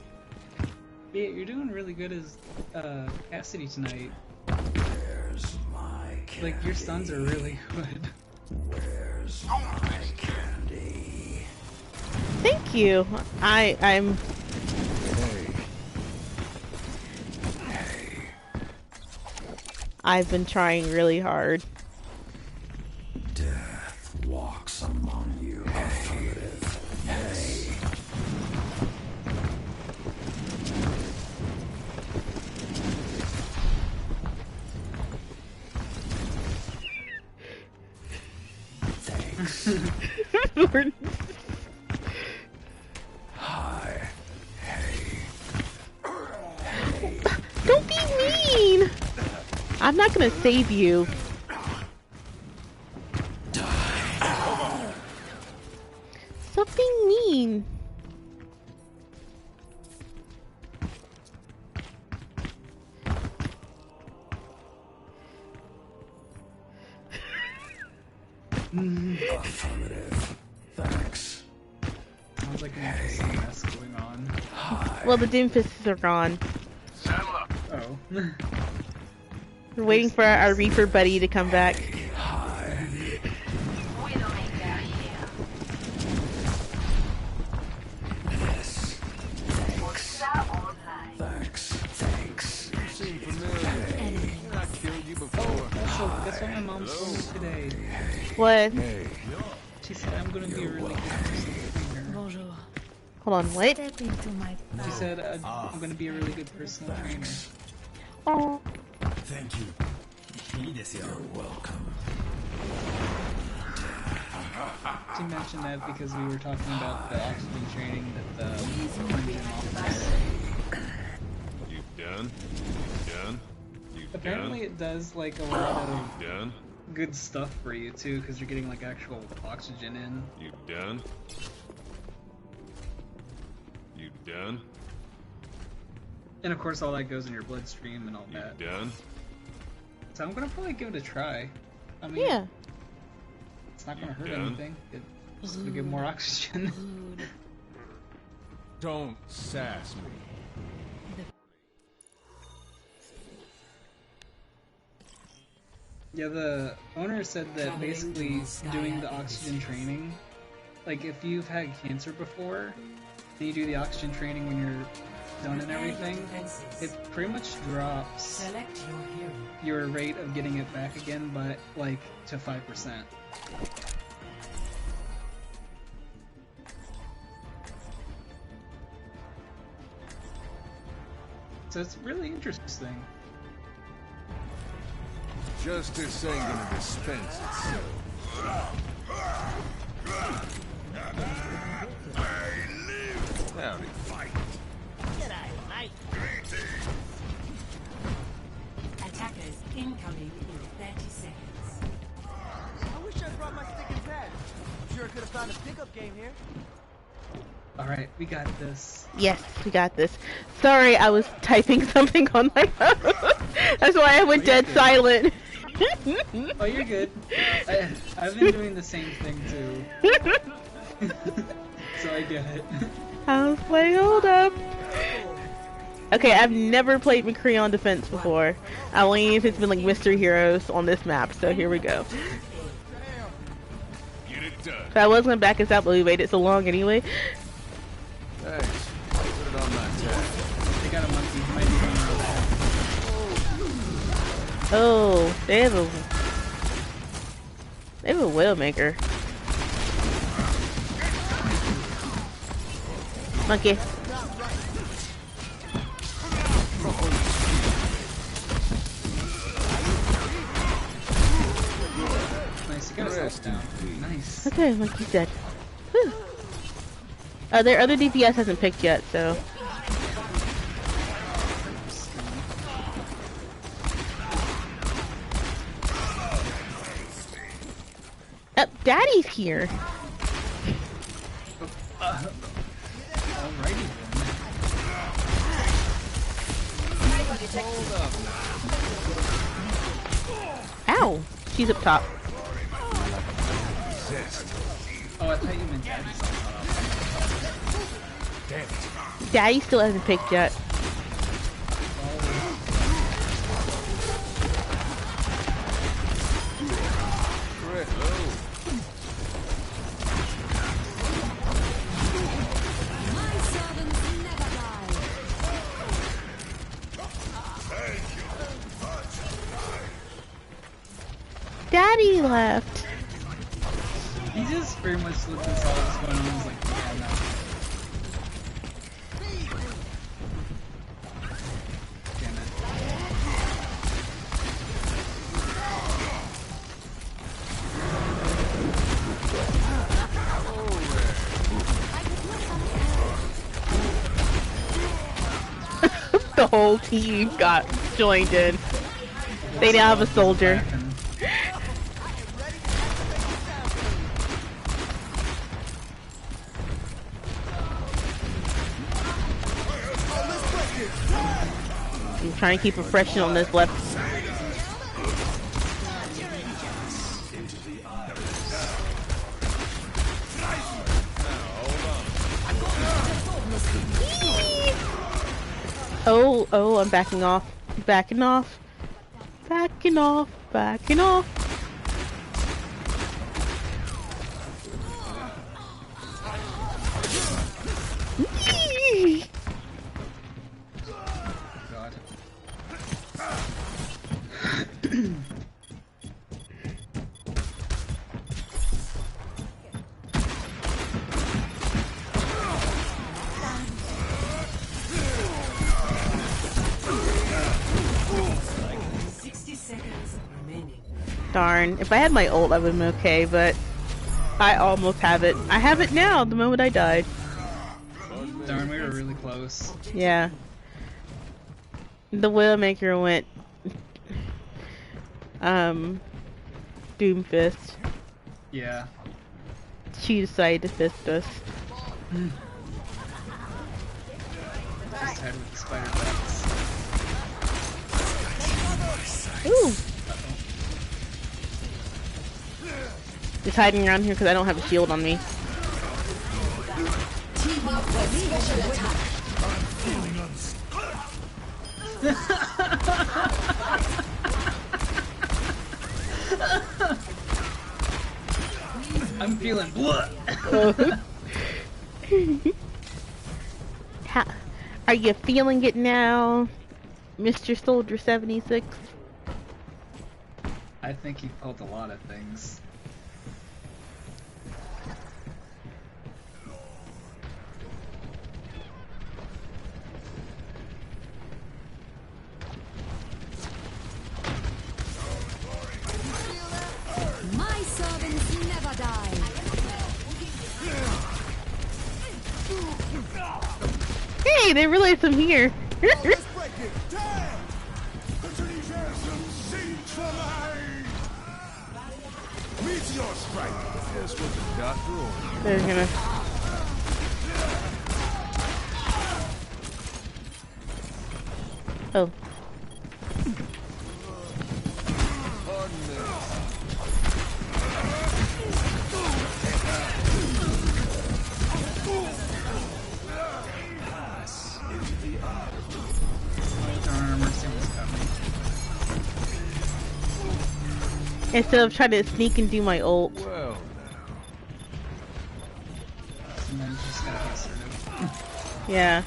Speaker 1: Yeah, you're doing really good as Cassidy tonight.
Speaker 3: Where's my candy?
Speaker 1: Like your stuns are really good.
Speaker 3: Where's my candy?
Speaker 2: Thank you. I'm.
Speaker 3: Hey.
Speaker 2: I've been trying really hard.
Speaker 3: Death walks among you. Affirmative. Hey. Thanks. Hi. Hey.
Speaker 2: Don't be mean. I'm not gonna save you. Stop being mean.
Speaker 3: Affirmative. Thanks.
Speaker 1: Sounds like an interesting mess going on.
Speaker 2: Well, the Doomfists are gone.
Speaker 1: Oh.
Speaker 2: We're waiting for our Reaper buddy to come back.
Speaker 3: Hi.
Speaker 6: Widowmaker here.
Speaker 3: Yes. Thanks.
Speaker 6: Online.
Speaker 3: Thanks.
Speaker 9: You seem familiar. I killed you before.
Speaker 1: Also, guess what my mom told me today?
Speaker 2: What?
Speaker 3: Hey.
Speaker 1: She said I'm gonna be a really good personal trainer.
Speaker 5: Bonjour.
Speaker 2: Hold on, what?
Speaker 5: Step into my
Speaker 1: She said I'm gonna be a really good personal trainer.
Speaker 2: Oh.
Speaker 3: Thank you. You're welcome.
Speaker 1: She mentioned that because we were talking about the oxygen training that the engine offers.
Speaker 3: You done? You done? You
Speaker 1: Apparently
Speaker 3: done?
Speaker 1: it does like a lot of
Speaker 3: You done?
Speaker 1: good stuff for you too, because you're getting like actual oxygen in.
Speaker 3: You done? You done?
Speaker 1: And of course all that goes in your bloodstream and all
Speaker 3: You
Speaker 1: that.
Speaker 3: done?
Speaker 1: So I'm gonna probably give it a try. I mean,
Speaker 2: Yeah.
Speaker 1: it's not gonna
Speaker 3: You
Speaker 1: hurt
Speaker 3: done?
Speaker 1: anything. It's gonna get more oxygen.
Speaker 3: Don't sass me.
Speaker 1: Yeah, the owner said that basically doing the oxygen training, like if you've had cancer before, and you do the oxygen training when you're done and everything, it pretty much drops
Speaker 8: Select your hero.
Speaker 1: your rate of getting it back again by like to 5%. So it's really interesting.
Speaker 3: Justice ain't gonna dispense itself. Howdy. Fight.
Speaker 4: Attackers incoming in 30 seconds.
Speaker 9: I wish I brought my stick and pad. I'm sure I could have found a pickup game here.
Speaker 1: Alright, we got this.
Speaker 2: Yes, we got this. Sorry, I was typing something on my phone. That's why I went dead silent.
Speaker 1: Oh, you're good. I've been doing the same thing too. So I get it.
Speaker 2: I was like, hold up. Okay, I've never played McCree on defense before. I only if it's been like Mystery Heroes on this map, so here we go.
Speaker 3: Get it done.
Speaker 2: So I was gonna back us out, but we waited so long anyway.
Speaker 3: Thanks. Put it on my tab.
Speaker 1: They got a monkey. Might be going around
Speaker 2: Oh, they have a Widowmaker. Monkey.
Speaker 1: Nice, you got yourself down. Nice.
Speaker 2: Okay, monkey's dead. Whew. Their other DPS hasn't picked yet, so. Daddy's here.
Speaker 1: Alrighty
Speaker 2: then. Ow! She's up top.
Speaker 1: Oh, I thought you meant Daddy.
Speaker 2: Daddy still hasn't picked yet. Daddy left.
Speaker 1: He just pretty much looked at all that's going on and was like, yeah, no. Damn it.
Speaker 2: The whole team got joined in. They now have a soldier. I'm trying to keep a freshen on this left. Oh, I'm backing off. Backing off. Backing off. Backing off.
Speaker 1: God.
Speaker 2: Darn. If I had my ult, I would have been okay, but I almost have it. I have it now, the moment I died.
Speaker 1: Darn, we were really close.
Speaker 2: Yeah. The Widowmaker went Doomfist.
Speaker 1: Yeah.
Speaker 2: She decided to fist us.
Speaker 1: Just tied with the spider bats.
Speaker 2: Ooh. Just hiding around here because I don't have a shield on me.
Speaker 8: Team up for special attack.
Speaker 1: I'm feeling blood.
Speaker 2: Are you feeling it now, Mr. Soldier 76?
Speaker 1: I think he pulled a lot of things.
Speaker 6: My servants never die.
Speaker 2: Hey, they realized I'm here.
Speaker 3: Meteor strike. That's what the doctor ordered.
Speaker 2: They're gonna. Oh. Instead of trying to sneak and do my ult.
Speaker 3: Well,
Speaker 1: And then just gotta be assertive.
Speaker 2: Yeah.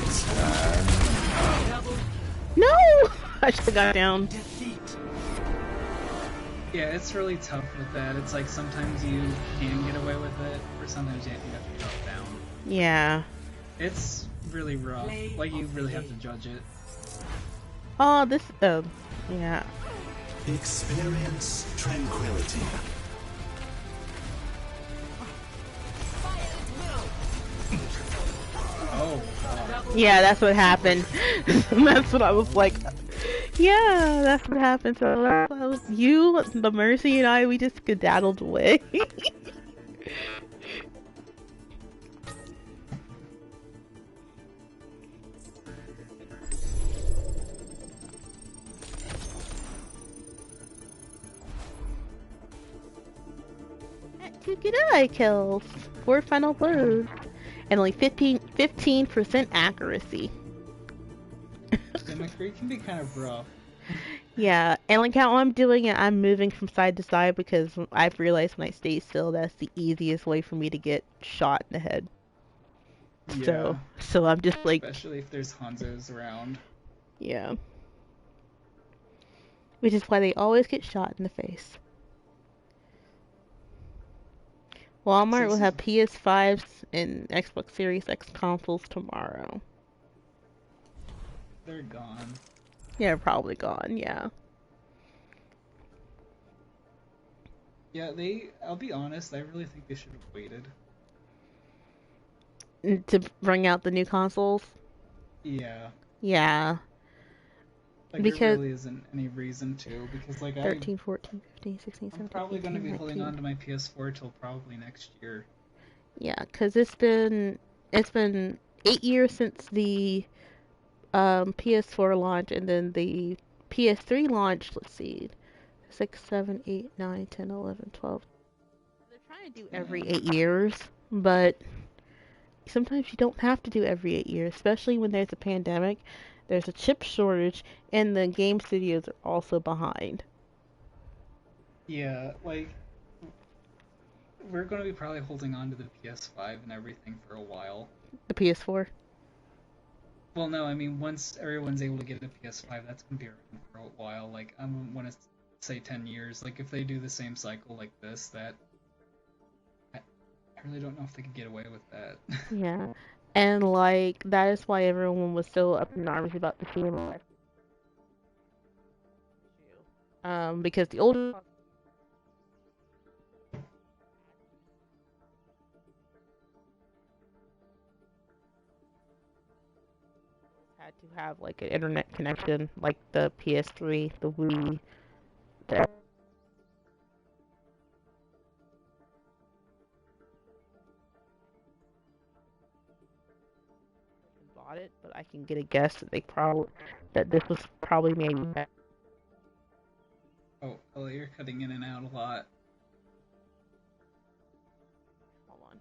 Speaker 3: it's
Speaker 2: I should have got down.
Speaker 1: Yeah, it's really tough with that. It's like sometimes you can get away with it, or sometimes you have to drop down.
Speaker 2: Yeah.
Speaker 1: It's really rough. Like, you really have to judge it.
Speaker 2: Oh, this. Yeah.
Speaker 11: Experience tranquility.
Speaker 1: Oh.
Speaker 2: Yeah, that's what happened. That's what I was like. Yeah, that's what happened. So that was you, the Mercy, and I. We just skedaddled away. Two G'day kills, 4 final blows, and only 15% accuracy.
Speaker 1: Yeah, McCree can be kind of rough.
Speaker 2: Yeah, and like how I'm doing it, I'm moving from side to side because I've realized when I stay still, that's the easiest way for me to get shot in the head.
Speaker 1: Yeah.
Speaker 2: So I'm just like...
Speaker 1: Especially if there's Hanzos around.
Speaker 2: Yeah. Which is why they always get shot in the face. Walmart will have PS5s and Xbox Series X consoles tomorrow.
Speaker 1: They're gone.
Speaker 2: Yeah, probably gone, yeah.
Speaker 1: Yeah, I'll be honest, I really think they should have waited.
Speaker 2: To bring out the new consoles?
Speaker 1: Yeah.
Speaker 2: Yeah.
Speaker 1: Like, there really isn't any reason to, because, like,
Speaker 2: 13, 14, 15, 16, 17,
Speaker 1: I'm probably going to be
Speaker 2: 19.
Speaker 1: holding on to my PS4 till probably next year.
Speaker 2: Yeah, because it's been 8 years since the PS4 launch, and then the PS3 launch, let's see, 6, 7, 8, 9, 10, 11, 12. They're trying to do every 8 years, but sometimes you don't have to do every 8 years, especially when there's a pandemic, there's a chip shortage, and the game studios are also behind.
Speaker 1: Yeah, like, we're going to be probably holding on to the PS5 and everything for a while.
Speaker 2: The PS4?
Speaker 1: Well, no, I mean, once everyone's able to get a PS5, that's going to be around for a while. Like, I want to say 10 years. Like, if they do the same cycle like this, I really don't know if they could get away with that.
Speaker 2: Yeah. And, like, that is why everyone was so up in arms about the CMO. Because the older had to have, like, an internet connection, like the PS3, the Wii, bought it, but I can get a guess that this was probably maybe.
Speaker 1: Oh, Ellie, you're cutting in and out a lot.
Speaker 2: Hold on.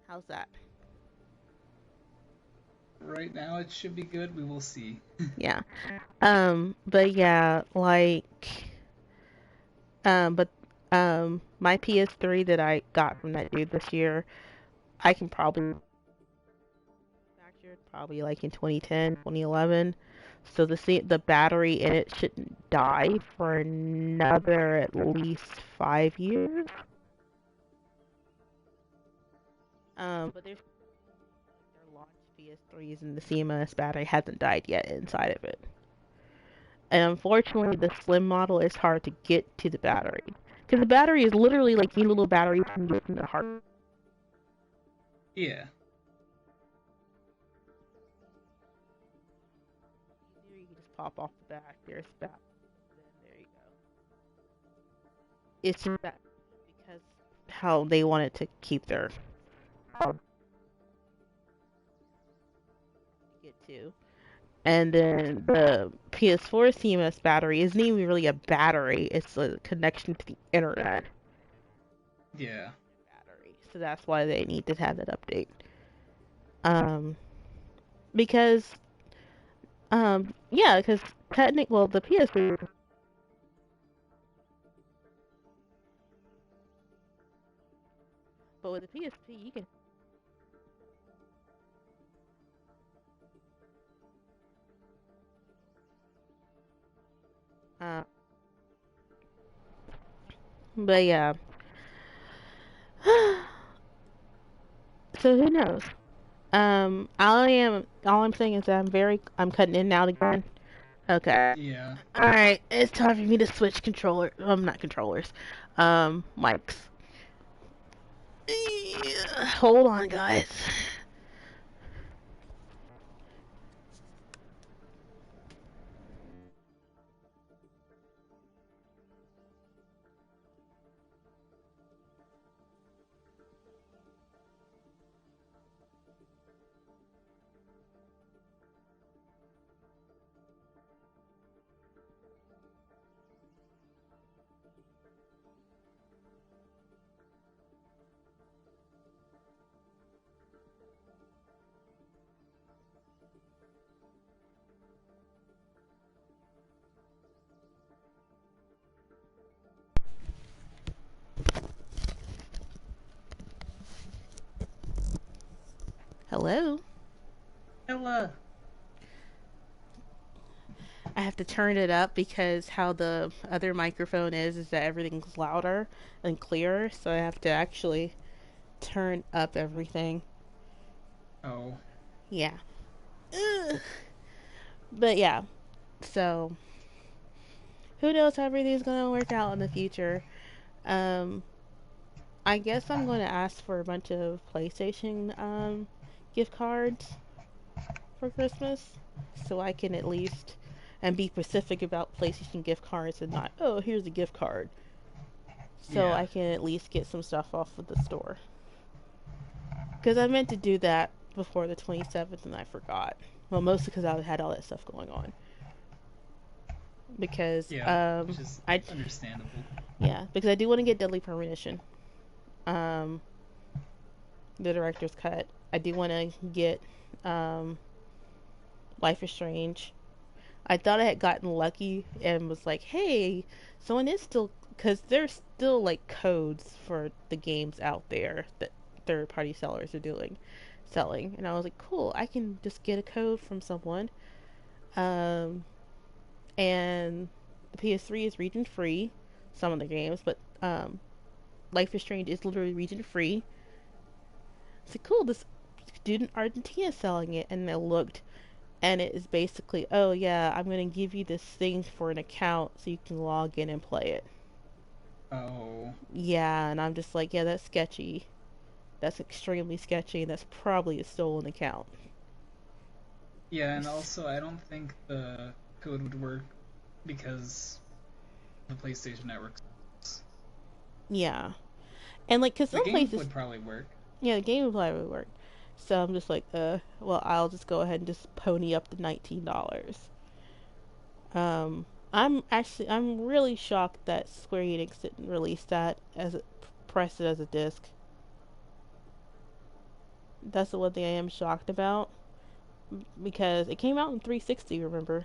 Speaker 2: How's that?
Speaker 1: Right now it should be good, we will see.
Speaker 2: Yeah. But yeah, like my PS3 that I got from that dude this year, I can probably like in 2010, 2011. So the battery in it shouldn't die for another at least 5 years. But their launch PS3s and the CMOS battery hasn't died yet inside of it. And unfortunately, the slim model is hard to get to the battery. Because the battery is literally like your little battery you can get from the heart.
Speaker 1: Yeah.
Speaker 2: You can just pop off the back. There's that. There you go. It's just that because how they wanted to keep their get to. And then the PS4 CMS battery isn't even really a battery, it's a connection to the internet.
Speaker 1: Yeah.
Speaker 2: Battery. So that's why they need to have that update. Because, yeah, because the PS3 But with the PSP, you can. But yeah. So who knows? All I'm saying is that I'm cutting in and out again. Okay.
Speaker 1: Yeah.
Speaker 2: Alright, it's time for me to switch not controllers. Mics. Hold on, guys. Hello?
Speaker 1: Hello.
Speaker 2: I have to turn it up because how the other microphone is that everything's louder and clearer, so I have to actually turn up everything.
Speaker 1: Oh.
Speaker 2: Yeah. Ugh. But yeah, so who knows how everything's gonna work out in the future. I guess I'm gonna ask for a bunch of PlayStation gift cards for Christmas, so I can at least and be specific about PlayStation gift cards and not, oh, here's a gift card. So
Speaker 1: Yeah.
Speaker 2: I can at least get some stuff off of the store. Because I meant to do that before the 27th and I forgot. Well, mostly because I had all that stuff going on. Because,
Speaker 1: which is understandable.
Speaker 2: Yeah, because I do want to get Deadly Premonition. The director's cut. I do want to get Life is Strange. I thought I had gotten lucky and was like, hey, someone is still, because there's still like codes for the games out there that third party sellers are selling, and I was like, cool, I can just get a code from someone. And the PS3 is region free, some of the games, but Life is Strange is literally region free. It's like, cool, this dude in Argentina is selling it, and I looked. And it is basically, oh yeah, I'm going to give you this thing for an account so you can log in and play it.
Speaker 1: Oh.
Speaker 2: Yeah, and I'm just like, yeah, that's sketchy. That's extremely sketchy, and that's probably a stolen account.
Speaker 1: Yeah, and also I don't think the code would work because the PlayStation Network.
Speaker 2: Yeah. And like, because some
Speaker 1: game
Speaker 2: places
Speaker 1: would probably work.
Speaker 2: Yeah, the game would probably work. So I'm just like, well, I'll just go ahead and just pony up the $19. I'm really shocked that Square Enix didn't release that press it as a disc. That's the one thing I am shocked about, because it came out in 360. Remember?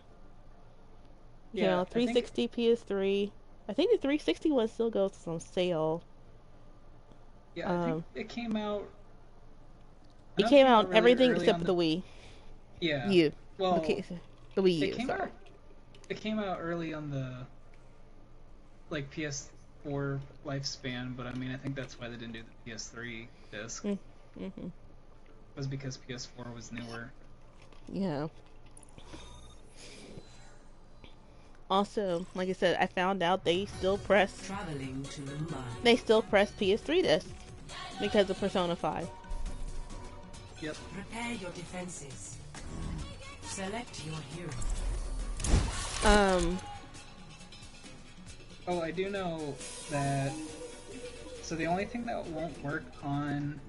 Speaker 2: It came out 360, PS3. I think the 360 one still goes on sale.
Speaker 1: Yeah, I think it came out.
Speaker 2: It came out
Speaker 1: really
Speaker 2: everything except for the Wii.
Speaker 1: Yeah.
Speaker 2: U.
Speaker 1: Well,
Speaker 2: the Wii U. Sorry.
Speaker 1: It came out early on the like PS4 lifespan, but I mean, I think that's why they didn't do the PS3 disc.
Speaker 2: Mm-hmm.
Speaker 1: Was because PS4 was newer.
Speaker 2: Yeah. Also, like I said, I found out they still press PS3 discs because of Persona 5.
Speaker 1: Yep.
Speaker 4: Prepare your defenses. Select your hero.
Speaker 1: Oh, I do know that. So the only thing that won't work on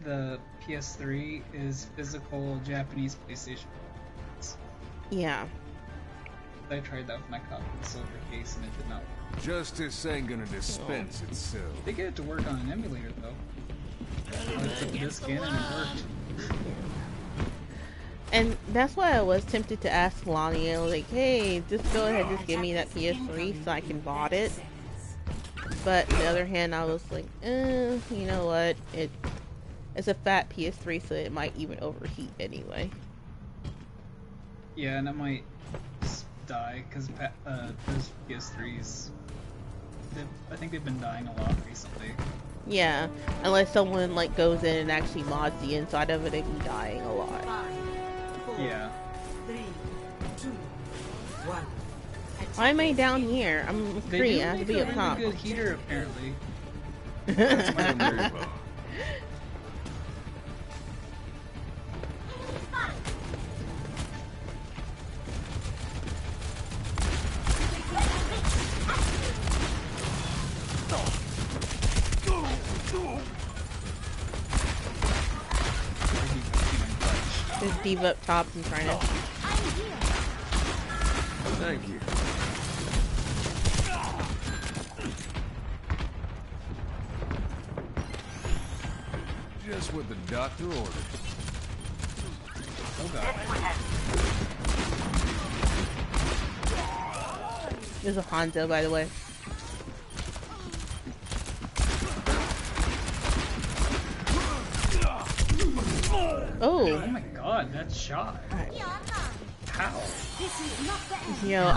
Speaker 1: the PS3 is physical Japanese PlayStation.
Speaker 2: Yeah.
Speaker 1: I tried that with my copy of the silver case and it did not work.
Speaker 3: Justice ain't gonna dispense itself.
Speaker 1: They get it to work on an emulator though. I put the disc in and it worked.
Speaker 2: And that's why I was tempted to ask Lonnie, I was like, hey, just go ahead, just give me that PS3 so I can bought it. But on the other hand, I was like, you know what? It's a fat PS3, so it might even overheat anyway.
Speaker 1: Yeah, and it might die because those PS3s, I think they've been dying a lot recently.
Speaker 2: Yeah, unless someone like goes in and actually mods the inside of it, it'd be dying a lot.
Speaker 8: 5, 4,
Speaker 1: Yeah.
Speaker 8: 3, 2, 1.
Speaker 2: Why am I down here? I'm free. I have to be up top.
Speaker 1: They do make a really good heater, apparently.
Speaker 2: There's Diva up top and trying to.
Speaker 3: Thank you. Just what the doctor ordered.
Speaker 1: Oh god.
Speaker 2: There's a Hanzo, by the way. Oh
Speaker 1: my god, that shot. How?
Speaker 2: You know,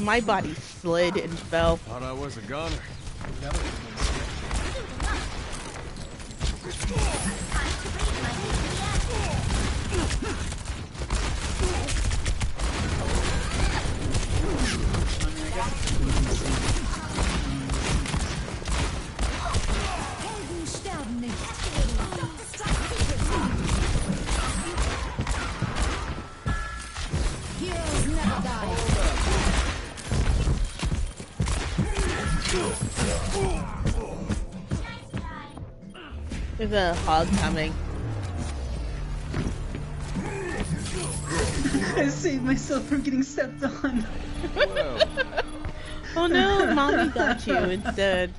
Speaker 2: my body slid and fell.
Speaker 3: Thought I was a goner.
Speaker 8: Heroes never die.
Speaker 2: There's a hog coming.
Speaker 1: I saved myself from getting stepped on.
Speaker 2: Oh no, mommy got you instead.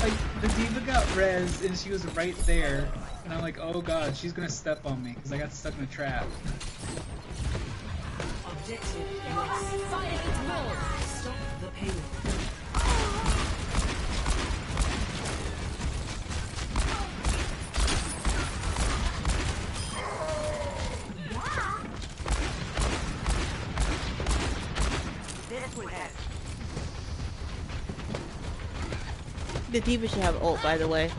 Speaker 1: Like, the diva got res and she was right there. And I'm like, oh god, she's gonna step on me because I got stuck in a trap.
Speaker 8: Objective silent mode. Stop the payload.
Speaker 2: The Diva should have ult, by the way.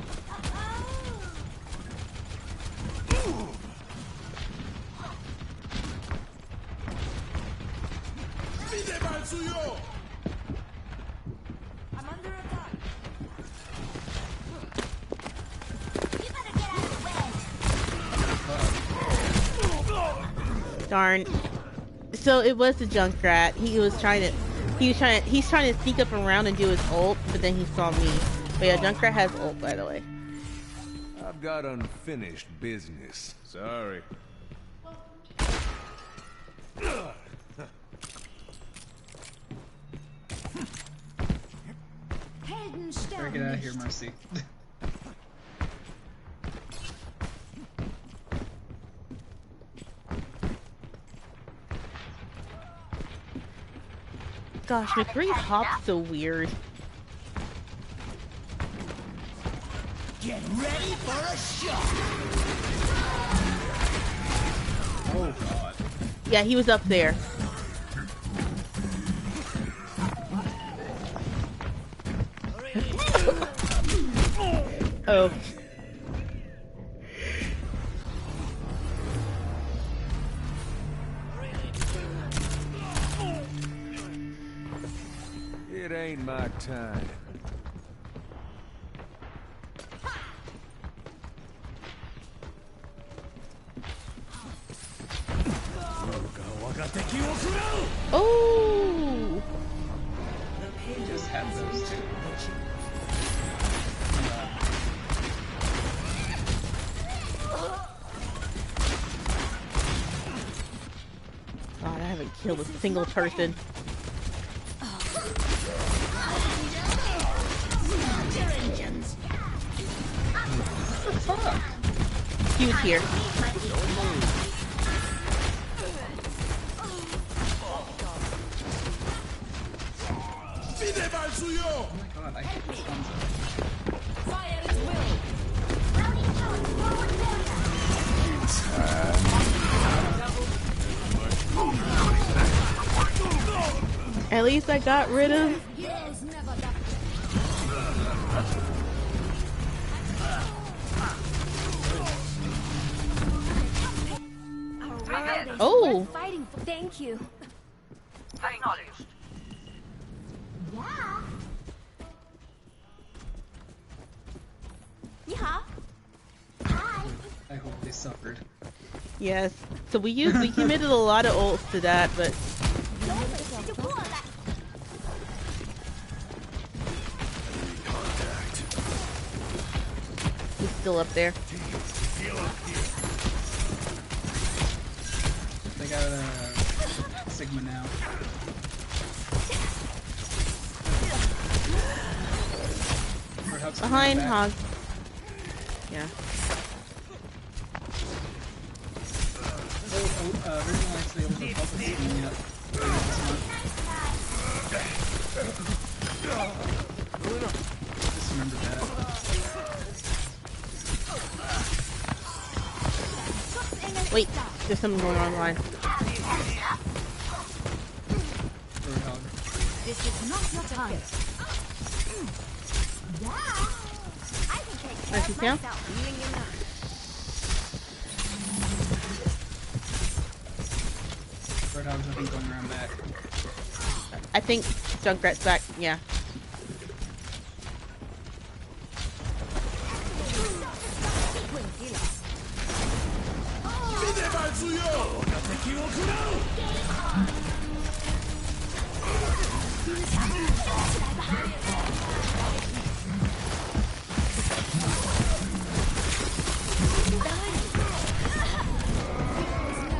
Speaker 8: I'm under attack.
Speaker 2: Darn. So it was the Junkrat. He's trying to sneak up around and do his ult, but then he saw me. But yeah, Junkrat has ult, by the way.
Speaker 3: I've got unfinished business. Sorry.
Speaker 1: Better get out of here, Mercy.
Speaker 2: Gosh, McCree's hop's so weird.
Speaker 8: Get ready for a shot.
Speaker 1: Oh god.
Speaker 2: Yeah, he was up there. Oh.
Speaker 3: It ain't my time.
Speaker 2: Oh!
Speaker 1: Just have those two.
Speaker 2: God, I haven't killed a single person.
Speaker 1: fuck?
Speaker 2: He was here.
Speaker 1: Oh my god, I hate this concept.
Speaker 8: Fire at will.
Speaker 2: At least I got rid of.
Speaker 8: Heroes never die.
Speaker 2: Oh,
Speaker 5: Fighting for. Thank you.
Speaker 6: Acknowledged.
Speaker 5: Yeah. 你好。Hi.
Speaker 1: I hope they suffered.
Speaker 2: yes. So we committed a lot of ults to that, but
Speaker 5: 有本事就过来。
Speaker 2: he's still up there.
Speaker 1: They got a Sigma now. Roadhog's coming
Speaker 2: Behind
Speaker 1: back.
Speaker 2: Hog. Yeah.
Speaker 1: Originally actually able to help us yet. Just remember that.
Speaker 2: Wait, there's something going on online.
Speaker 1: Roadhog.
Speaker 5: This is not your time. Yeah. I can take care
Speaker 2: Nice
Speaker 5: of
Speaker 2: down.
Speaker 5: myself.
Speaker 1: Roadhog's nothing going around back.
Speaker 2: I think Junkrat's back. Yeah.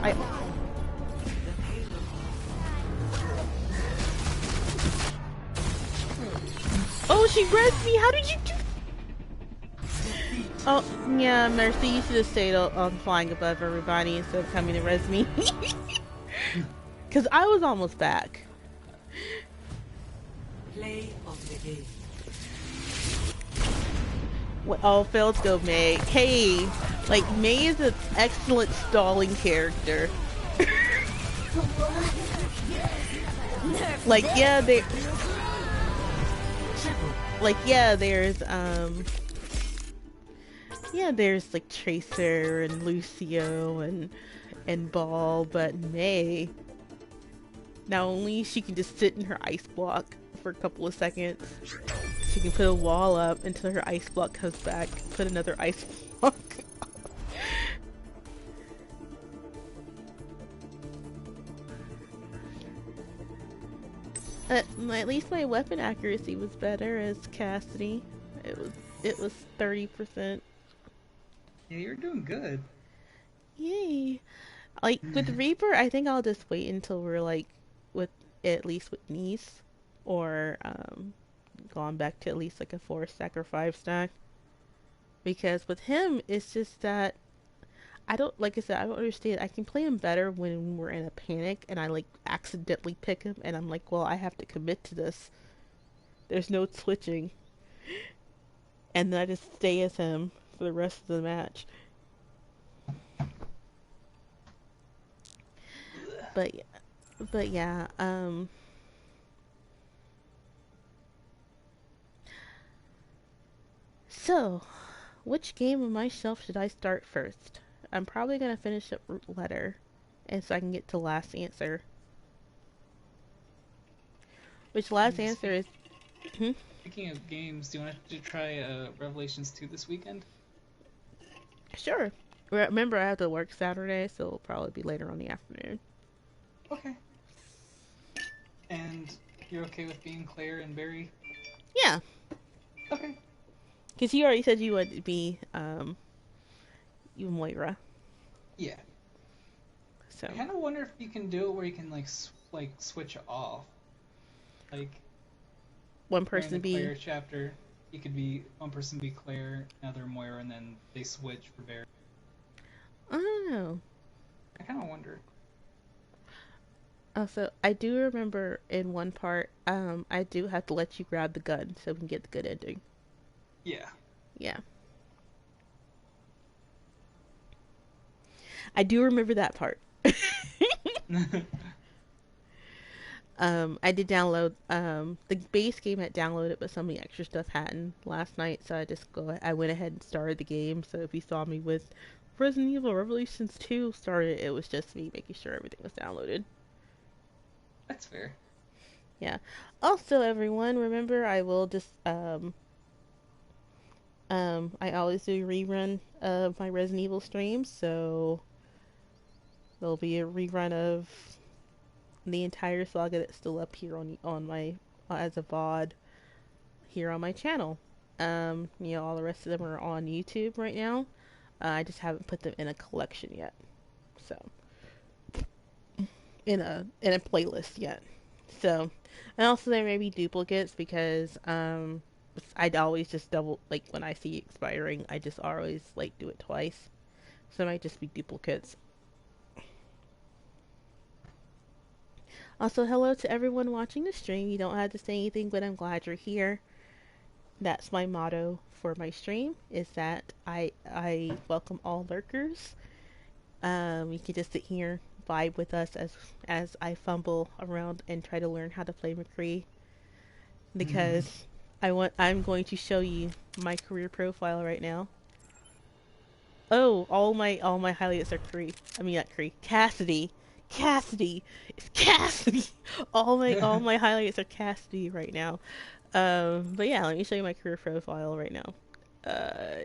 Speaker 2: I. Oh, she rezzed me. How did you do? Oh, yeah, Mercy, you should have stayed on flying above everybody instead of coming to res me. Because I was almost back.
Speaker 7: Play of the game.
Speaker 2: What, all failed to go May. Hey, like, May is an excellent stalling character. Like, yeah, there's like Tracer and Lucio and Ball, but May, not only she can just sit in her ice block for a couple of seconds, she can put a wall up until her ice block comes back, put another ice block. At least my weapon accuracy was better as Cassidy. It was 30%.
Speaker 1: Yeah, you're doing good.
Speaker 2: Yay! Like with Reaper, I think I'll just wait until we're like at least with Nice, or gone back to at least like a 4-stack or 5-stack. Because with him, it's just that I don't, like I said, I don't understand. I can play him better when we're in a panic and I like accidentally pick him and I'm like, well, I have to commit to this. There's no switching. And then I just stay as him for the rest of the match. But yeah, so, which game on my shelf should I start first? I'm probably gonna finish up Root Letter, and so I can get to Last Answer. Which Last Answer is...
Speaker 1: Speaking of games, do you want to try Revelations 2 this weekend?
Speaker 2: Sure. Remember, I have to work Saturday, so it'll probably be later on the afternoon.
Speaker 1: Okay. And you're okay with being Claire and Barry?
Speaker 2: Yeah.
Speaker 1: Okay.
Speaker 2: Because you already said you would be, you Moira.
Speaker 1: Yeah.
Speaker 2: So.
Speaker 1: I kind of wonder if you can do it where you can, like switch off. Like...
Speaker 2: One person
Speaker 1: the
Speaker 2: be...
Speaker 1: Claire chapter. it could be one person be Claire, another Moira, and then they switch for Barry.
Speaker 2: I don't know.
Speaker 1: I kind of wonder.
Speaker 2: Also, I do remember in one part, I do have to let you grab the gun so we can get the good ending.
Speaker 1: Yeah.
Speaker 2: Yeah. I do remember that part. I did download the base game had downloaded, but some of the extra stuff hadn't last night, so I went ahead and started the game. So if you saw me with Resident Evil Revelations 2 started, it was just me making sure everything was downloaded.
Speaker 1: That's fair.
Speaker 2: Yeah. Also, everyone, remember I will just I always do a rerun of my Resident Evil streams, so there'll be a rerun of the entire saga that's still up here on my as a VOD here on my channel. All the rest of them are on YouTube right now. I just haven't put them in a collection yet, so in a playlist yet. So, and also there may be duplicates because I'd always just double, like when I see expiring, I just always like do it twice. So it might just be duplicates. Also, hello to everyone watching the stream. You don't have to say anything, but I'm glad you're here. That's my motto for my stream, is that I welcome all lurkers. You can just sit here, vibe with us as I fumble around and try to learn how to play McCree. Because I'm going to show you my career profile right now. Oh, all my highlights are Cree. I mean not Cree. Cassidy. It's Cassidy. All my highlights are Cassidy right now. But yeah, let me show you my career profile right now.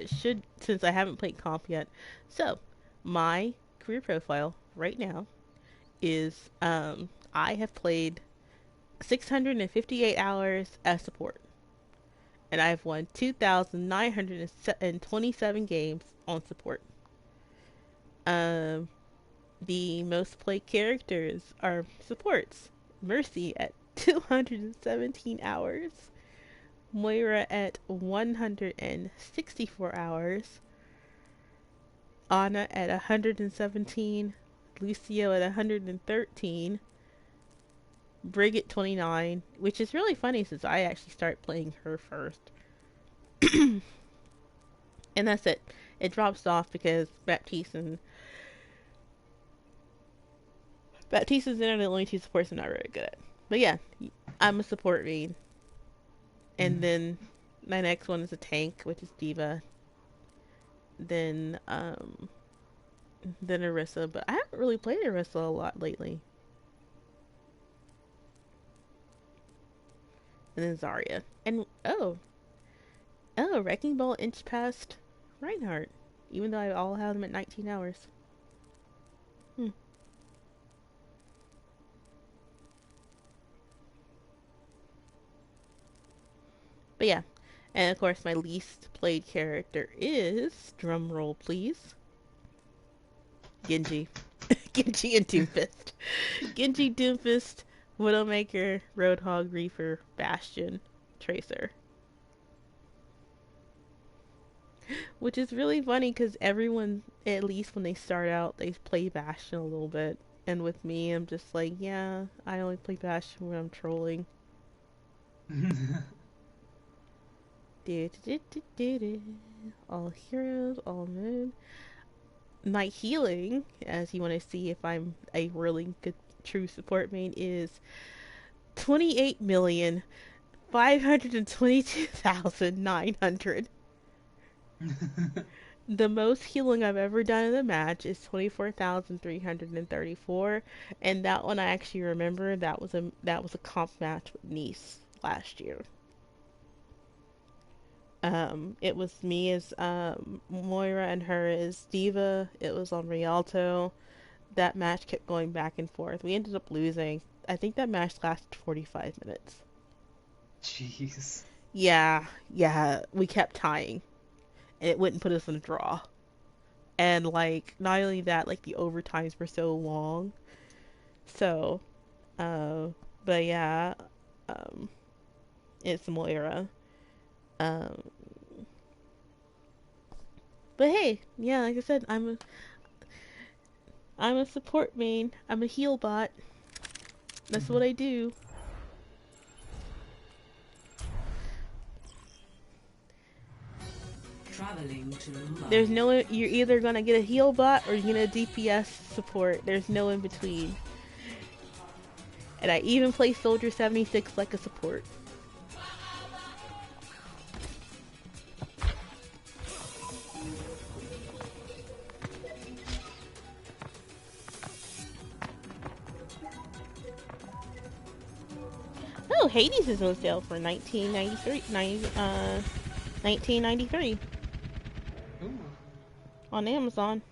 Speaker 2: Since I haven't played comp yet. So, my career profile right now is I have played 658 hours as support. And I've won 2,927 games on support. The most played characters are supports. Mercy at 217 hours. Moira at 164 hours. Ana at 117. Lucio at 113. Brig at 29, which is really funny since I actually started playing her first. And that's it. It drops off because Baptiste and are the only two supports I'm not really good at. But yeah, I'm a support main. And then my next one is a tank, which is Diva. Then Orisa, but I haven't really played Orisa a lot lately. And then Zarya. And Wrecking Ball inched past Reinhardt. Even though I all have them at 19 hours. But yeah. And of course my least played character is, drumroll please, Genji. Genji and Doomfist. Genji, Doomfist, Widowmaker, Roadhog, Reaper, Bastion, Tracer. Which is really funny because everyone, at least when they start out, they play Bastion a little bit. And with me, I'm just like, yeah, I only play Bastion when I'm trolling. All heroes, all moon. My healing, as you want to see if I'm a really good true support main, is 28,522,900. The most healing I've ever done in a match is 24,334, and that one I actually remember. That was a comp match with Nice last year. It was me as Moira and her as Diva. It was on Rialto. That match kept going back and forth. We ended up losing. I think that match lasted 45 minutes.
Speaker 1: Jeez.
Speaker 2: Yeah, we kept tying. And it wouldn't put us in a draw. And, like, not only that, like, the overtimes were so long. So, but yeah, it's Moira. Um, but hey, yeah, like I said, I'm a support main. I'm a heal bot. That's what I do.
Speaker 4: Traveling to
Speaker 2: There's no, you're either gonna get a heal bot or you're gonna DPS support. There's no in between. And I even play Soldier 76 like a support. Oh, Hades is on sale for $19.93
Speaker 1: Ooh.
Speaker 2: on Amazon.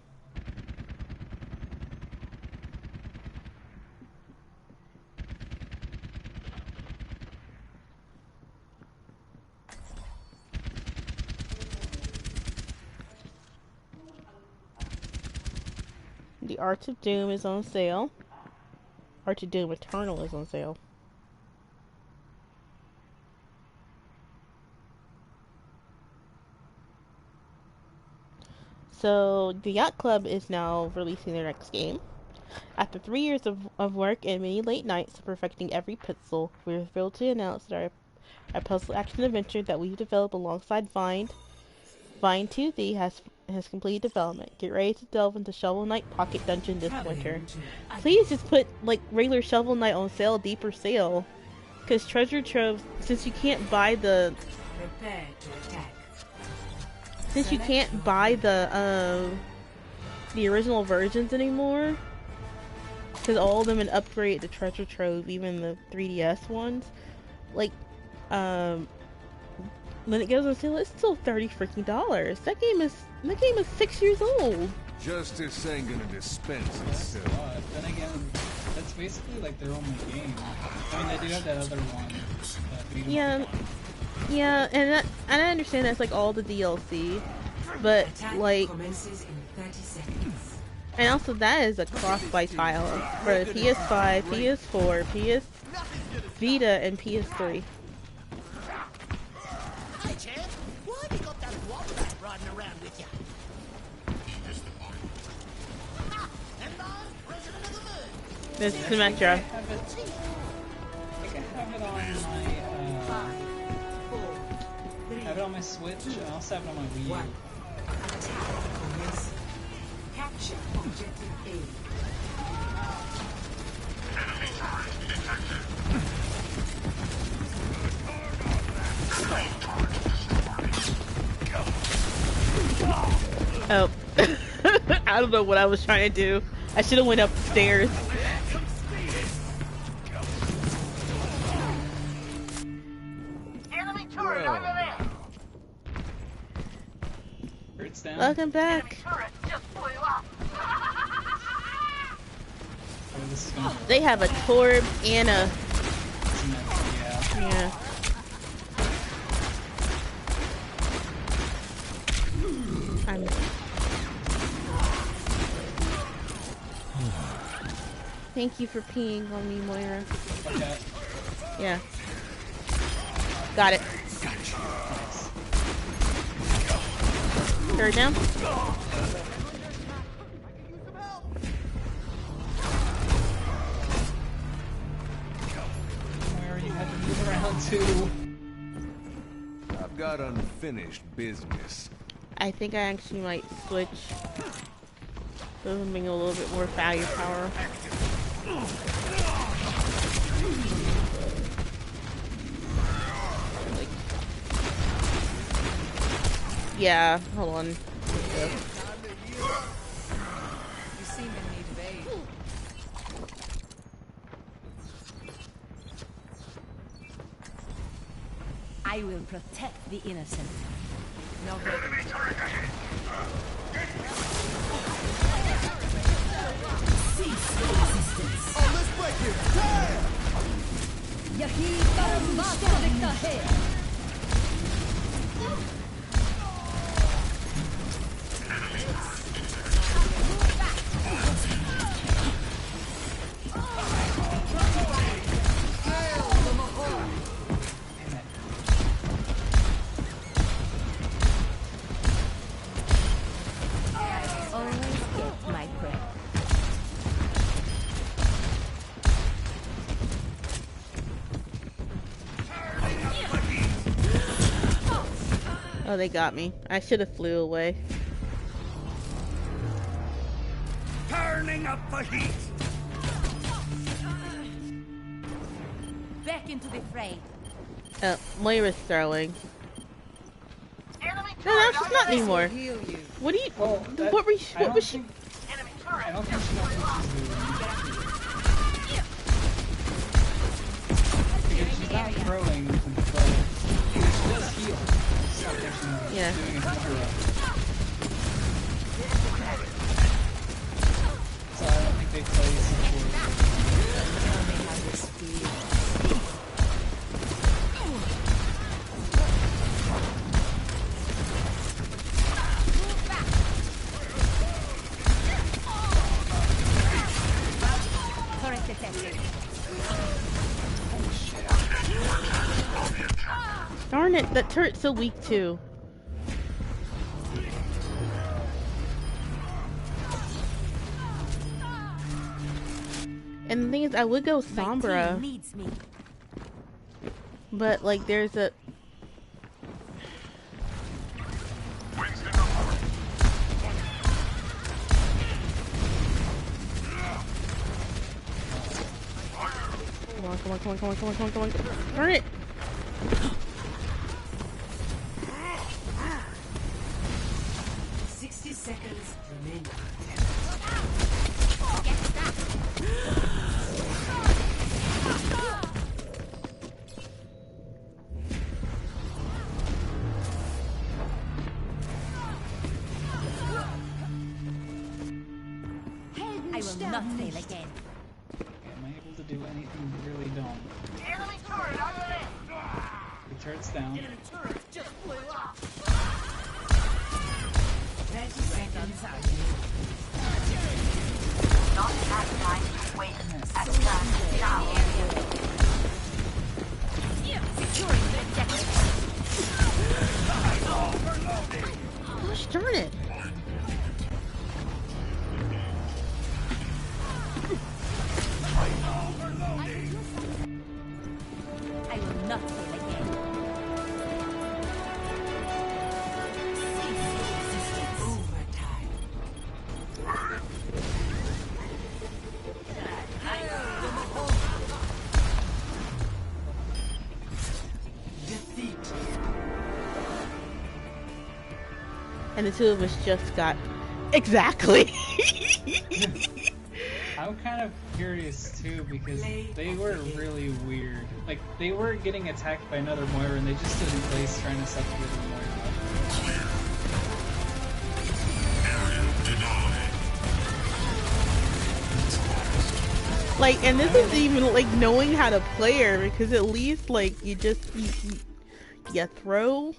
Speaker 2: The Arts of Doom is on sale. Arts of Doom Eternal is on sale. So, the Yacht Club is now releasing their next game. After 3 years of work and many late nights of perfecting every pixel, we are thrilled to announce that our puzzle action adventure that we've developed alongside Vine 2D has completed development. Get ready to delve into Shovel Knight Pocket Dungeon this winter. Please just put like regular Shovel Knight on sale, deeper sale, because Treasure Trove, since you can't buy the original versions anymore, because all of them have upgraded the Treasure Trove, even the 3DS ones. Like, when it goes on sale, it's still $30 freaking dollars. That game is 6 years old.
Speaker 3: Justice ain't gonna dispense itself.
Speaker 1: Then again, that's basically like their only game. I mean, they do have that other one.
Speaker 2: Yeah, and I understand that's like all the DLC, but like, and also that is a cross-buy title for the PS5, PS4, PS Vita, and PS3.
Speaker 8: Hey, champ, why have you got that wombat riding around with you? And I'm president of the moon.
Speaker 2: This is Symmetra.
Speaker 1: I think I have it on my, I have it on my Switch, and I also have it on my Wii U.
Speaker 4: Capture objective A.
Speaker 2: Oh, I don't know what I was trying to do. I should have went upstairs.
Speaker 6: Enemy turret over there.
Speaker 1: Turret's down.
Speaker 2: Welcome back.
Speaker 6: Turret just blew up.
Speaker 1: Oh, this is gonna go.
Speaker 2: They have a Torb and a
Speaker 1: Yeah.
Speaker 2: Thank you for peeing on me, Moira.
Speaker 1: Okay.
Speaker 2: Yeah. Got it. Third down.
Speaker 1: Where you had to move around too.
Speaker 3: I've got unfinished business.
Speaker 2: I think I actually might switch. Being a little bit more firepower. Like, yeah, hold on.
Speaker 5: You seem in need of aid.
Speaker 4: I will protect the innocent.
Speaker 5: No
Speaker 9: Oh, let's break it.
Speaker 4: Yahi Baramata Diktahe.
Speaker 2: Oh, they got me. I should have flew away.
Speaker 3: Turning up the heat.
Speaker 5: Back into the fray.
Speaker 2: Moira's throwing.
Speaker 6: Enemy
Speaker 2: No,
Speaker 6: turret
Speaker 2: she's not anymore.
Speaker 7: Heal you.
Speaker 2: What do you?
Speaker 1: Well,
Speaker 2: What was she?
Speaker 1: I
Speaker 2: What was she?
Speaker 1: don't
Speaker 6: Enemy turret.
Speaker 1: I don't think she knows what she's doing. Because she's not throwing, but she does heal. So I think she's
Speaker 2: Yeah.
Speaker 1: doing it for her. So I don't think they play support.
Speaker 5: Turret detected.
Speaker 2: Darn it! That turret's so weak too. And the thing is, I would go
Speaker 5: My team
Speaker 2: Sombra,
Speaker 5: needs me.
Speaker 2: but like, there's a. Come on, come on, come on, come on, come on, come on, come on. Darn it!
Speaker 8: 60 seconds remaining.
Speaker 5: I will not fail again.
Speaker 1: Am I able to do anything really dumb?
Speaker 6: Enemy turret on the left.
Speaker 1: The turret's down.
Speaker 8: 30 seconds.
Speaker 6: Not enough time to wait. Attack now.
Speaker 5: Securing the objective.
Speaker 2: Gosh darn it!
Speaker 5: I will not fail again.
Speaker 8: Overtime. Defeat.
Speaker 2: And the two of us just got exactly.
Speaker 1: I'm kind of curious too because they were really weird. Like they were getting attacked by another Moira and they just stood in place trying to suck the other Moira.
Speaker 2: Like, and this isn't even like knowing how to play her, because at least like you just you throw.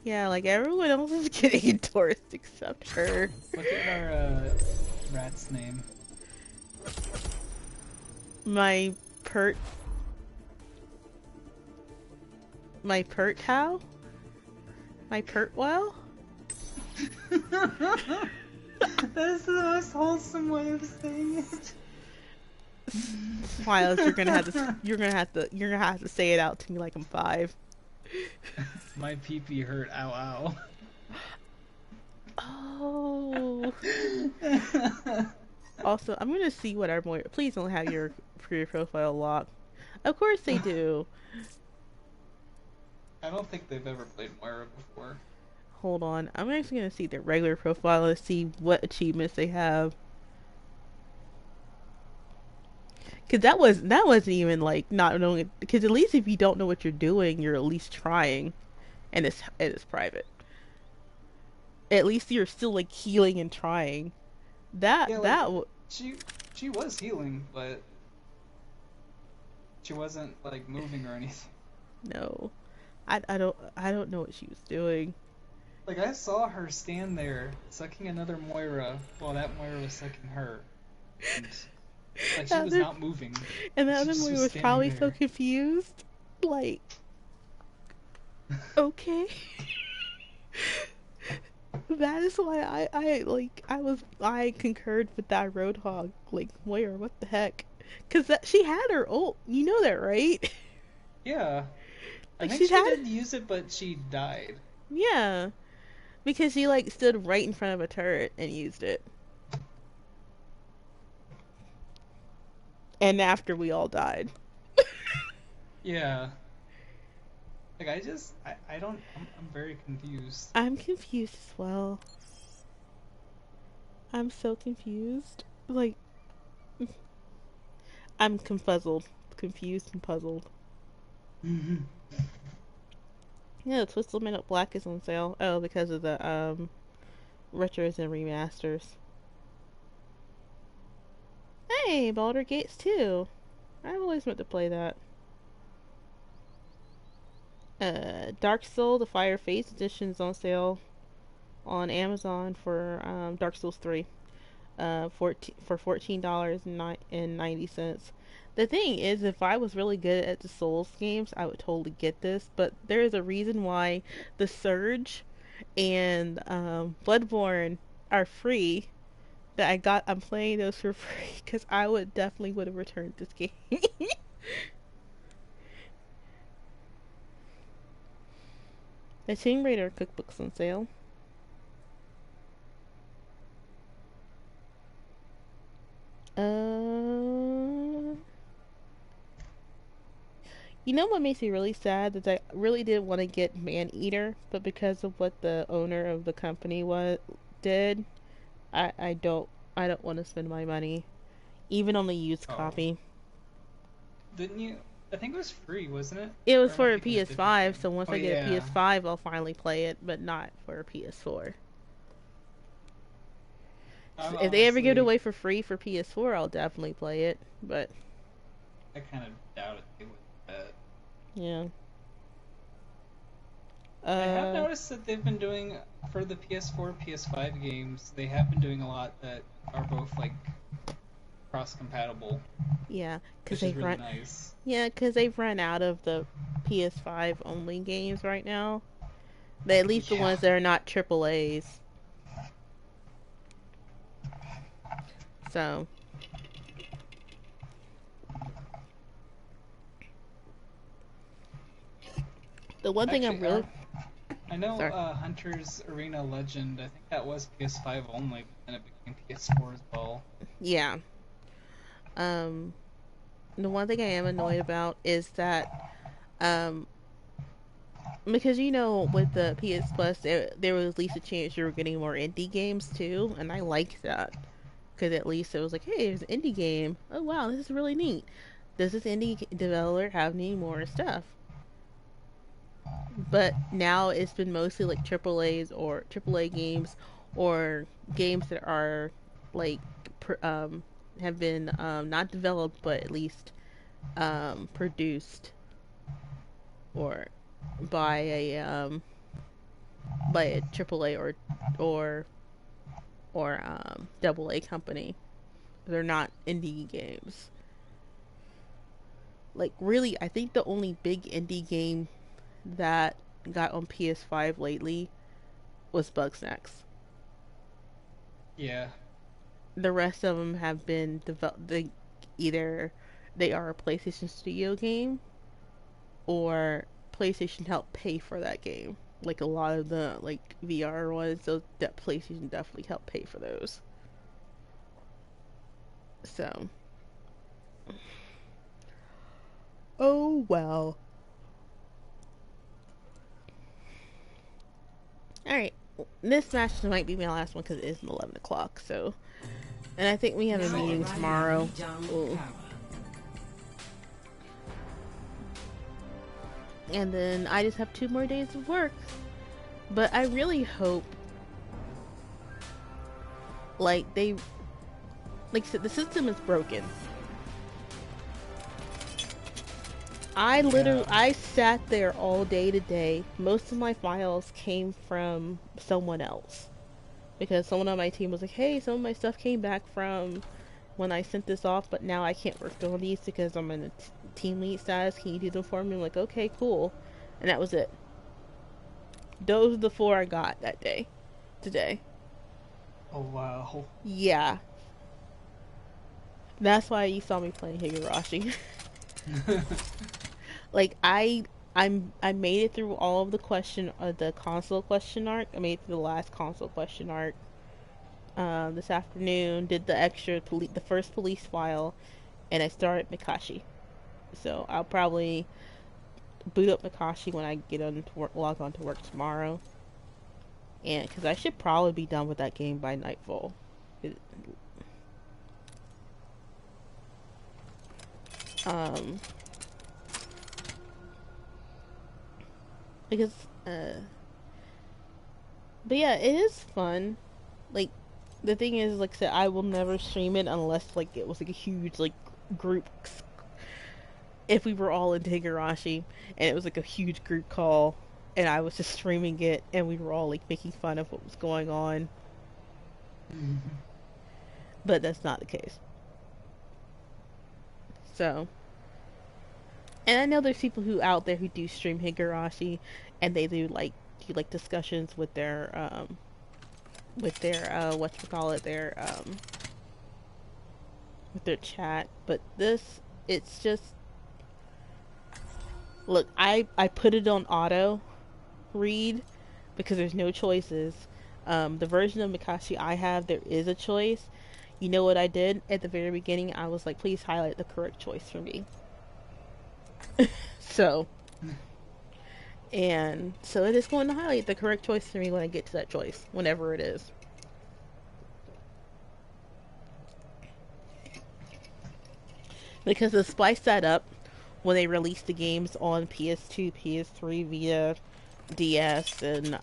Speaker 2: Yeah, like everyone else is getting endorsed except her.
Speaker 1: Look at our rat's name.
Speaker 2: My pert cow? My pert well?
Speaker 1: That is the most wholesome way of saying it.
Speaker 2: Miles, you're gonna have to say it out to me like I'm 5.
Speaker 1: My pee-pee hurt. Ow,
Speaker 2: Oh. Also, I'm gonna see what our Moira. Please don't have your profile locked. Of course they do.
Speaker 1: I don't think they've ever played Moira before.
Speaker 2: Hold on, I'm actually gonna see their regular profile and see what achievements they have. Cause that wasn't even like not knowing. Because at least if you don't know what you're doing, you're at least trying, and it's private. At least you're still like healing and trying.
Speaker 1: She was healing, but she wasn't like moving or anything.
Speaker 2: No, I don't know what she was doing.
Speaker 1: Like I saw her stand there sucking another Moira while that Moira was sucking her. And, like she was not moving.
Speaker 2: And the
Speaker 1: She
Speaker 2: other
Speaker 1: just
Speaker 2: one
Speaker 1: was
Speaker 2: was
Speaker 1: standing
Speaker 2: probably
Speaker 1: there.
Speaker 2: so confused. Like, okay. That is why I concurred with that Roadhog. Like, Moira, what the heck? Cause she had her ult. You know that, right?
Speaker 1: Yeah. I
Speaker 2: Like
Speaker 1: think
Speaker 2: she
Speaker 1: she
Speaker 2: had.
Speaker 1: did use it, but she died.
Speaker 2: Yeah, because she like stood right in front of a turret and used it. And after we all died.
Speaker 1: Yeah. Like I don't I'm very confused.
Speaker 2: I'm confused as well. I'm so confused. Like, I'm confuzzled. Confused and puzzled. Yeah, the Twisted Metal Black is on sale. Oh, because of the retros and remasters. Hey, Baldur Gates 2. I've always meant to play that. Dark Soul, the Fire Fates edition is on sale on Amazon for Dark Souls 3. For $14.90. The thing is, if I was really good at the Souls games, I would totally get this. But there is a reason why the Surge and Bloodborne are free. I'm playing those for free because I would definitely would have returned this game. The Tomb Raider cookbook's on sale. You know what makes me really sad is I really did want to get Maneater, but because of what the owner of the company did, I don't want to spend my money, even on the used copy.
Speaker 1: Didn't you? I think it was free, wasn't it?
Speaker 2: It was
Speaker 1: Or am I
Speaker 2: for a
Speaker 1: thinking of a different
Speaker 2: PS5,
Speaker 1: game?
Speaker 2: so once
Speaker 1: Oh,
Speaker 2: I get a
Speaker 1: yeah.
Speaker 2: PS5, I'll finally play it, but not for a PS4. So if they ever give it away for free for PS4, I'll definitely play it, but
Speaker 1: I kind of doubt it. They would do that.
Speaker 2: yeah.
Speaker 1: I have noticed that they've been doing, for the PS4, PS5 games, they have been doing a lot that are both, like, cross-compatible.
Speaker 2: Yeah,
Speaker 1: because they've really nice.
Speaker 2: Yeah, because they've run out of the PS5 only games right now. At least the ones that are not AAAs. So. The one thing I'm really...
Speaker 1: I know Hunter's Arena Legend, I think that was PS5 only, but then it became PS4 as well.
Speaker 2: Yeah. The one thing I am annoyed about is that, because you know, with the PS Plus, there was at least a chance you were getting more indie games too, and I like that. Because at least it was like, hey, there's an indie game. Oh wow, this is really neat. Does this indie developer have any more stuff? But now it's been mostly like AAAs or AAA games, or games that are like have been not developed but at least produced or by a AAA or AA company. They're not indie games. Like really, I think the only big indie game that got on PS5 lately was Bugsnax.
Speaker 1: Yeah.
Speaker 2: The rest of them have been developed. Either they are a PlayStation Studio game, or PlayStation helped pay for that game. Like a lot of the like VR ones, so that PlayStation definitely helped pay for those. So, oh well. Alright, this match might be my last one because it is 11 o'clock, so... And I think we have a meeting tomorrow. Ooh. And then I just have 2 more days of work. But I really hope... Like, I said, the system is broken. I sat there all day today. Most of my files came from someone else. Because someone on my team was like, hey, some of my stuff came back from when I sent this off, but now I can't work on these because I'm in a team lead status. Can you do them for me? I'm like, okay, cool. And that was it. Those are the 4 I got that day. today.
Speaker 1: Oh wow.
Speaker 2: Yeah. That's why you saw me playing Higurashi. Like I made it through all of the console question arc. I made it through the last console question arc. This afternoon, did the first police file, and I started Mikashi. So I'll probably boot up Mikashi when I get on to work, log on to work tomorrow. And because I should probably be done with that game by nightfall. Because but yeah, it is fun. Like, the thing is, like I said, I will never stream it unless like it was like a huge like group. If we were all into Higurashi and it was like a huge group call and I was just streaming it and we were all like making fun of what was going on. But that's not the case. So, and I know there's people who out there who do stream Higurashi and they do like discussions with their whatchamacallit, with their chat. But this, it's just, look, I put it on auto read because there's no choices. The version of Mikashi I have, there is a choice. You know what I did at the very beginning? I was like, please highlight the correct choice for me. So it is going to highlight the correct choice for me when I get to that choice, whenever it is. Because they spliced that up when they released the games on PS2, PS3, Vita, DS, and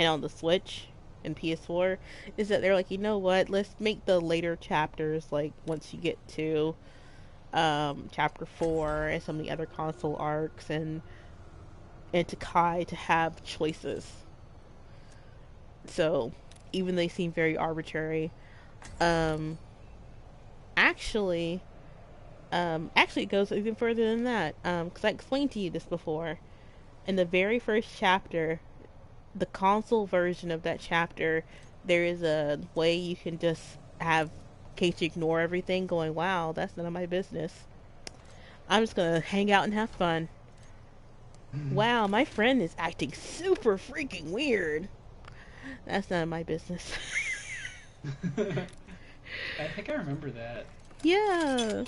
Speaker 2: on the Switch and PS4, is that they're like, you know what, let's make the later chapters, like once you get to chapter 4 and some of the other console arcs and to Kai, to have choices. So even they seem very arbitrary. Actually it goes even further than that. Because I explained to you this before. In the very first chapter, the console version of that chapter, there is a way you can just have, in case you ignore everything, going, wow, that's none of my business. I'm just gonna hang out and have fun. Wow, my friend is acting super freaking weird. That's none of my business.
Speaker 1: I think I remember that.
Speaker 2: Yeah.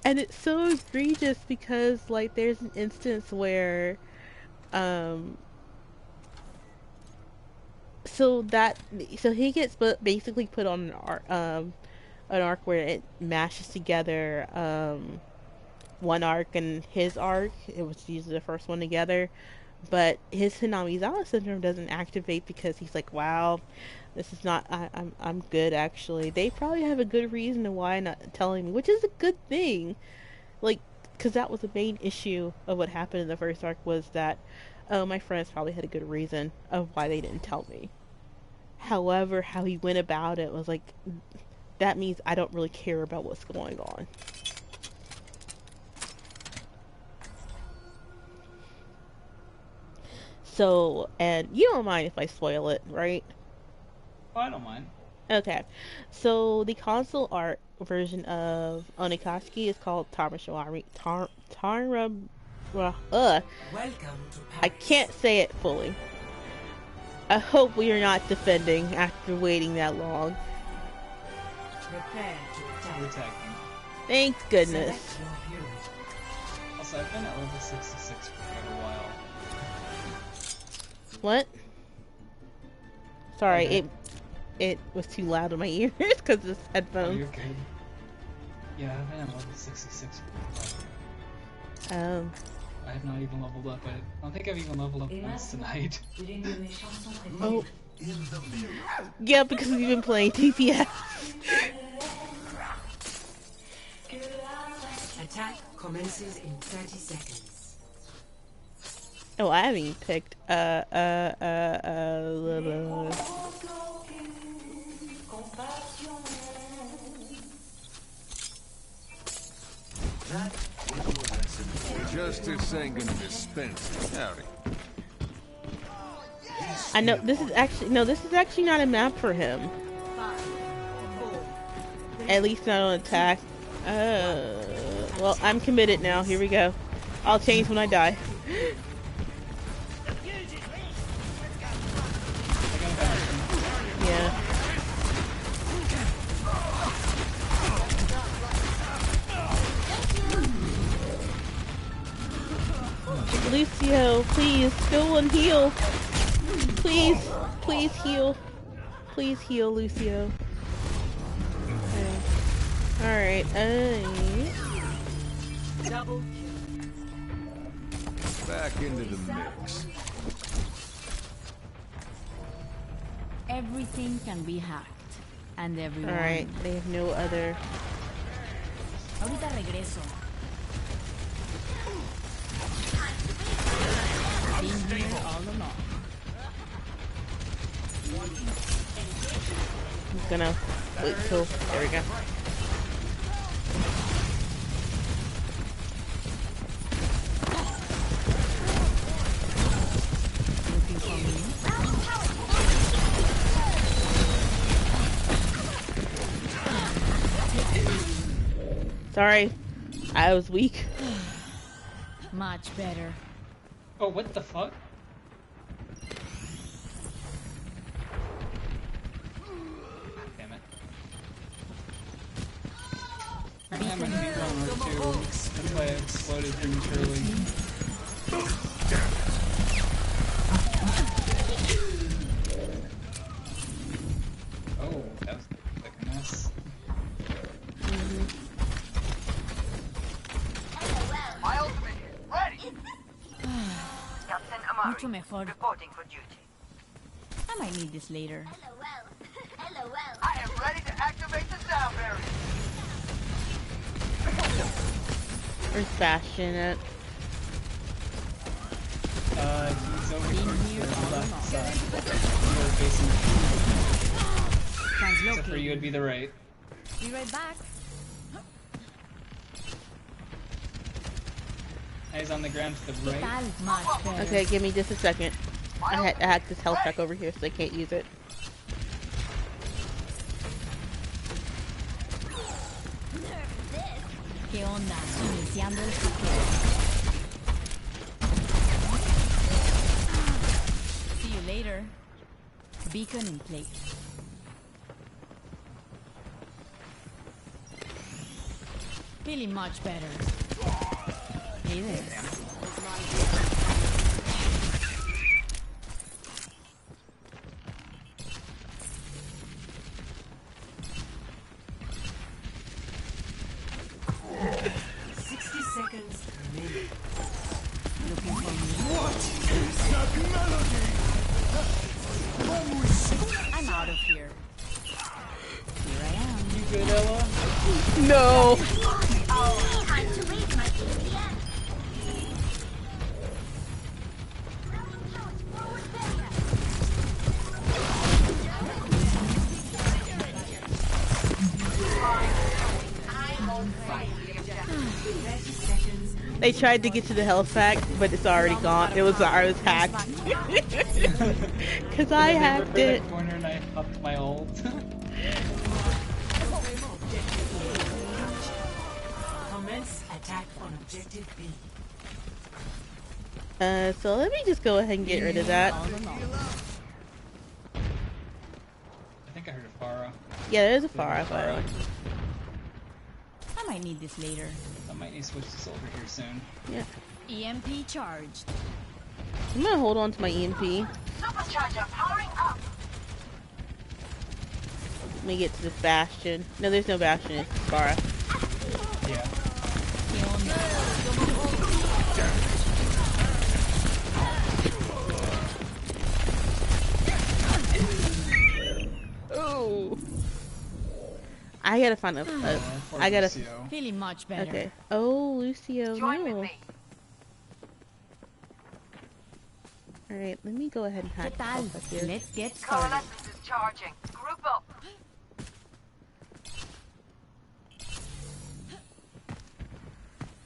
Speaker 2: And it's so egregious because, like, there's an instance where, so he gets basically put on an arc where it mashes together, one arc and his arc. It was usually the first one together. But his Hinamizawa syndrome doesn't activate because he's like, wow, this is not, I'm good actually. They probably have a good reason to why not telling me, which is a good thing. Like, because that was the main issue of what happened in the first arc, was that, oh, my friends probably had a good reason of why they didn't tell me. However, how he went about it was like, that means I don't really care about what's going on. So, and you don't mind if I spoil it, right?
Speaker 1: Oh, I don't mind.
Speaker 2: Okay. So, the console art version of Onikatsuki is called Taramashawari. Welcome to I can't say it fully. I hope we are not defending after waiting that long.
Speaker 1: Prepare to attack.
Speaker 2: Thank goodness.
Speaker 1: Also, I've been at level 66 for quite a while.
Speaker 2: What? Sorry,
Speaker 1: okay.
Speaker 2: It was too loud in my ears because of this headphones.
Speaker 1: Oh, you're good. Yeah, I've been at level 66 for a while. I have not even leveled up. I don't think I've even leveled up once tonight.
Speaker 2: Oh. Yeah, because we've been playing TPS.
Speaker 8: Attack commences in 30 seconds.
Speaker 2: Oh, I haven't even picked,
Speaker 3: Justice ain't gonna dispense. Howdy.
Speaker 2: I know this is actually no, this is actually not a map for him. At least not on attack. Well, I'm committed now. Here we go. I'll change when I die. Yeah. Lucio, please, go and heal. Please, please heal. Please heal, Lucio. Okay. Alright,
Speaker 4: Double
Speaker 3: Back into the mix.
Speaker 5: Everything can be hacked. And everyone.
Speaker 2: Alright, they have no other.
Speaker 5: Ahorita regreso. Been here all along.
Speaker 2: I'm gonna wait till. There we go. Sorry, I was weak.
Speaker 5: Much better.
Speaker 1: Oh, what the fuck? Damn it. Apparently I'm gonna be one or two. That's why I exploded prematurely. Oh, that was like a mess.
Speaker 6: My ultimate is ready. Captain Amari,
Speaker 5: Mucho mejor.
Speaker 6: reporting for duty.
Speaker 5: I might need this later.
Speaker 6: LOL. I am ready to activate the sound barrier.
Speaker 2: Where's Bastion at?
Speaker 1: He's over here on the left side. You're facing. Except for you would be the right.
Speaker 5: Be right back.
Speaker 1: He's on the ground to the right.
Speaker 5: Much better.
Speaker 2: Okay, give me just a second. I hacked this health pack over here so they can't use it.
Speaker 5: ¿Qué onda? Iniciando el hackeo. See you later. Beacon in place. Feeling much better. Hey there. I'm out of here. Here I am.
Speaker 1: You good, Ella?
Speaker 2: No!
Speaker 6: Oh, time to read my EPM.
Speaker 2: They tried to get to the health pack, but it's already gone. I was hacked. Cause I hacked it.
Speaker 1: Corner and I upped my ult.
Speaker 8: Commence attack on objective B.
Speaker 2: So let me just go ahead and get rid of that.
Speaker 1: I think I heard a Pharah.
Speaker 2: Yeah, there's a Pharah. But
Speaker 5: I might need this later.
Speaker 1: I might need to switch this over here soon.
Speaker 2: yeah,
Speaker 5: EMP charged.
Speaker 2: I'm gonna hold on to my EMP.
Speaker 6: Supercharger powering up.
Speaker 2: Let me get to this Bastion. No, there's no Bastion. It's Pharah.
Speaker 1: Yeah.
Speaker 5: ¿Qué onda?
Speaker 2: Oh. I gotta find a. I gotta.
Speaker 1: Lucio.
Speaker 5: Feeling much better.
Speaker 2: Okay. Oh, Lucio,
Speaker 6: Join with
Speaker 2: no.
Speaker 6: me.
Speaker 2: Alright, let me go ahead and
Speaker 5: ¿Qué
Speaker 2: hack
Speaker 5: tal?
Speaker 2: this up here.
Speaker 5: Let's get started.
Speaker 6: Coalescence is charging. Group up.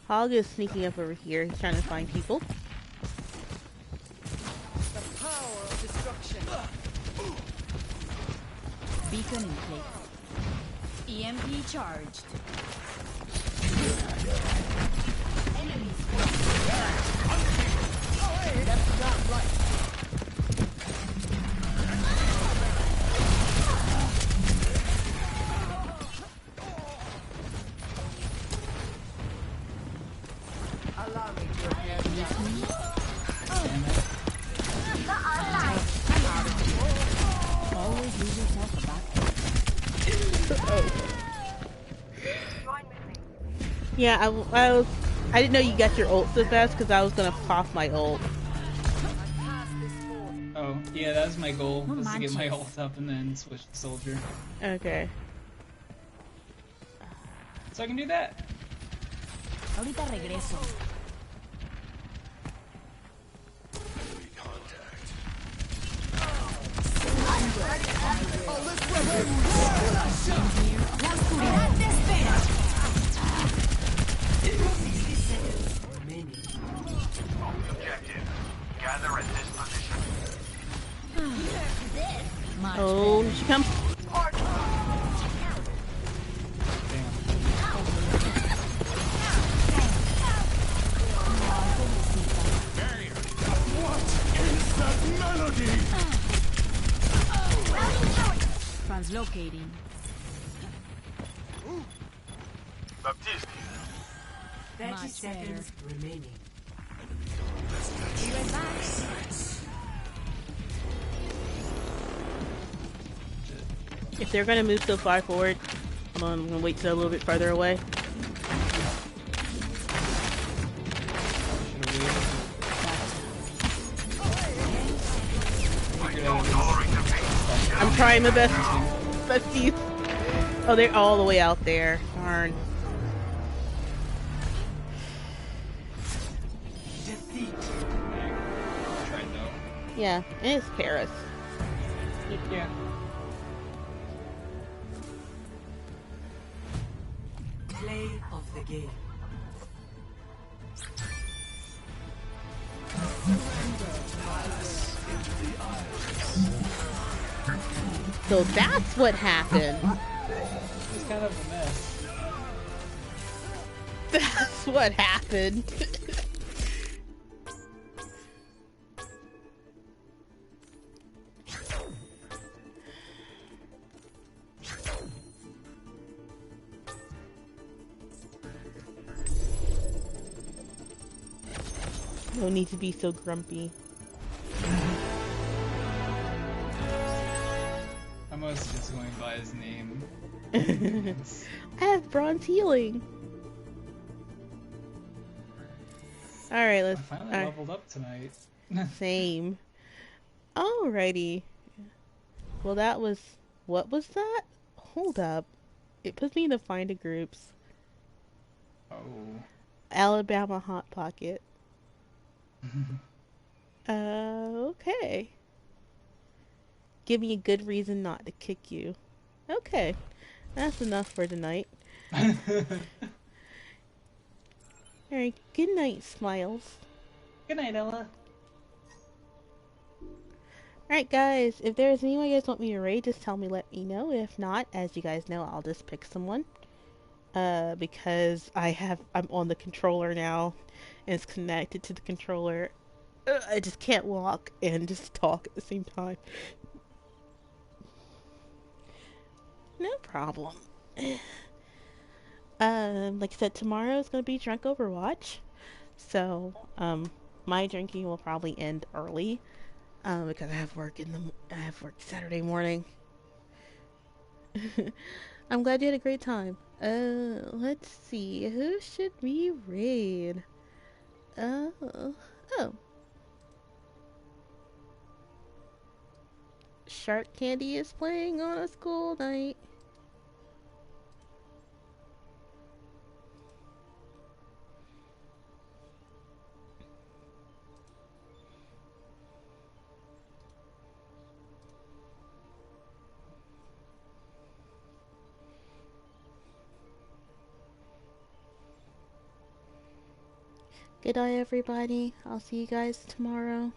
Speaker 2: Hog is sneaking up over here. He's trying to find people.
Speaker 4: The power of destruction.
Speaker 5: Beacon in place. EMP charged. Left got right.
Speaker 7: Allow me to repair this.
Speaker 5: Always leave yourself a
Speaker 2: Yeah, I didn't know you got your ult so fast because I was gonna pop my ult.
Speaker 1: Oh, yeah, that was my goal,
Speaker 5: No
Speaker 1: was to get my
Speaker 5: manches.
Speaker 1: ult up and then switch to soldier.
Speaker 2: Okay.
Speaker 1: So I can do that.
Speaker 5: Ahorita regreso.
Speaker 10: Objective. Gather at this position.
Speaker 5: Much
Speaker 2: Oh,
Speaker 5: better.
Speaker 2: here she comes.
Speaker 5: Translocating.
Speaker 10: Baptiste.
Speaker 7: 30
Speaker 5: Much
Speaker 7: seconds remaining.
Speaker 2: If they're gonna move so far forward, I'm gonna wait till a little bit further away. I'm trying my best. Besties. Oh, they're all the way out there. Darn. Yeah, and it's Paris.
Speaker 1: Yeah.
Speaker 7: Play of the game.
Speaker 2: So that's what happened.
Speaker 1: It's kind of a mess.
Speaker 2: That's what happened. No need to be so grumpy.
Speaker 1: I'm mostly just going by his name.
Speaker 2: I have bronze healing. Alright,
Speaker 1: I
Speaker 2: let's...
Speaker 1: finally
Speaker 2: alright.
Speaker 1: leveled up tonight.
Speaker 2: Same. Alrighty. Well, that was... What was that? Hold up. It puts me in the finder groups.
Speaker 1: Oh.
Speaker 2: Alabama Hot Pocket. Okay. Give me a good reason not to kick you. Okay. That's enough for tonight. Alright, good night, Smiles.
Speaker 1: Good night, Ella.
Speaker 2: Alright, guys, if there's anyone you guys want me to raid, just tell me, let me know. If not, as you guys know, I'll just pick someone. Because I'm on the controller now, and it's connected to the controller. I just can't walk and just talk at the same time. No problem. Like I said, tomorrow is gonna be Drunk Overwatch. So, my drinking will probably end early. Because I have work Saturday morning. I'm glad you had a great time. Let's see. Who should we raid? Oh. Shark Candy is playing on a school night. Good night, everybody. I'll see you guys tomorrow.